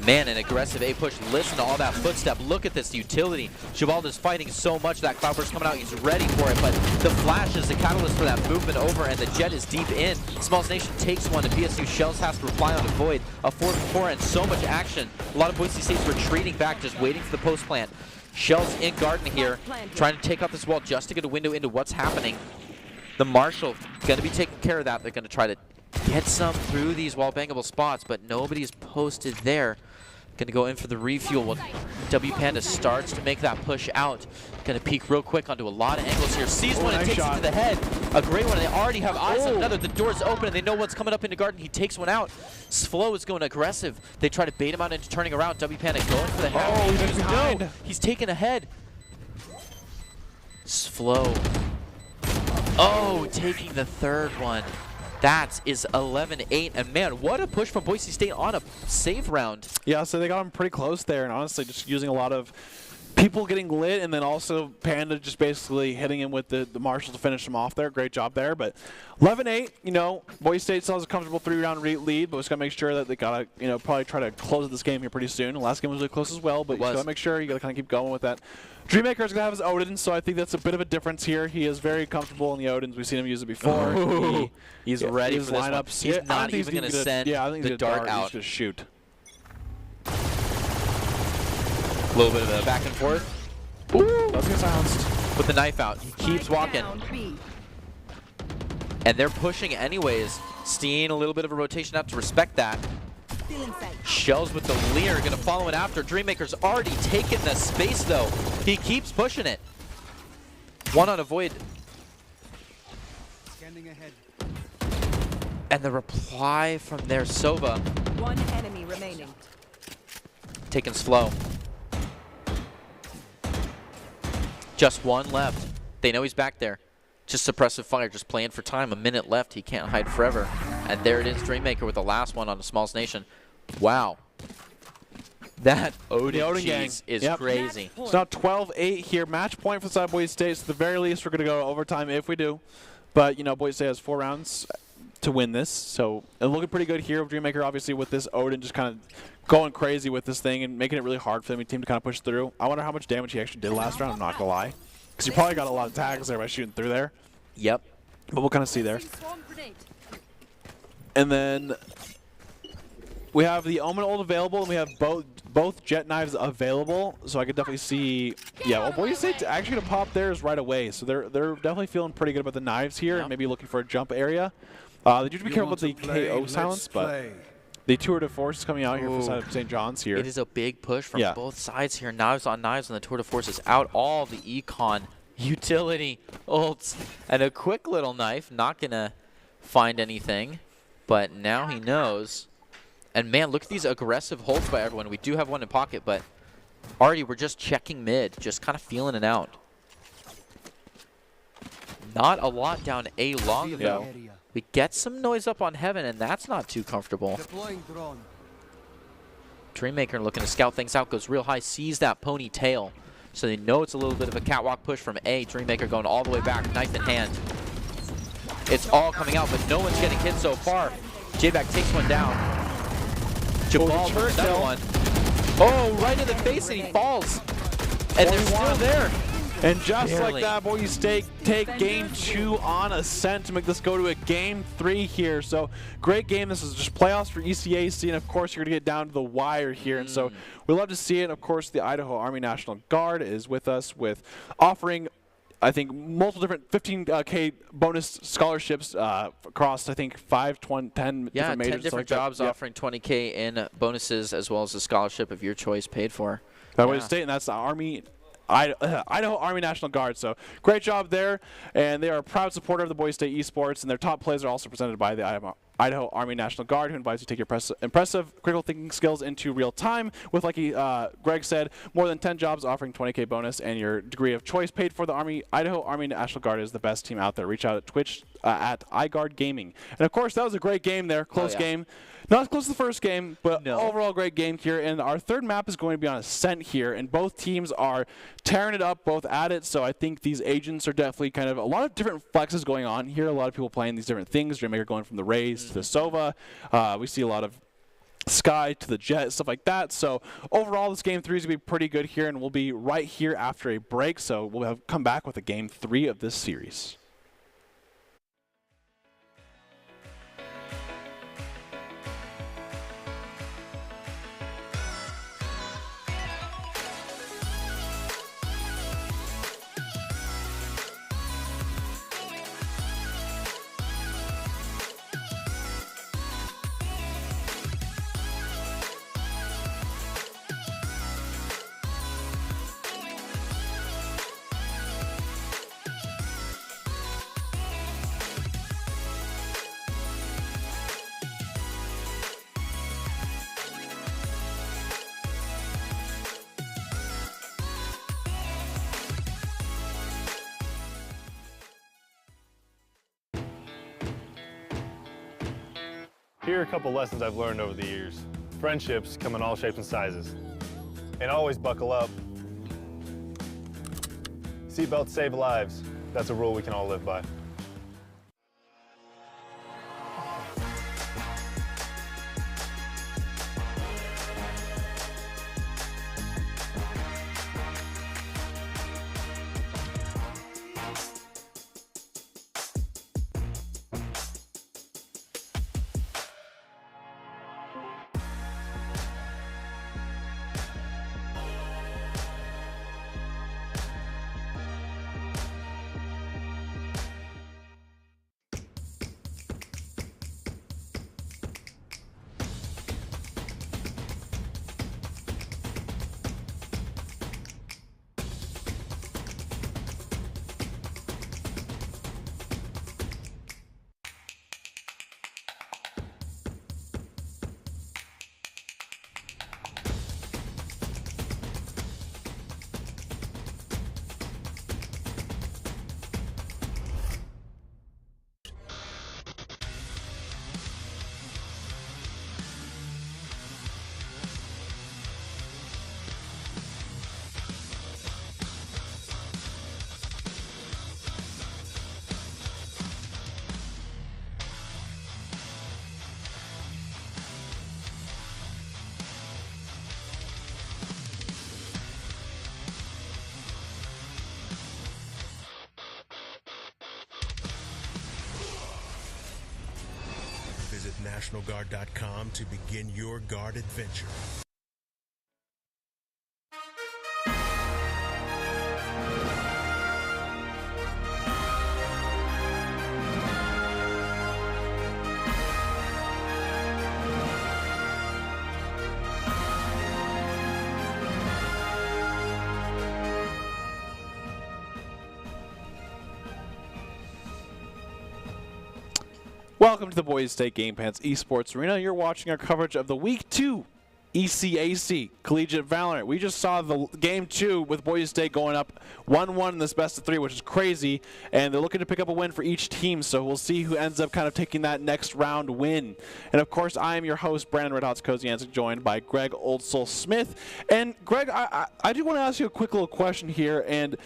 Man, an aggressive A push. Listen to all that footstep. Look at this utility. Jabal is fighting so much. That Cloudburst coming out. He's ready for it, but the flash is the catalyst for that movement over, and the jet is deep in. Smalls Nation takes one, and BSU Shells has to reply on a Void. A 4v4 and so much action. A lot of Boise State's retreating back, just waiting for the post plant. Shells in garden here, trying to take out this wall just to get a window into what's happening. The Marshal going to be taking care of that. They're going to try to get some through these wall bangable spots, but nobody's posted there. Going to go in for the refuel when W Panda starts to make that push out. Going to peek real quick onto a lot of angles here. Sees one and takes it to the head. A great one. They already have eyes on another. The door's open and they know what's coming up into garden. He takes one out. Flow is going aggressive. They try to bait him out into turning around. W Panda going for the head. Oh, he's behind. No, he's taken ahead. Flow. Oh, taking the third one. That is 11-8, and man, what a push from Boise State on a save round. Yeah, so they got him pretty close there, and honestly, just using a lot of people getting lit, and then also Panda just basically hitting him with the Marshal to finish him off there. Great job there, but 11-8, you know, Boise State still has a comfortable 3-round lead, but we just got to make sure that they got to, you know, probably try to close this game here pretty soon. The last game was really close as well, but you got to make sure you got to kind of keep going with that. Dreammaker's going to have his Odin, so I think that's a bit of a difference here. He is very comfortable in the Odins. We've seen him use it before. He's ready for this lineups. He's not even going to send the dart out. He's going to shoot. A little bit of a back and forth. Ooh, let's get silenced. With the knife out. He keeps walking. And they're pushing anyways. Steen, a little bit of a rotation out to respect that. Shells with the leer, gonna follow it after. Dreammaker's already taken the space though. He keeps pushing it. One on a Void. Scanning ahead. And the reply from their Sova. One enemy remaining. Taken slow. Just one left. They know he's back there. Just suppressive fire, just playing for time. A minute left. He can't hide forever. And there it is, Dreammaker with the last one on the smallest nation. Wow. That Odin cheese is crazy. It's now 12-8 here. Match point for the side of Boise State. So at the very least, we're going to go to overtime if we do. But, you know, Boise State has 4 rounds to win this. So looking pretty good here. Dreammaker, obviously, with this Odin just kind of going crazy with this thing and making it really hard for the team to kind of push through. I wonder how much damage he actually did last round. I'm not going to lie. Because he probably got a lot of tags there by shooting through there. Yep. But we'll kind of see there. And then we have the Omen ult available, and we have both jet knives available. So I could definitely see, yeah. Well, Boise State's actually gonna pop theirs right away. So they're definitely feeling pretty good about the knives here, and maybe looking for a jump area. They do have to be careful with the KO silence, but the tour de force is coming out here for the side of St. John's here. It is a big push from both sides here. Knives on knives, and the tour de force is out. All the econ utility ults, and a quick little knife. Not gonna find anything, but now he knows. And man, look at these aggressive holds by everyone. We do have one in pocket, but already we're just checking mid, just kind of feeling it out. Not a lot down A long though. We get some noise up on heaven, and that's not too comfortable. Dreammaker looking to scout things out, goes real high, sees that ponytail. So they know it's a little bit of a catwalk push from A. Dreammaker going all the way back, knife in hand. It's all coming out, but no one's getting hit so far. J-Back takes one down. Jabal hurt that one. Oh, right in the face, and he falls. And they're still there. And just like that, Boise State take game 2 on Ascent to make this go to a game 3 here. So great game. This is just playoffs for ECAC, and of course you're going to get down to the wire here. And so we love to see it. Of course, the Idaho Army National Guard is with us with offering, I think, multiple different 15K bonus scholarships across, I think, 5, 10 different majors. 10 different jobs offering 20K in bonuses as well as a scholarship of your choice paid for. Boise State, and that's the Idaho Army National Guard. So great job there, and they are a proud supporter of the Boise State esports, and their top plays are also presented by the Idaho Army National Guard, who invites you to take your impressive critical thinking skills into real time with, like Greg said, more than 10 jobs offering 20K bonus and your degree of choice paid for. The Idaho Army National Guard is the best team out there. Reach out at Twitch at iGuard Gaming. And of course, that was a great game there, close game. Not as close as the first game, but overall great game here. And our third map is going to be on Ascent here, and both teams are tearing it up, both at it. So I think these agents are definitely kind of a lot of different flexes going on here. A lot of people playing these different things. Dreammaker going from the Rays to the Sova. We see a lot of Sky to the Jet, stuff like that. So overall, this game 3 is going to be pretty good here, and we'll be right here after a break. So we'll come back with a game 3 of this series. Here are a couple lessons I've learned over the years. Friendships come in all shapes and sizes. And always buckle up. Seatbelts save lives. That's a rule we can all live by. NationalGuard.com to begin your guard adventure. Welcome to the Boise State Game Pants Esports Arena. You're watching our coverage of the Week 2 ECAC Collegiate Valorant. We just saw the Game 2 with Boise State going up 1-1 in this best of 3, which is crazy. And they're looking to pick up a win for each team, so we'll see who ends up kind of taking that next round win. And, of course, I am your host, Brandon Red Hots Kozianczyk, joined by Greg Oldsoul Smith. And, Greg, I do want to ask you a quick little question here. And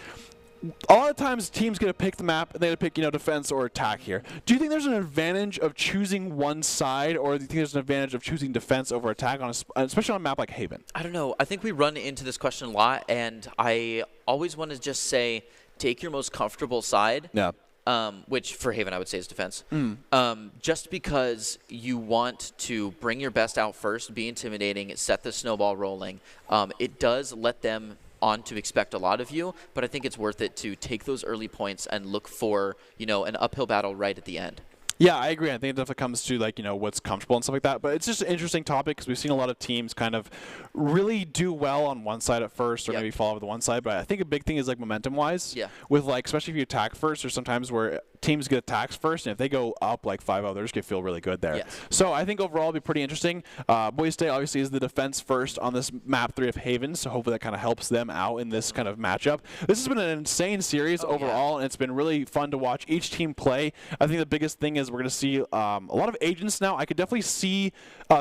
a lot of times teams get to pick the map and they get to pick, defense or attack here. Do you think there's an advantage of choosing one side, or do you think there's an advantage of choosing defense over attack, especially on a map like Haven? I don't know. I think we run into this question a lot, and I always want to just say take your most comfortable side. Yeah. Which for Haven I would say is defense. Just because you want to bring your best out first, be intimidating, set the snowball rolling. It does let them on to expect a lot of you, but I think it's worth it to take those early points and look for, an uphill battle right at the end. Yeah, I agree. I think it definitely comes to, what's comfortable and stuff like that. But it's just an interesting topic because we've seen a lot of teams kind of really do well on one side at first, or maybe fall over the one side. But I think a big thing is, momentum-wise. Yeah. With, especially if you attack first, there's sometimes where teams get attacks first, and if they go up 5-0, they're just going to feel really good there. Yes. So I think overall it'll be pretty interesting. Boise State obviously is the defense first on this map 3 of Haven, so hopefully that kind of helps them out in this kind of matchup. This has been an insane series overall, and it's been really fun to watch each team play. I think the biggest thing is we're going to see a lot of agents now. I could definitely see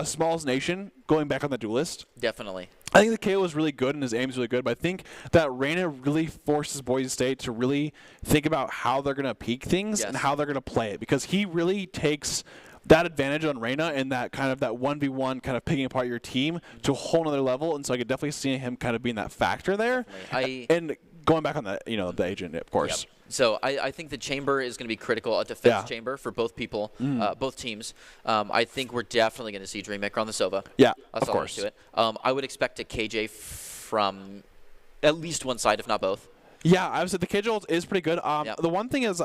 Smalls Nation going back on the duelist. Definitely. I think the KO is really good and his aim is really good, but I think that Reyna really forces Boise State to really think about how they're going to peak things and how they're going to play it, because he really takes that advantage on Reyna and that kind of that 1v1 kind of picking apart your team to a whole nother level. And so I could definitely see him kind of being that factor there. And going back on the, the agent, of course. Yep. So I think the chamber is going to be critical, a defense chamber for both people, both teams. I think we're definitely going to see Dreammaker on the Sova. Yeah, That's of course. To it. I would expect a KJ from at least one side, if not both. Yeah, I would say the KJ ult is pretty good. The one thing is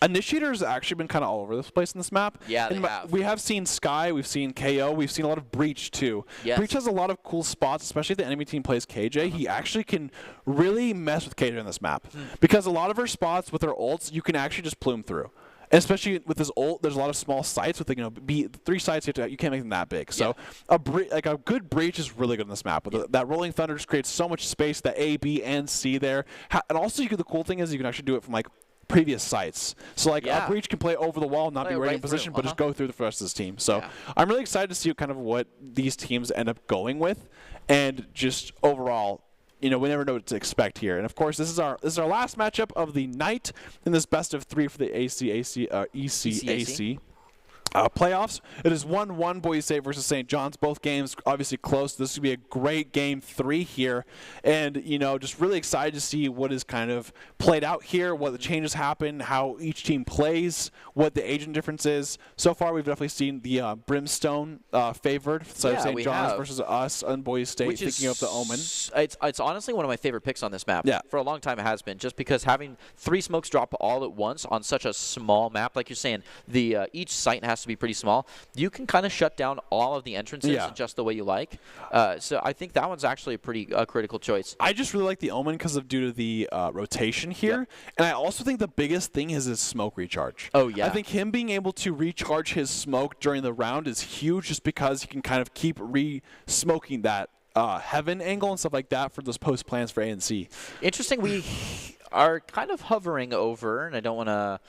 Initiator's actually been kind of all over this place in this map. Yeah, they have. We have seen Sky, we've seen KO, we've seen a lot of Breach too. Yes. Breach has a lot of cool spots, especially if the enemy team plays KJ. He actually can really mess with KJ on this map, because a lot of her spots with her ults, you can actually just plume through. Especially with this ult, there's a lot of small sites with 3 sites. You can't make them that big. So a good Breach is really good on this map. That Rolling Thunder just creates so much space. The A, B, and C there, and also the cool thing is you can actually do it from previous sites. So a Breach can play over the wall, not be right in position, but just go through the rest of his team. So I'm really excited to see what these teams end up going with, and just overall, we never know what to expect here. And of course, this is our last matchup of the night in this best of 3 for the ECAC. Playoffs. It is 1-1 Boise State versus St. John's. Both games obviously close. This is going to be a great game 3 here. And, just really excited to see what is kind of played out here, what the changes happen, how each team plays, what the agent difference is. So far, we've definitely seen the Brimstone favored. So St. John's versus us and Boise State, thinking of the Omen. It's honestly one of my favorite picks on this map. Yeah. For a long time it has been, just because having 3 smokes drop all at once on such a small map, like you're saying, each site has to be pretty small. You can kind of shut down all of the entrances just the way you like. So I think that one's actually a pretty critical choice. I just really like the Omen due to the rotation here. And I also think the biggest thing is his smoke recharge. Oh, yeah. I think him being able to recharge his smoke during the round is huge, just because he can kind of keep re-smoking that heaven angle and stuff like that for those post plans for ANC. Interesting. We are kind of hovering over, and I don't want to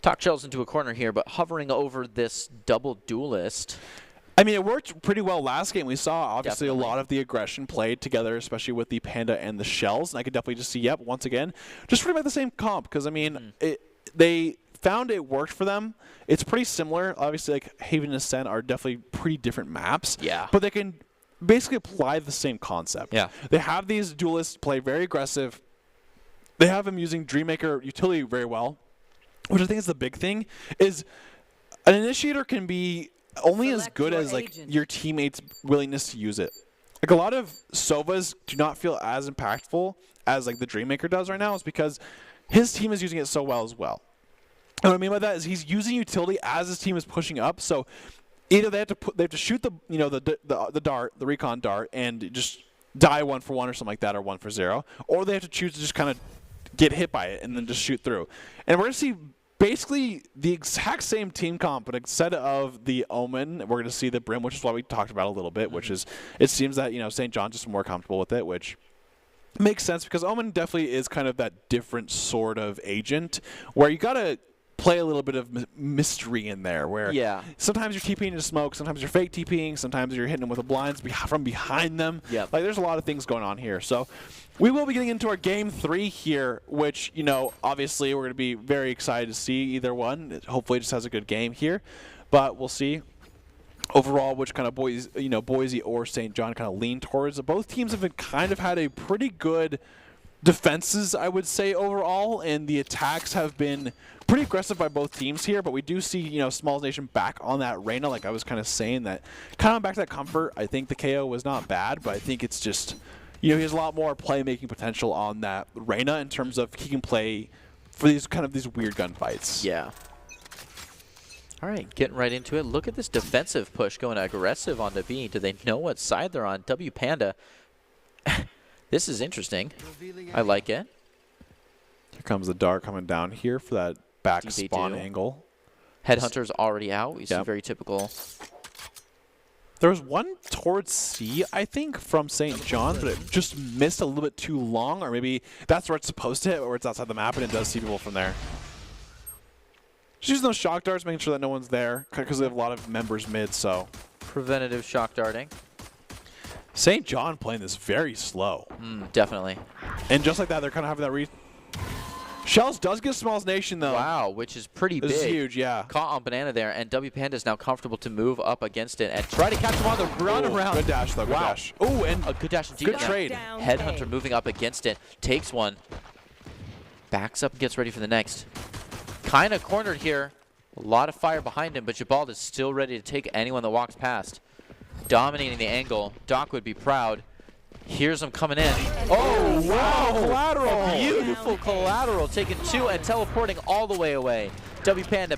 talk shells into a corner here, but hovering over this double duelist. I mean, it worked pretty well last game. We saw, obviously, a lot of the aggression played together, especially with the Panda and the Shells. And I could definitely just see, once again, just pretty much the same comp. Because, I mean, they found it worked for them. It's pretty similar. Obviously, Haven and Ascent are definitely pretty different maps. Yeah. But they can basically apply the same concept. Yeah. They have these duelists play very aggressive. They have them using Dreammaker utility very well, which I think is the big thing, is an Initiator can be only as Select good your as like agent. your teammates' willingness to use it. Like a lot of Sovas do not feel as impactful as like the Dreammaker does right now, is because his team is using it so well as well. And what I mean by that is he's using utility as his team is pushing up. So either they have to shoot the the dart, the recon dart, and just die 1 for 1 or something like that, or 1 for 0, or they have to choose to just kind of get hit by it and then just shoot through. And we're gonna see basically the exact same team comp, but instead of the Omen, we're going to see the Brim, which is what we talked about a little bit, which is, it seems that, St. John's just more comfortable with it, which makes sense because Omen definitely is kind of that different sort of agent where you got to play a little bit of mystery in there, where sometimes you're TPing into smoke, sometimes you're fake TPing, sometimes you're hitting them with the blinds from behind them. Like, there's a lot of things going on here. So we will be getting into our game 3 here, which, obviously we're going to be very excited to see either one. Hopefully it just has a good game here, but we'll see overall which kind of Boise or St. John kind of lean towards. Both teams have kind of had a pretty good defenses, I would say, overall, and the attacks have been pretty aggressive by both teams here, but we do see, Smalls Nation back on that Reyna, like I was kind of saying, that kind of back to that comfort. I think the KO was not bad, but I think it's just, he has a lot more playmaking potential on that Reyna in terms of he can play for these weird gunfights. Yeah. All right, getting right into it. Look at this defensive push going aggressive onto B. Do they know what side they're on? W Panda. This is interesting. I like it. Here comes the dart coming down here for that back spawn angle. Headhunter's already out. We see very typical. There was one towards C, I think, from St. John, but it just missed a little bit too long, or maybe that's where it's supposed to hit, or it's outside the map, and it does see people from there. Just using those shock darts, making sure that no one's there, because they have a lot of members mid, so. Preventative shock darting. St. John playing this very slow. Definitely. And just like that, they're kind of having that Shells does get Smalls Nation, though. Wow, which is pretty big. This is huge, yeah. Caught on Banana there, and W Panda is now comfortable to move up against it and try to catch him on the run around. Good dash, though. Good dash. Oh, and a good dash indeed. Good trade. Headhunter moving up against it. Takes one. Backs up and gets ready for the next. Kind of cornered here. A lot of fire behind him, but Jabald is still ready to take anyone that walks past. Dominating the angle. Doc would be proud. Here's him coming in. Oh, wow. Collateral. Beautiful collateral. Taking 2 and teleporting all the way away. W Panda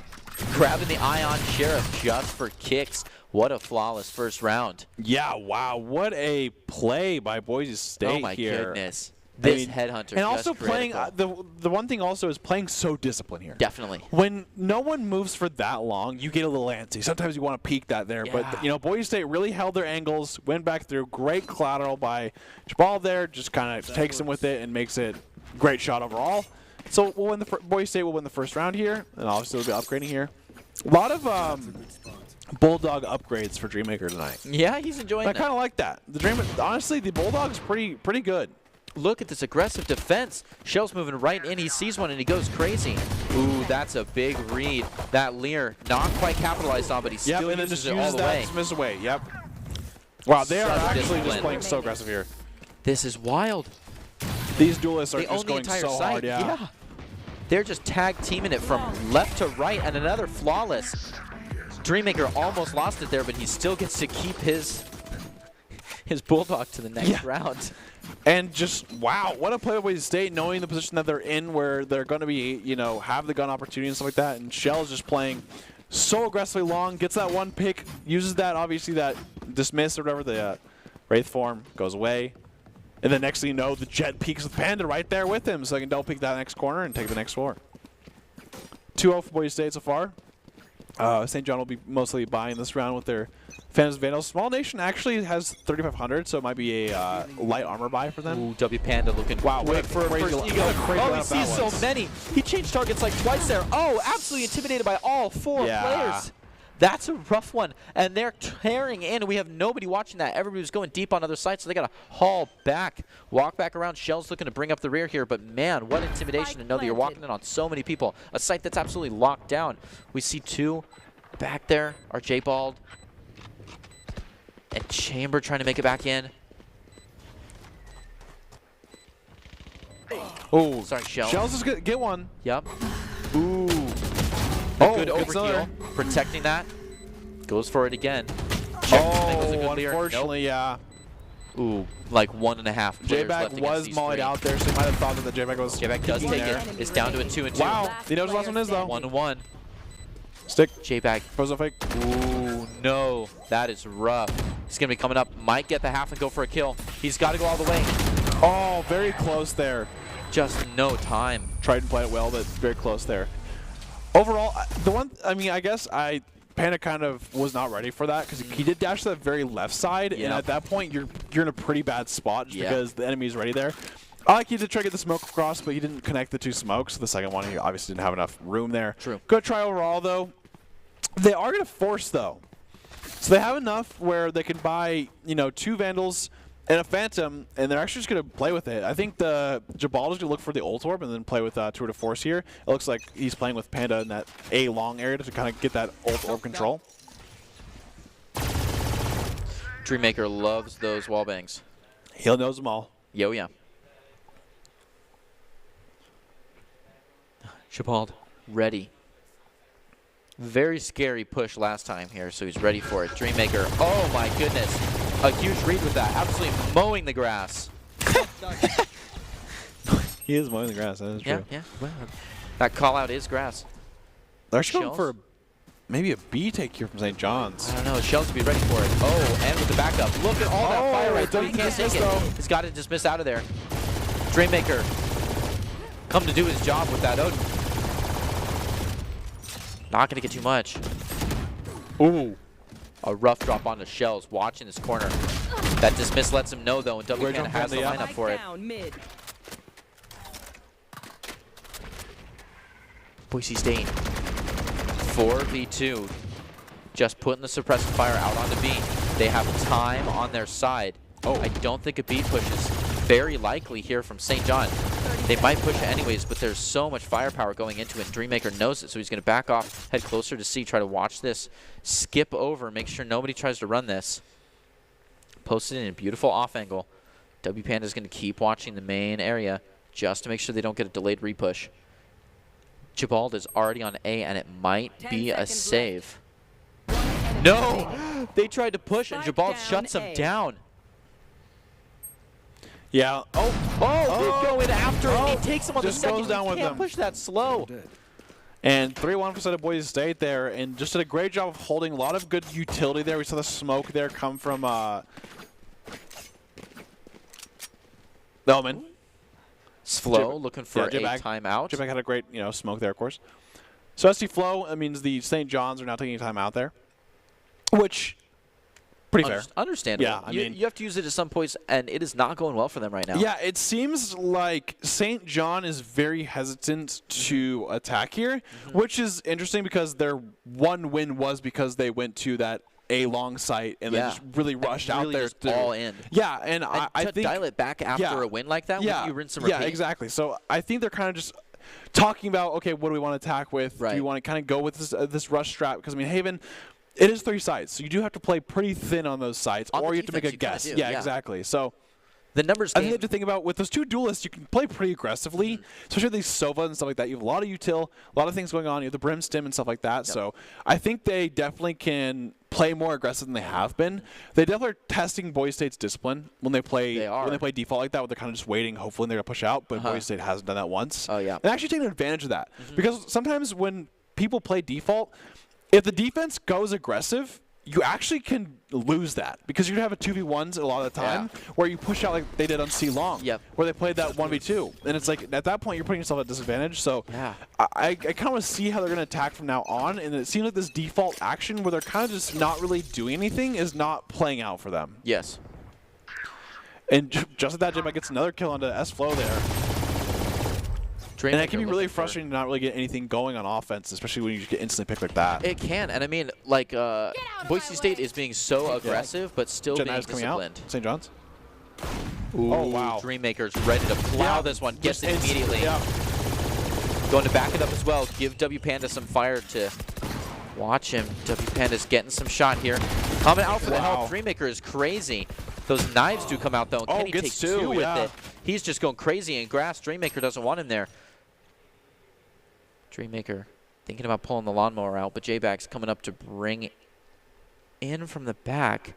grabbing the Ion Sheriff just for kicks. What a flawless first round. Yeah, wow. What a play by Boise State here. Oh, my goodness. This Headhunter, and also playing critical. the one thing also is playing so disciplined here. Definitely. When no one moves for that long, you get a little antsy. Sometimes you want to peek that there, but Boise State really held their angles, went back through. Great collateral by Jabal there, just kind of takes him with it and makes it great shot overall. So we'll win Boise State will win the first round here, and obviously we'll be upgrading here. A lot of Bulldog upgrades for Dreammaker tonight. Yeah, he's enjoying it. I kind of like that. Honestly, the Bulldog's pretty good. Look at this aggressive defense. Shell's moving right in. He sees one and he goes crazy. Ooh, that's a big read. That Lear not quite capitalized on, but he still uses it all the way. Just miss away. Yep. Wow, they are actually just playing so aggressive here. This is wild. These duelists are just going so hard. Yeah. They're just tag teaming it from left to right, and another flawless. Dreammaker almost lost it there, but he still gets to keep his Bulldog to the next round. And just, wow, what a play by Boise State, knowing the position that they're in where they're going to be, have the gun opportunity and stuff like that. And Shell's just playing so aggressively long, gets that one pick, uses that, obviously, that dismiss or whatever, the Wraith form goes away. And then next thing you know, the Jet peeks with Panda right there with him, so I can double peek that next corner and take the next floor. 2-0 for Boise State so far. St. John will be mostly buying this round with their Phantoms Vandals. Small Nation actually has 3,500, so it might be a light armor buy for them. Ooh, W Panda looking quick for first ego. Oh, he sees so many. He changed targets like twice there. Oh, absolutely intimidated by all 4 players. That's a rough one. And they're tearing in. We have nobody watching that. Everybody's going deep on other sides, so they got to haul back. Walk back around. Shell's looking to bring up the rear here, but man, what intimidation to know that you're walking in on so many people. A site that's absolutely locked down. We see 2 back there. Our J-Bald. And Chamber trying to make it back in. Oh, sorry, Shell. Shell's is good. Get one. Yep. Ooh. Good overkill. Protecting that. Goes for it again. Unfortunately, yeah. Ooh, like 1.5 players left JBag against was these mollied three. out there, so you might have thought that the JBag was. JBag does take it. It's down to a 2-2. Wow. He knows what last one is, though. 1-1. Stick. JBag. Frozen fake. Ooh, no. That is rough. He's going to be coming up. Might get the half and go for a kill. He's got to go all the way. Oh, very close there. Just no time. Tried and played it well, but very close there. Overall, I guess Panda kind of was not ready for that because he did dash to that very left side, and at that point you're in a pretty bad spot just because the enemy is ready there. I like he did try to get the smoke across, but he didn't connect the two smokes. The second one, he obviously didn't have enough room there. True. Good try overall, though. They are going to force, though. So they have enough where they can buy, 2 Vandals and a Phantom, and they're actually just going to play with it. I think the Jabal is going to look for the ult orb and then play with Tour de Force here. It looks like he's playing with Panda in that A long area to kind of get that ult orb control. Dreammaker loves those wall bangs. He knows them all. Yo, yeah. Jabal ready. Very scary push last time here, so he's ready for it. Dreammaker, oh my goodness. A huge read with that. Absolutely mowing the grass. He is mowing the grass, that is true. Yeah. Well, that call out is grass. They're actually going for maybe a B take here from St. John's. I don't know. Shells will be ready for it. Oh, and with the backup. Look at all that fire right there. He can't take it. He's got to dismiss out of there. Dreammaker come to do his job with that Odin. Not going to get too much. Ooh. A rough drop onto Shells, watching this corner. That dismiss lets him know, though, and WPN has the lineup for it. Boise State, 4v2. Just putting the suppressive fire out onto B. They have time on their side. Oh, I don't think a B push is very likely here from St. John. They might push it anyways, but there's so much firepower going into it. Dreammaker knows it, so he's going to back off, head closer to C, try to watch this, skip over, make sure nobody tries to run this. Posted in a beautiful off angle. WPanda is going to keep watching the main area just to make sure they don't get a delayed repush. Jabald is already on A, and it might be a save. No! They tried to push, and Jabald shuts him down. Yeah. They go in after him. He takes him on the just second. goes down with Can't them. push that slow. And 3-1 for Boise State there, and just did a great job of holding a lot of good utility there. We saw the smoke there come from Bellman. Flow looking for a timeout. JBag had a great, smoke there, of course. So as Flow, that means the St. John's are now taking a timeout there, which pretty fair. Understandable. Yeah, you have to use it at some points, and it is not going well for them right now. Yeah, it seems like St. John is very hesitant to attack here, which is interesting because their one win was because they went to that A long site and they just really rushed out there. All in. Yeah, and I think dial it back after a win like that, wouldn't you rinse and repeat? Yeah, exactly. So I think they're kind of just talking about, okay, what do we want to attack with? Right. Do you want to kind of go with this rush strat? Because, Haven, it is 3 sites, so you do have to play pretty thin on those sites, or you have to make a guess. Yeah, exactly. So the numbers I think you have to think about with those 2 duelists, you can play pretty aggressively, especially with these Sova and stuff like that. You have a lot of util, a lot of things going on. You have the Brim Stim and stuff like that. Yep. So I think they definitely can play more aggressive than they have been. They definitely are testing Boise State's discipline when they play default like that, where they're kind of just waiting, hopefully they're going to push out, but Boise State hasn't done that once. Oh, yeah. And actually taking advantage of that. Because sometimes when people play default, if the defense goes aggressive, you actually can lose that because you're going to have a 2v1s a lot of the time where you push out like they did on C Long, where they played that 1v2. And it's like at that point you're putting yourself at disadvantage. So I kind of want to see how they're going to attack from now on. And it seems like this default action where they're kind of just not really doing anything is not playing out for them. Yes. And just like that, JBag gets another kill onto S-Flow there. And it can be really frustrating to not really get anything going on offense, especially when you get instantly picked like that. It can, and Boise State is being so aggressive, but still being disciplined. St. John's. Ooh, oh, wow. Dreammaker's ready to plow this one. Gets it immediately. Going to back it up as well. Give WPanda some fire to watch him. WPanda's getting some shot here. Coming out for the help. Dreammaker is crazy. Those knives do come out, though. And Kenny takes 2 with it. He's just going crazy in grass. Dreammaker doesn't want him there. Dreammaker thinking about pulling the lawnmower out, but JBag's coming up to bring in from the back.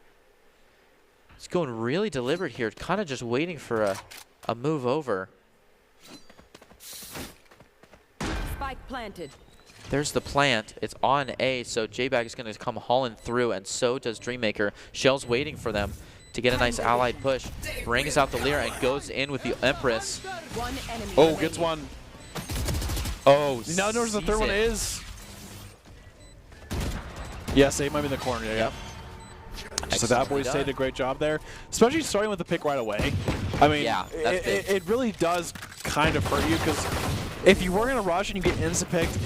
He's going really deliberate here, kind of just waiting for a move over. Spike planted. There's the plant. It's on A, so J-Bag is going to come hauling through, and so does Dreammaker. Shell's waiting for them to get a nice allied push. Brings out the Lyra and goes in with the Empress. One enemy Oh, remaining. gets one. Oh, Now notice the third one is. Yes, they might be in the corner. Yeah. So that boy did a great job there, especially starting with the pick right away. I mean, Yeah, that's big. it really does kind of hurt you because if you were going to rush and you get insta-picked,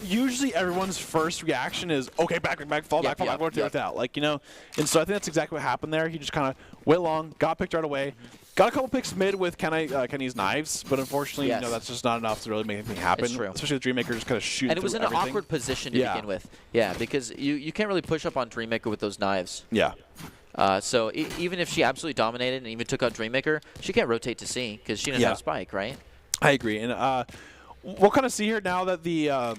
usually everyone's first reaction is, okay, back, fall back, go with that. Like, you know, and so I think that's exactly what happened there. He just kind of went long, got picked right away, got a couple picks mid with Kenny's knives, but unfortunately, you know, that's just not enough to really make anything happen. It's true. Especially with Dreammaker just kind of shooting And it was in everything. an awkward position to begin with. Yeah, because you can't really push up on Dreammaker with those knives. Yeah. So even if she absolutely dominated and even took out Dreammaker, she can't rotate to C because she doesn't have Spike, right? I agree. And we'll kind of see here now that the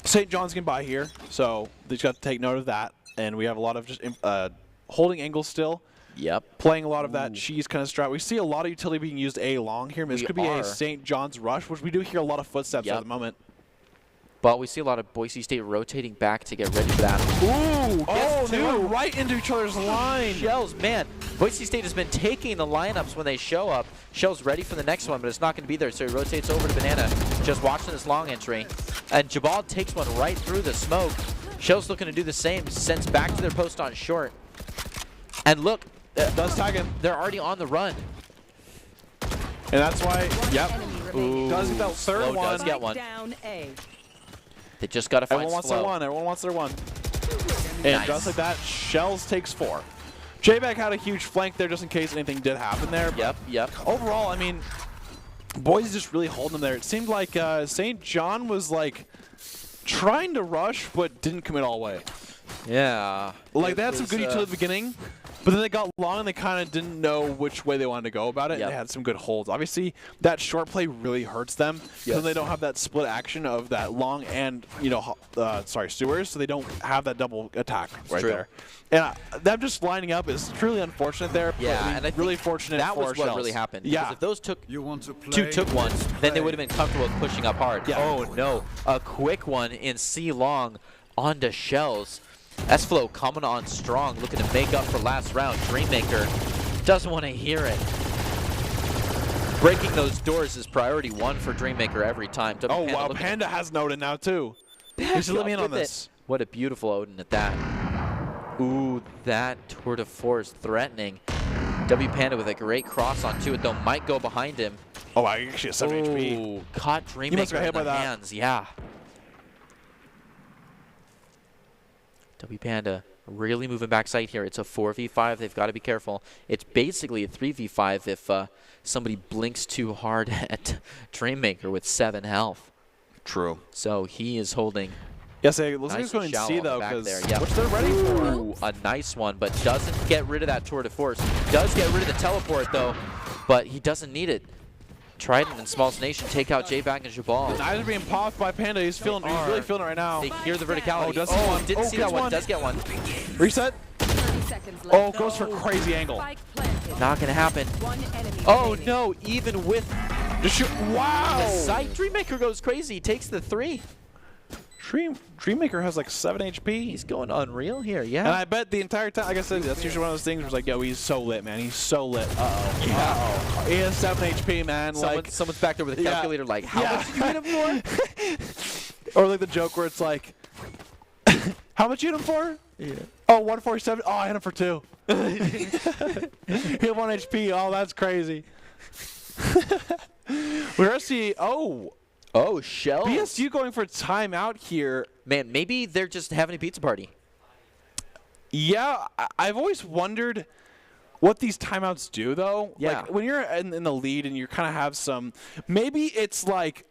St. John's getting by here. So they just got to take note of that. And we have a lot of just holding angles still. Yep. Playing a lot of that cheese kind of strat. We see a lot of utility being used A long here. This could be a are. St. John's rush, which we do hear a lot of footsteps at the moment. But we see a lot of Boise State rotating back to get ready for that. Ooh! Oh, they went right into each other's line. Shells, man. Boise State has been taking the lineups when they show up. Shell's ready for the next one, but it's not going to be there, so he rotates over to Banana, just watching this long entry. And Jabal takes one right through the smoke. Shell's looking to do the same, sends back to their post on short. And look, does tag him. They're already on the run. And that's why, Ooh. Does get that third one. Does get one. Down A. They just got to find Everyone wants Slow. their one. Everyone wants their one. And just like that, Shells takes 4. J-Bag had a huge flank there just in case anything did happen there. Yep. Overall, I mean, Boise just really holding them there. It seemed like St. John was like trying to rush but didn't commit all the way. Yeah. Like they had some good utility at the beginning, but then they got long and they kind of didn't know which way they wanted to go about it. And they had some good holds. Obviously, that short play really hurts them because they don't have that split action of that long and sewers, so they don't have that double attack there. And them just lining up is truly unfortunate there. Yeah, but and I really think fortunate that was for what Shells. really happened. Yeah, because if those took You want to play? two took one, then they would have been comfortable with pushing up hard. Yeah. Oh no, a quick one in C long onto Shells. S-Flow coming on strong, looking to make up for last round. Dreammaker doesn't want to hear it. Breaking those doors is priority 1 for Dreammaker every time. Oh wow, Panda has an Odin now too. Just let me in on this. What a beautiful Odin at that. Ooh, that tour de force threatening. W Panda with a great cross onto it though, might go behind him. Oh, I actually have 7 HP. Ooh, caught must Dreammaker got hit in by the that. hands, yeah. W Panda really moving backside here. It's a 4v5. They've got to be careful. It's basically a 3v5 if somebody blinks too hard at Dreammaker with 7 health. True. So he is holding. Yes, it looks like Nice he's going and to shallow see on the though, back because there, which they're ready for. Ooh, a nice one, but doesn't get rid of that tour de force. Does get rid of the teleport though, but he doesn't need it. Trident and Smalls Nation take out J-Bag and Jabal. The knives are being popped by Panda. He's really feeling it right now. They hear the verticality. Oh, does see one. Didn't see that gets one. Does get one. Reset. 30 seconds left. Oh, goes for crazy angle. Spike planted. Not gonna happen. One enemy Oh remaining. no, even with Just shoot. Wow. the sight, Dreammaker goes crazy. He takes the 3. Dreammaker has like 7 HP. He's going unreal here, And yeah. I bet the entire time, like I said, that's usually one of those things where it's like, yo, he's so lit, man. He's so lit. Uh-oh. He has 7 HP, man. Someone's back there with a calculator like, how much did you hit him for? Or like the joke where it's like, how much you hit him for? Yeah. Oh, 147. Oh, I hit him for 2. He had 1 HP. Oh, that's crazy. We're going to see, Oh, Shells. BSU going for timeout here. Man, maybe they're just having a pizza party. Yeah, I've always wondered what these timeouts do, though. Yeah. Like, when you're in the lead and you kind of have some, maybe it's like,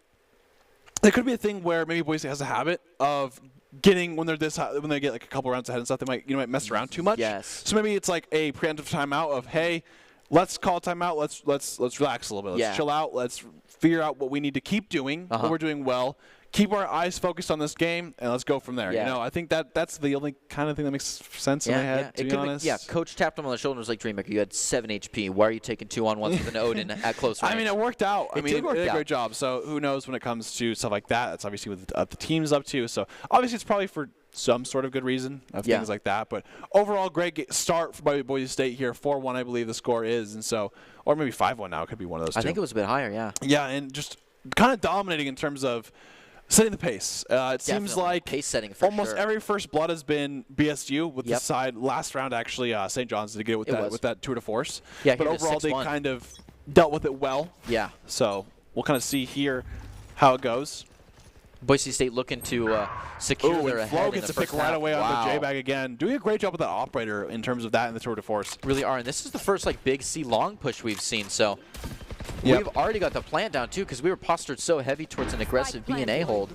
there could be a thing where maybe Boise has a habit of getting, when they get like a couple rounds ahead and stuff, they might mess around too much. Yes. So maybe it's like a preemptive timeout of, hey, let's call a timeout. Let's relax a little bit. Let's chill out. Let's figure out what we need to keep doing, what we're doing well. keep our eyes focused on this game, and let's go from there. Yeah. You know, I think that's the only kind of thing that makes sense in my head, to be honest. Yeah, coach tapped him on the shoulder and was like, Dreammaker, you had 7 HP. Why are you taking 2-on-1s with an Odin at close range? I mean, it worked out. It did work did a out. great job. So who knows when it comes to stuff like that. That's obviously what the team's up to. So obviously it's probably for some sort of good reason of things like that. But overall, great start by Boise State here. 4-1, I believe the score is. And so, or maybe 5-1 now. It could be one of those two. I think it was a bit higher, yeah. Yeah, and just kind of dominating in terms of setting the pace. It seems like pace setting for almost sure. every first blood has been BSU with the side. Last round, actually, St. John's did get it with that tour de force. Yeah, but here it is, overall, they 6-1. kind of dealt with it well. Yeah. So we'll kind of see here how it goes. Boise State looking to secure their and Flo ahead in gets the to pick first right half. away Wow. onto J-Bag again. Doing a great job with that operator in terms of that in the tour de force. Really are, and this is the first like big C-long push we've seen, so we've already got the plant down too because we were postured so heavy towards an aggressive B&A hold.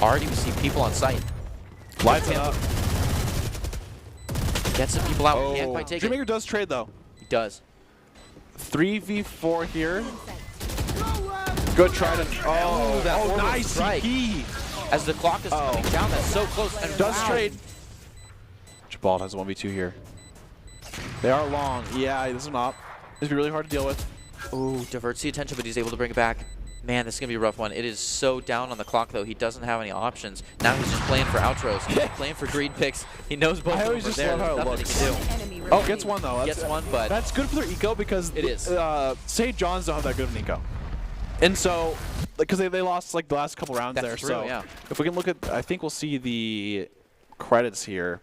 Already we see people on site. Lights it up. Get some people out. Can't quite take it. Dreammaker does trade, though. He does. 3v4 here. Good try to... Oh, that nice strike. CP. As the clock is coming down, that's so close. And Does wow. trade. Jabal has a 1v2 here. They are long. Yeah, this is an op. This will be really hard to deal with. Ooh, diverts the attention, but he's able to bring it back. Man, this is going to be a rough one. It is so down on the clock, though. He doesn't have any options. Now he's just playing for outros. He's playing for green picks. He knows both of them are there. There's nothing he can do. Oh, gets one, though. Gets one, but... That's good for their eco because it is. St. John's don't have that good of an eco. And so, because they lost like the last couple rounds That's there. true, So yeah. if we can look at, I think we'll see the credits here.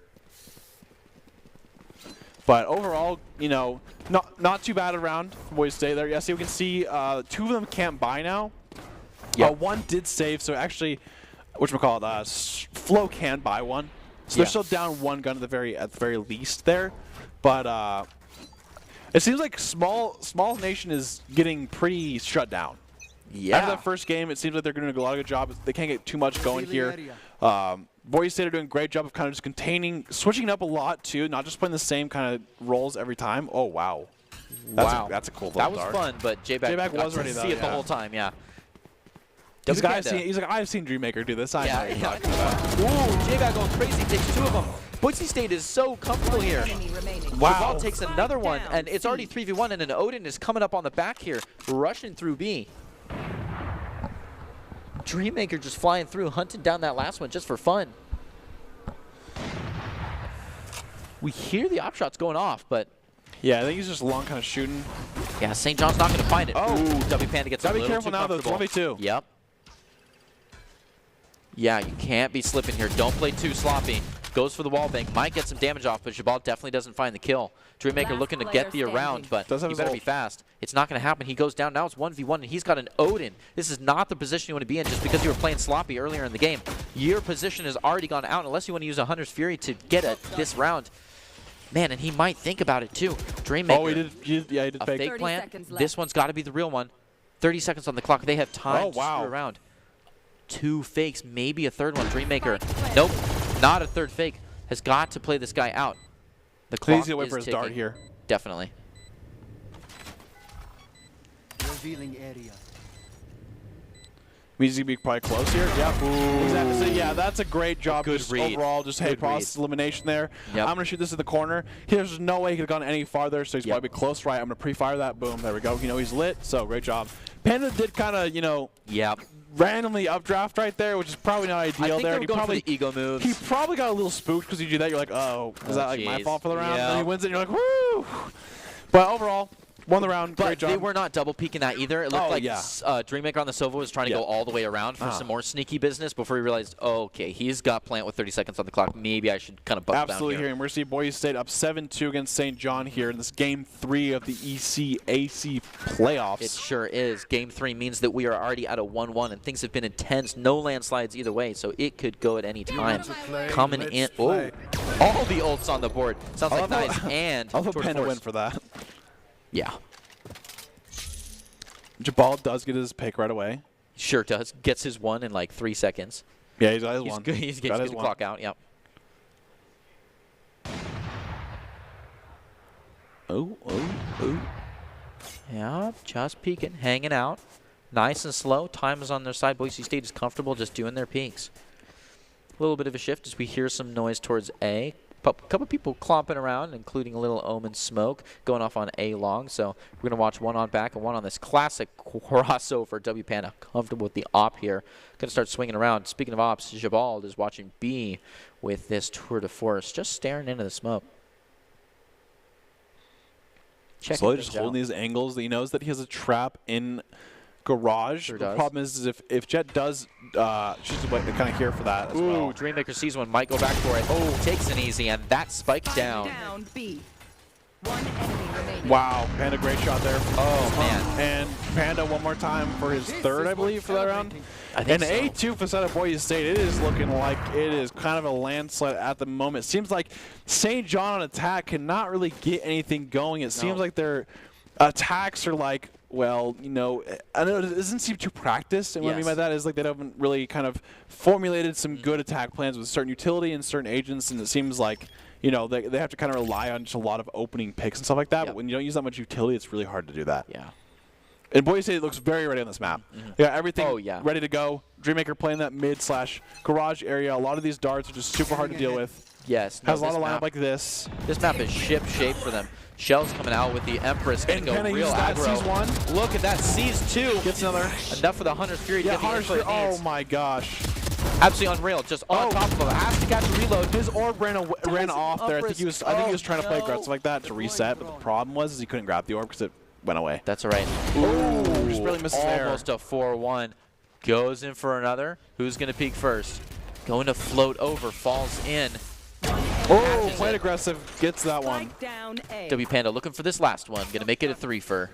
But overall, you know, not too bad around for Boise State there. Yeah, see, we can see 2 of them can't buy now. Yeah. One did save, so actually, whatchamacallit, Flo can buy one. So they're still down 1 gun at the very least there. But it seems like Small Nation is getting pretty shut down. Yeah. After that first game, it seems like they're doing a lot of good job. They can't get too much going here. Boise State are doing a great job of kind of just containing, switching it up a lot too, not just playing the same kind of roles every time. Oh, wow. That's a cool little That was fun, but J-Bag was ready, to though, see it the whole time, yeah. He's like, I've seen Dreammaker do this. I know what you're talking about. Ooh, J-Bag going crazy, takes 2 of them. Boise State is so comfortable here. Wow. Jabal takes another one, and it's already 3v1, and an Odin is coming up on the back here, rushing through B. Dreammaker just flying through, hunting down that last one just for fun. We hear the op shots going off, but... Yeah, I think he's just long kind of shooting. Yeah, St. John's not going to find it. Oh. Ooh, W Panda gets a Gotta be little careful too now, though. It's comfortable. 1v2. Yep. Yeah, you can't be slipping here. Don't play too sloppy. Goes for the wall bank. Might get some damage off, but Jabal definitely doesn't find the kill. Dreammaker looking to get the around, but you better be fast. It's not going to happen. He goes down. Now it's 1v1, and he's got an Odin. This is not the position you want to be in just because you were playing sloppy earlier in the game. Your position has already gone out unless you want to use a Hunter's Fury to get this round. Man, and he might think about it too. Dreammaker. Oh, he did a fake. fake plant. This one's got to be the real one. 30 seconds on the clock. They have time to screw around. 2 fakes, maybe a third one. Dreammaker. Nope, not a third fake. Has got to play this guy out. The clock He's gonna wait is for his ticking. dart here. Definitely. Revealing area. Means he's gonna be probably close here. Yep. Exactly. So yeah, that's a great job. Good just read. Overall, just Good process elimination there. Yep. I'm gonna shoot this in the corner. There's no way he could have gone any farther, so he's probably close right. I'm gonna pre-fire that. Boom. There we go. You know he's lit. So great job. Panda did kind of, you know. Yep. Randomly updraft right there, which is probably not ideal. I think there. they were going for the ego moves. He probably got a little spooked because you do that. You're like, oh, is that like my fault for the round? Yeah. And he wins it. And you're like, woo! But overall, won the round. But great job. they were not double peeking that either. It looked like Dreammaker on the Sova was trying to go all the way around for some more sneaky business before he realized, oh, okay, he's got plant with 30 seconds on the clock. Maybe I should kind of buckle Absolutely down here. And we're seeing Boise State up 7-2 against St. John here in this Game 3 of the ECAC Playoffs. It sure is. Game 3 means that we are already at a 1-1, and things have been intense. No landslides either way, so it could go at any time. Coming in. Oh, all the ults on the board. Sounds like nice. And I'll put Panda win for that. Yeah. Jabal does get his pick right away. Sure does. Gets his one in like 3 seconds. Yeah, he's got his one. He's getting the clock out, yep. Oh, oh, oh. Yeah, just peeking, hanging out. Nice and slow. Time is on their side. Boise State is comfortable just doing their peeks. A little bit of a shift as we hear some noise towards A. A couple people clomping around, including a little Omen smoke going off on A long. So we're going to watch one on back and one on this classic crossover. W Panda comfortable with the op here. Going to start swinging around. Speaking of ops, Jabald is watching B with this tour de force, just staring into the smoke. Slowly just holding these angles. He knows that he has a trap in garage. Sure the does. problem is if Jet does, she's kind of here for that as Ooh, well. Dreammaker sees one, might go back for it. Oh, takes an easy, and that spike down. Down B. One enemy remaining. Wow, Panda, great shot there. Oh, man. And Panda one more time for his third, I believe, for that round. I think And so. A2 for Side of Boise State, it is looking like it is kind of a landslide at the moment. Seems like St. John on attack cannot really get anything going. It seems like their attacks are like, well, you know, I know it doesn't seem too practiced. And what I mean by that is like they haven't really kind of formulated some good attack plans with certain utility and certain agents, and it seems like, you know, they have to kind of rely on just a lot of opening picks and stuff like that. But when you don't use that much utility, it's really hard to do that. Yeah. And Boise State looks very ready on this map. Yeah, everything ready to go. Dreammaker playing that mid/garage area. A lot of these darts are just super hard to deal with. Yes. Has a lot of lineup like this. This map is ship-shape for them. Shell's coming out with the Empress. Going to go Panda real uses that, aggro. sees one. Look at that. Sees two. Gets another. Enough for the Hunter's Fury to Yeah, get the Hunter's info it Fury. Oh needs. my gosh. Absolutely unreal. Just on top of him. Has to catch a reload. His orb ran off there. I think he was trying to play no. aggressive like that to reset, but the problem was he couldn't grab the orb because it went away. That's all right. Ooh, just barely misses there. Almost a 4-1. Goes in for another. Who's going to peek first? Going to float over. Falls in. Oh, played aggressive. Gets that one. Spike down A. W Panda looking for this last one. Going to make it a 3-fer.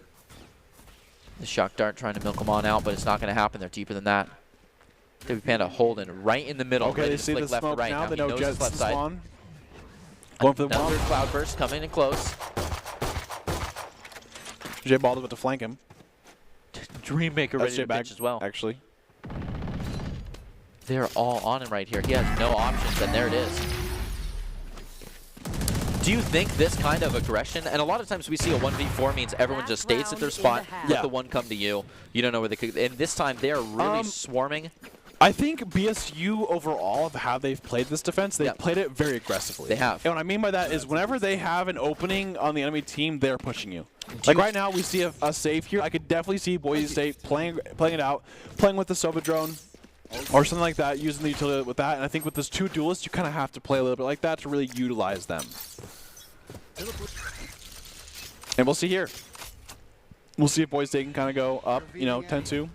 The shock dart trying to milk them on out, but it's not going to happen. They're deeper than that. W Panda holding right in the middle. Okay, ready they to see flick the left to smoke right. now. They he know knows Jet's his left the side. spawn. Going for the Another bomb. cloud burst coming in close. J Bald about to flank him. Dreammaker ready That's to J Bag pitch as well. actually. They're all on him right here. He has no options, and there it is. Do you think this kind of aggression, and a lot of times we see a 1v4 means everyone just stays at their spot, let the one come to you. You don't know where they could, and this time they're really swarming. I think BSU overall, of how they've played this defense, they've played it very aggressively. They have. And what I mean by that is whenever they have an opening on the enemy team, they're pushing you. Like right now, we see a save here. I could definitely see Boise State playing it out, playing with the Sova drone or something like that, using the utility with that. And I think with those two duelists, you kind of have to play a little bit like that to really utilize them. And we'll see here. We'll see if Boise State can kind of go up, you know, 10-2.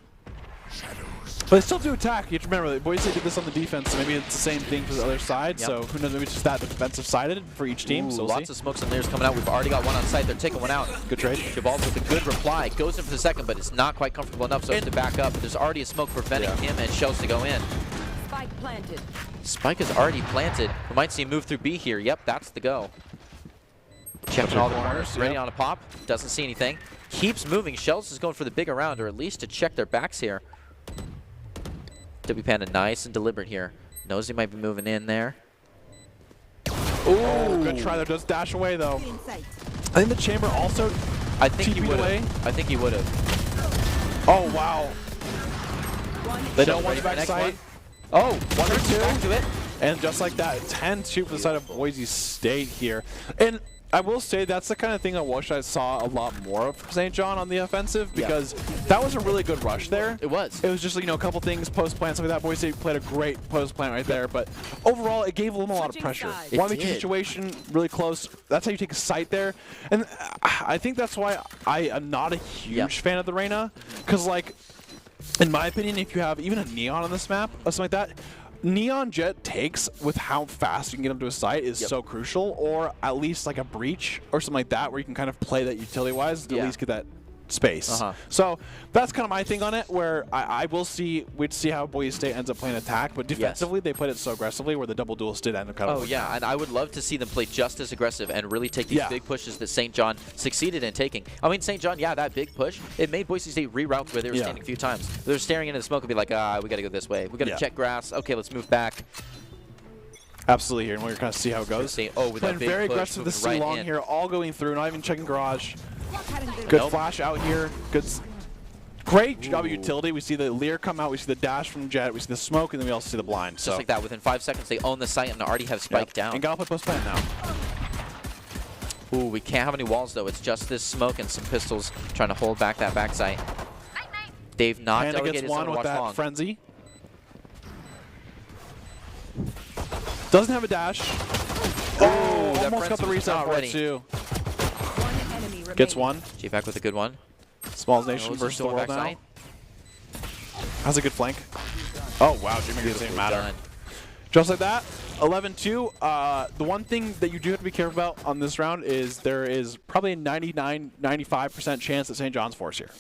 But they still do attack. You have to remember that Boise State did this on the defense, so maybe it's the same thing for the other side. So who knows, maybe it's just that defensive sided for each team. So lots of smokes and layers coming out. We've already got one on site. They're taking one out. Good trade. Jabald with a good reply. Goes in for the second, but it's not quite comfortable enough, so it's to back up. There's already a smoke preventing him and Shells to go in. Spike planted. Spike is already planted. We might see him move through B here. Yep, that's the go. Checking all the corners. Ready on a pop. Doesn't see anything. Keeps moving. Shells is going for the bigger round, or at least to check their backs here. W Panda nice and deliberate here. Knows he might be moving in there. Ooh, good try there. Does dash away though. I think the chamber also. I think he TP'd would away. have. I think he would have. Oh wow. They don't want ready you for back next sight. Oh, one or two. Back to it. And just like that, 10-2 for the side of Boise State here. And I will say that's the kind of thing I wish I saw a lot more of from St. John on the offensive, because that was a really good rush there. It was. It was just, you know, a couple things post-plant, stuff like that. Boise State played a great post-plant right there, but overall it gave them a lot of pressure. 1v2 situation, really close. That's how you take a sight there. And I think that's why I am not a huge fan of the Reyna, because, like, in my opinion, if you have even a Neon on this map or something like that, Neon Jet takes with how fast you can get them to a site is so crucial, or at least like a breach or something like that where you can kind of play that utility-wise to at least get that space. So that's kind of my thing on it, where we'd see how Boise State ends up playing attack, but defensively they played it so aggressively where the double duels did end up kind of and I would love to see them play just as aggressive and really take these big pushes that St. John succeeded in taking. I mean, St. John, that big push, it made Boise State reroute where they were standing a few times. They're staring into the smoke and be like, we got to go this way. We got to check grass. Okay, let's move back. Absolutely here, and we're going to see how it goes. Oh, with that Playing big very push, aggressive this moving right long in. here, all going through, not even checking garage. Good flash out here. Good. Great job of utility. We see the Lear come out. We see the dash from Jet. We see the smoke, and then we also see the blind. Just like that, within 5 seconds, they own the site and already have Spike down. And got to play post plant now. Ooh, we can't have any walls, though. It's just this smoke and some pistols trying to hold back that backside. They've not Panda delegated gets one with watch that long. frenzy. Doesn't have a dash. Oh, that almost got the frenzy was reset not for it ready. too. One enemy remaining. Gets one. J-Pack with a good one. Smalls Nation Those are versus the still world now. backside. Has a good flank. Oh, wow. Jimmy doesn't even matter. Done. Just like that, 11-2. The one thing that you do have to be careful about on this round is there is probably a 99-95% chance that St. John's force here.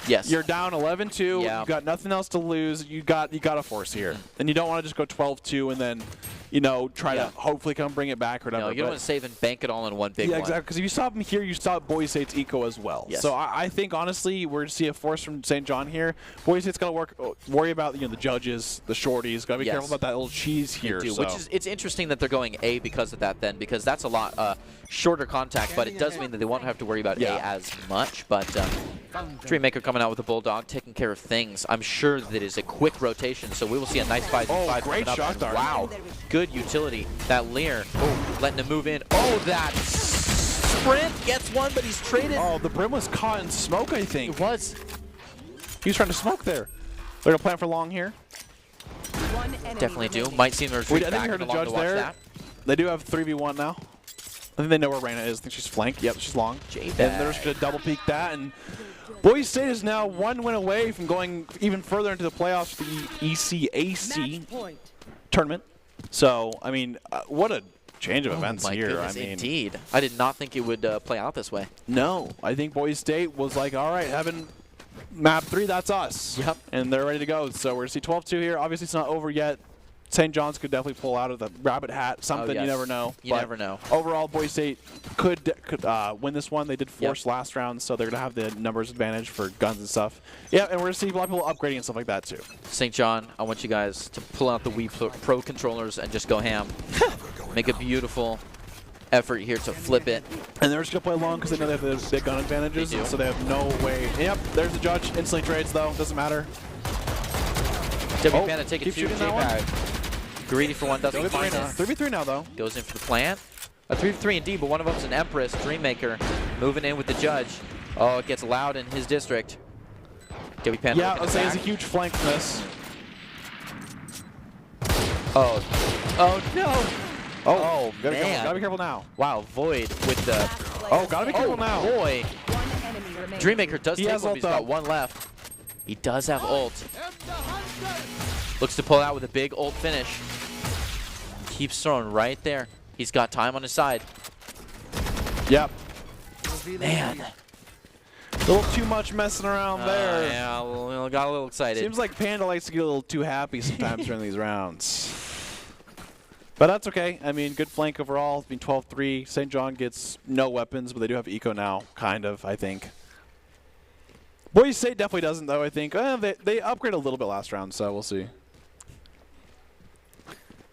Yes. You're down 11-2. Yeah. You got nothing else to lose. You got a force here, and you don't want to just go 12-2 and then, you know, try to hopefully come bring it back or whatever. No, you don't want to save and bank it all in one big yeah, one. exactly. Because if you stop him here, you stop Boise State's eco as well. Yes. So I think honestly, we're going to see a force from St. John here. Boise State's got to worry about the judges, the shorties. Got to be careful about that little cheese here. They do, so. which is it's interesting that they're going A because of that then, because that's a lot shorter contact, but it does mean that they won't have to worry about A as much. But Dreammaker coming out with a Bulldog, taking care of things. I'm sure that is a quick rotation, so we will see a nice 5v5 great coming up. shot dart. Wow, good utility. That Lear, letting him move in. Oh, that sprint gets one, but he's traded. Oh, the brim was caught in smoke, I think. It was. He was trying to smoke there. They're going to plan for long here. One enemy Definitely do. remaining. Might seem to retreat I think back we heard a along judge to watch there. that. They do have 3v1 now. I think they know where Reyna is. I think she's flanked. Yep, she's long. And they're just going to double peek that. And Boise State is now one win away from going even further into the playoffs for the ECAC Match point. tournament. So, I mean, what a change of events My here. goodness, I mean, indeed. I did not think it would play out this way. no. I think Boise State was like, all right, having map 3, that's us. Yep. And they're ready to go. So we're going to see 12-2 here. Obviously, it's not over yet. St. John's could definitely pull out of the rabbit hat. Something you never know. You never know. Overall, Boise State could win this one. They did force last round, so they're going to have the numbers advantage for guns and stuff. Yeah, and we're going to see a lot of people upgrading and stuff like that, too. St. John, I want you guys to pull out the Wii Pro controllers and just go ham. Make a beautiful effort here to flip it. And they're just going to play along because they know they have the big gun advantages, They do. so they have no way. Yep, there's the judge. Instantly trades, though. Doesn't matter. W Panda take it keep to shooting that one. J-Bag. Greedy for one, doesn't find it. 3v3 now, though. Goes in for the plant. A 3v3 indeed, but one of them's an Empress. Dreammaker moving in with the judge. Oh, it gets loud in his district. W Panda. Yeah, looking let's say back. it's a huge flank from this. Oh. Oh, no. Oh, man. Gotta be careful now. Wow, Void with the... Last player Oh, gotta be careful standing. now. Boy. One enemy remaining. Dreammaker does He take has one, but ult, he's got though. one left. He does have ult. Looks to pull out with a big ult finish. Keeps throwing right there. He's got time on his side. Yep. Man. A little too much messing around there. Yeah, well, got a little excited. Seems like Panda likes to get a little too happy sometimes during these rounds. But that's okay. I mean, good flank overall. It's been 12-3. St. John gets no weapons, but they do have eco now, kind of, I think. Boise State definitely doesn't, though, I think. They upgraded a little bit last round, so we'll see.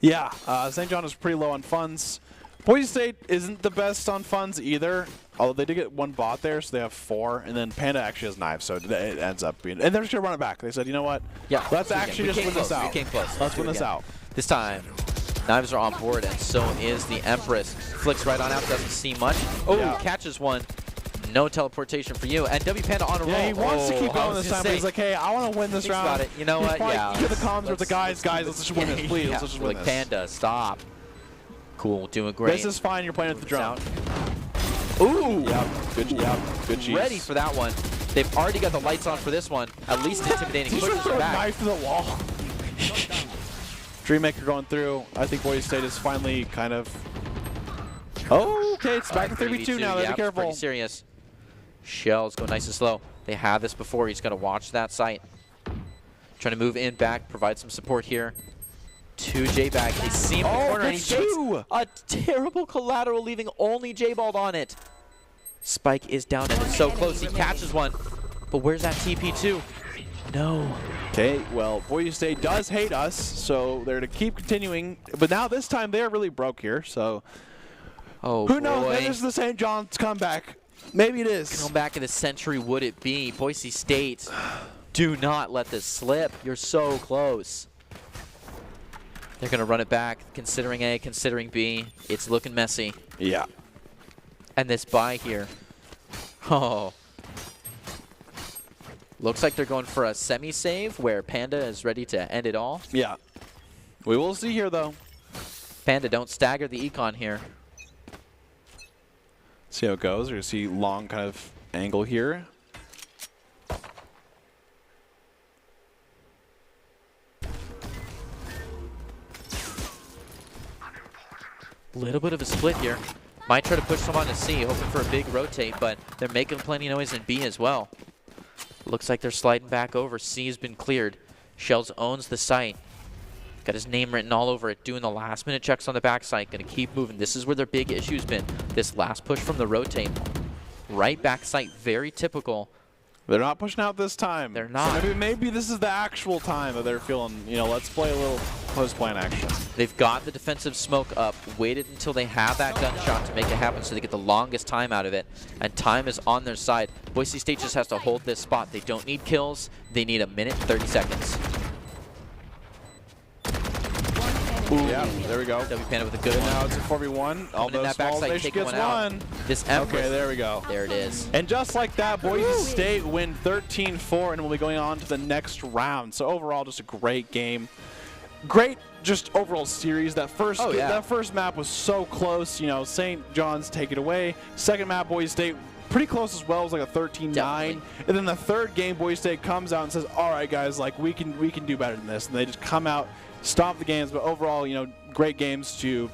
Yeah, St. John is pretty low on funds. Boise State isn't the best on funds either, although they did get one bot there, so they have 4. And then Panda actually has knives, so it ends up being... And they're just going to run it back. They said, you know what? Yeah, Let's we actually came just win close. this out. We came close. Let's do win it this again. out. This time, knives are on board, and so is the Empress. Flicks right on out, doesn't see much. Oh, Yeah. catches one. No teleportation for you. And W Panda on a roll. Yeah, he wants to keep I going was this gonna time, but say, he's like, hey, I want to win this thinks round. about it. You know He's what? probably- Yeah. You get the comms where it's like, guys, let's just win this, please. Yeah, Let's just win like, this. Panda, stop. Cool, doing great. This is fine. You're playing with the drum. Ooh! Yep. Good cheese. Ready for that one. They've already got the lights on for this one. At least intimidating. He's trying to Pushes throw it a back. knife to the wall. Dreammaker going through. I think Boise State is finally kind of... Oh, okay. It's back to 3v2 now. Yeah, Be careful. pretty serious. Shells go nice and slow. They had this before. He's got to watch that site. Trying to move in back, provide some support here. To J-Bag. They see him in the corner, and he that's takes two. a terrible collateral, leaving only J-Balled on it. Spike is down, and it's so close. He catches one. But where's that TP2? No. Okay, well, Boise State does hate us, so they're to keep continuing. But now this time they're really broke here, so Oh, who knows? boy. Maybe this is the St. John's comeback. Maybe it is. Comeback of the century would it be? Boise State, do not let this slip. You're so close. They're going to run it back, considering A, considering B. It's looking messy. Yeah. And this buy here. Oh. Looks like they're going for a semi-save where Panda is ready to end it all. Yeah. We will see here, though. Panda, don't stagger the econ here. See how it goes. We're going to see long kind of angle here. Little bit of a split here. Might try to push someone to C, hoping for a big rotate, but they're making plenty of noise in B as well. Looks like they're sliding back over. C has been cleared. Shells owns the site. Got his name written all over it, doing the last minute checks on the backside. Gonna keep moving. This is where their big issue's been. This last push from the rotate. Right backside, very typical. They're not pushing out this time. They're not. So maybe this is the actual time that they're feeling, you know, let's play a little post-plan action. They've got the defensive smoke up, waited until they have that gunshot to make it happen so they get the longest time out of it, and time is on their side. Boise State just has to hold this spot. They don't need kills. They need a minute and 30 seconds. Ooh, yeah, there we go. W Panda with a good And one. now it's a 4v1. Although that Small backside, Nation taking gets one out. one. This Empress. Okay, there we go. There it is. And just like that, Boise State win 13-4 and will be going on to the next round. So overall, just a great game. Great, just overall series. That first, that first map was so close. You know, St. John's take it away. Second map, Boise State pretty close as well. It was like a 13-9. Definitely. And then the third game, Boise State comes out and says, "All right, guys, like we can do better than this." And they just come out, stop the games. But overall, you know, great games to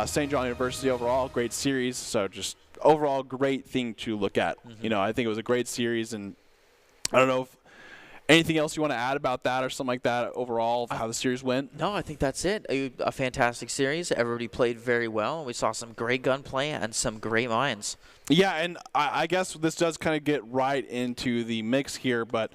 St. John University. Overall, great series. So just overall, great thing to look at. You know, I think it was a great series, and I don't know if anything else you want to add about that or something like that overall, of how the series went? No, I think that's it. A fantastic series. Everybody played very well. We saw some great gunplay and some great minds. Yeah, and I guess this does kind of get right into the mix here, but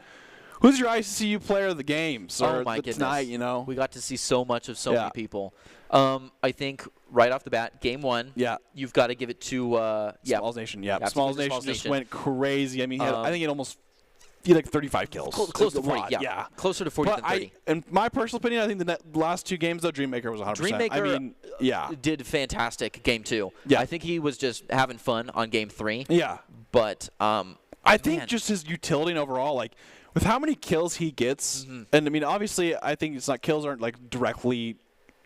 who's your ICCU player of the games? Oh, my goodness. Tonight, you know? We got to see so much of so many people. I think right off the bat, game one, you've got to give it to Smalls Nation. Yeah, Smalls Nation just went crazy. I mean, I think it almost he had like 35 kills. Close to 40, yeah. Closer to 40 than 30. In my personal opinion, I think the last two games, though, Dreammaker was 100%. Dreammaker I mean, did fantastic game 2. Yeah. I think he was just having fun on game 3. Yeah. But I think just his utility and overall, like, with how many kills he gets, and I mean, obviously, I think it's not kills aren't like directly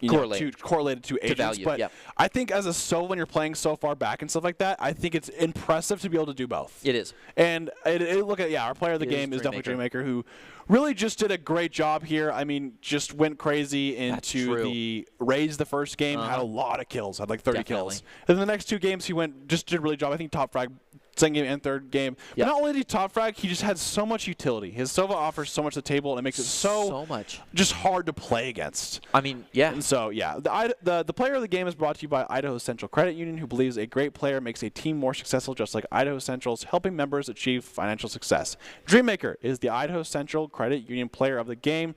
correlated to agents, value, but I think as a solo when you're playing so far back and stuff like that, I think it's impressive to be able to do both. It is. And look at our player of the game is definitely Dreammaker, who really just did a great job here. I mean, just went crazy into the Rays the first game, had a lot of kills, had like 30 kills. And then the next two games he did a really good job. I think top frag second game and third game. But not only did he top frag, he just had so much utility. His Sova offers so much to the table, and it makes it so much just hard to play against. I mean, yeah. And so, yeah, the player of the game is brought to you by Idaho Central Credit Union, who believes a great player makes a team more successful, just like Idaho Central's helping members achieve financial success. Dreammaker is the Idaho Central Credit Union player of the game.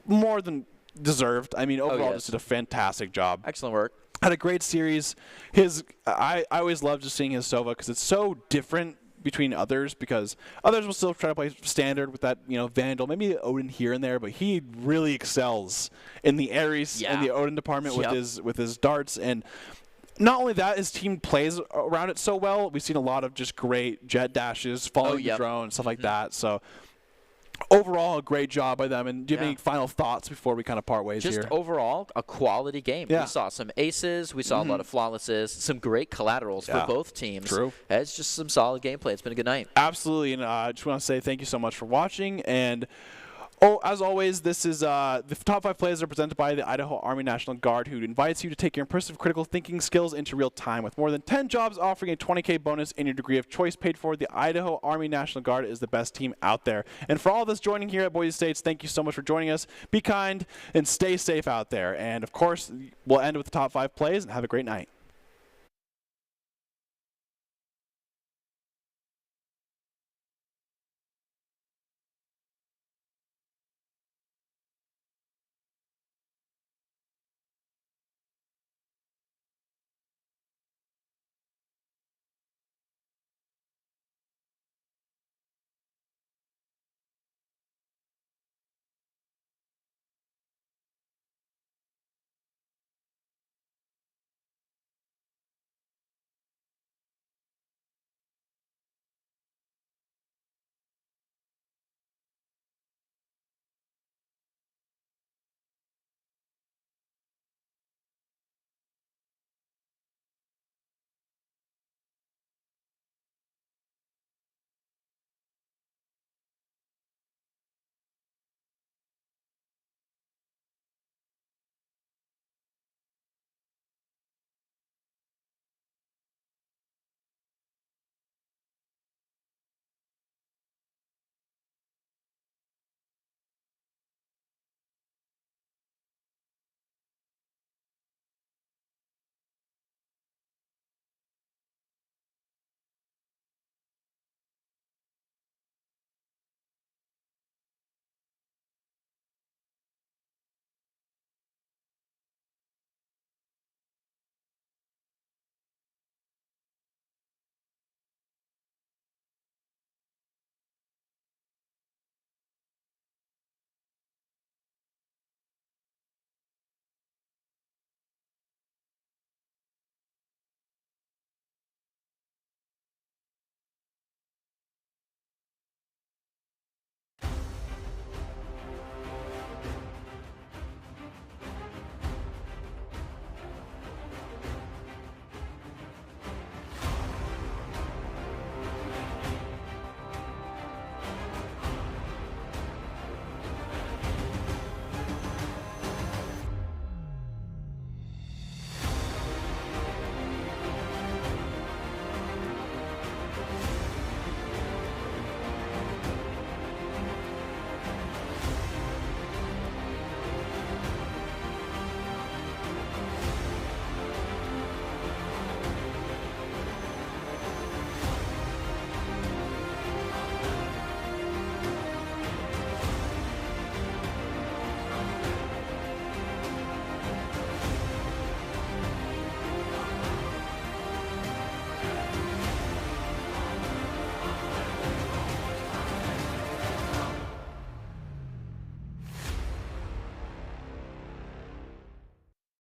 More than deserved. I mean, overall, just did a fantastic job. Excellent work. Had a great series. I always love just seeing his Sova because it's so different between others, because others will still try to play standard with that, Vandal, maybe Odin here and there, but he really excels in the Ares and the Odin department with his darts. And not only that, his team plays around it so well. We've seen a lot of just great jet dashes, following the drone, stuff like that. So overall, a great job by them. And do you have any final thoughts before we kind of part ways here? Just overall, a quality game. Yeah. We saw some aces. We saw a lot of flawlesses. Some great collaterals for both teams. True. It's just some solid gameplay. It's been a good night. Absolutely. And I just want to say thank you so much for watching. And as always, this is the top 5 plays are presented by the Idaho Army National Guard, who invites you to take your impressive critical thinking skills into real time. With more than 10 jobs offering a $20K bonus in your degree of choice paid for, the Idaho Army National Guard is the best team out there. And for all of us joining here at Boise State, thank you so much for joining us. Be kind and stay safe out there. And of course, we'll end with the top 5 plays and have a great night.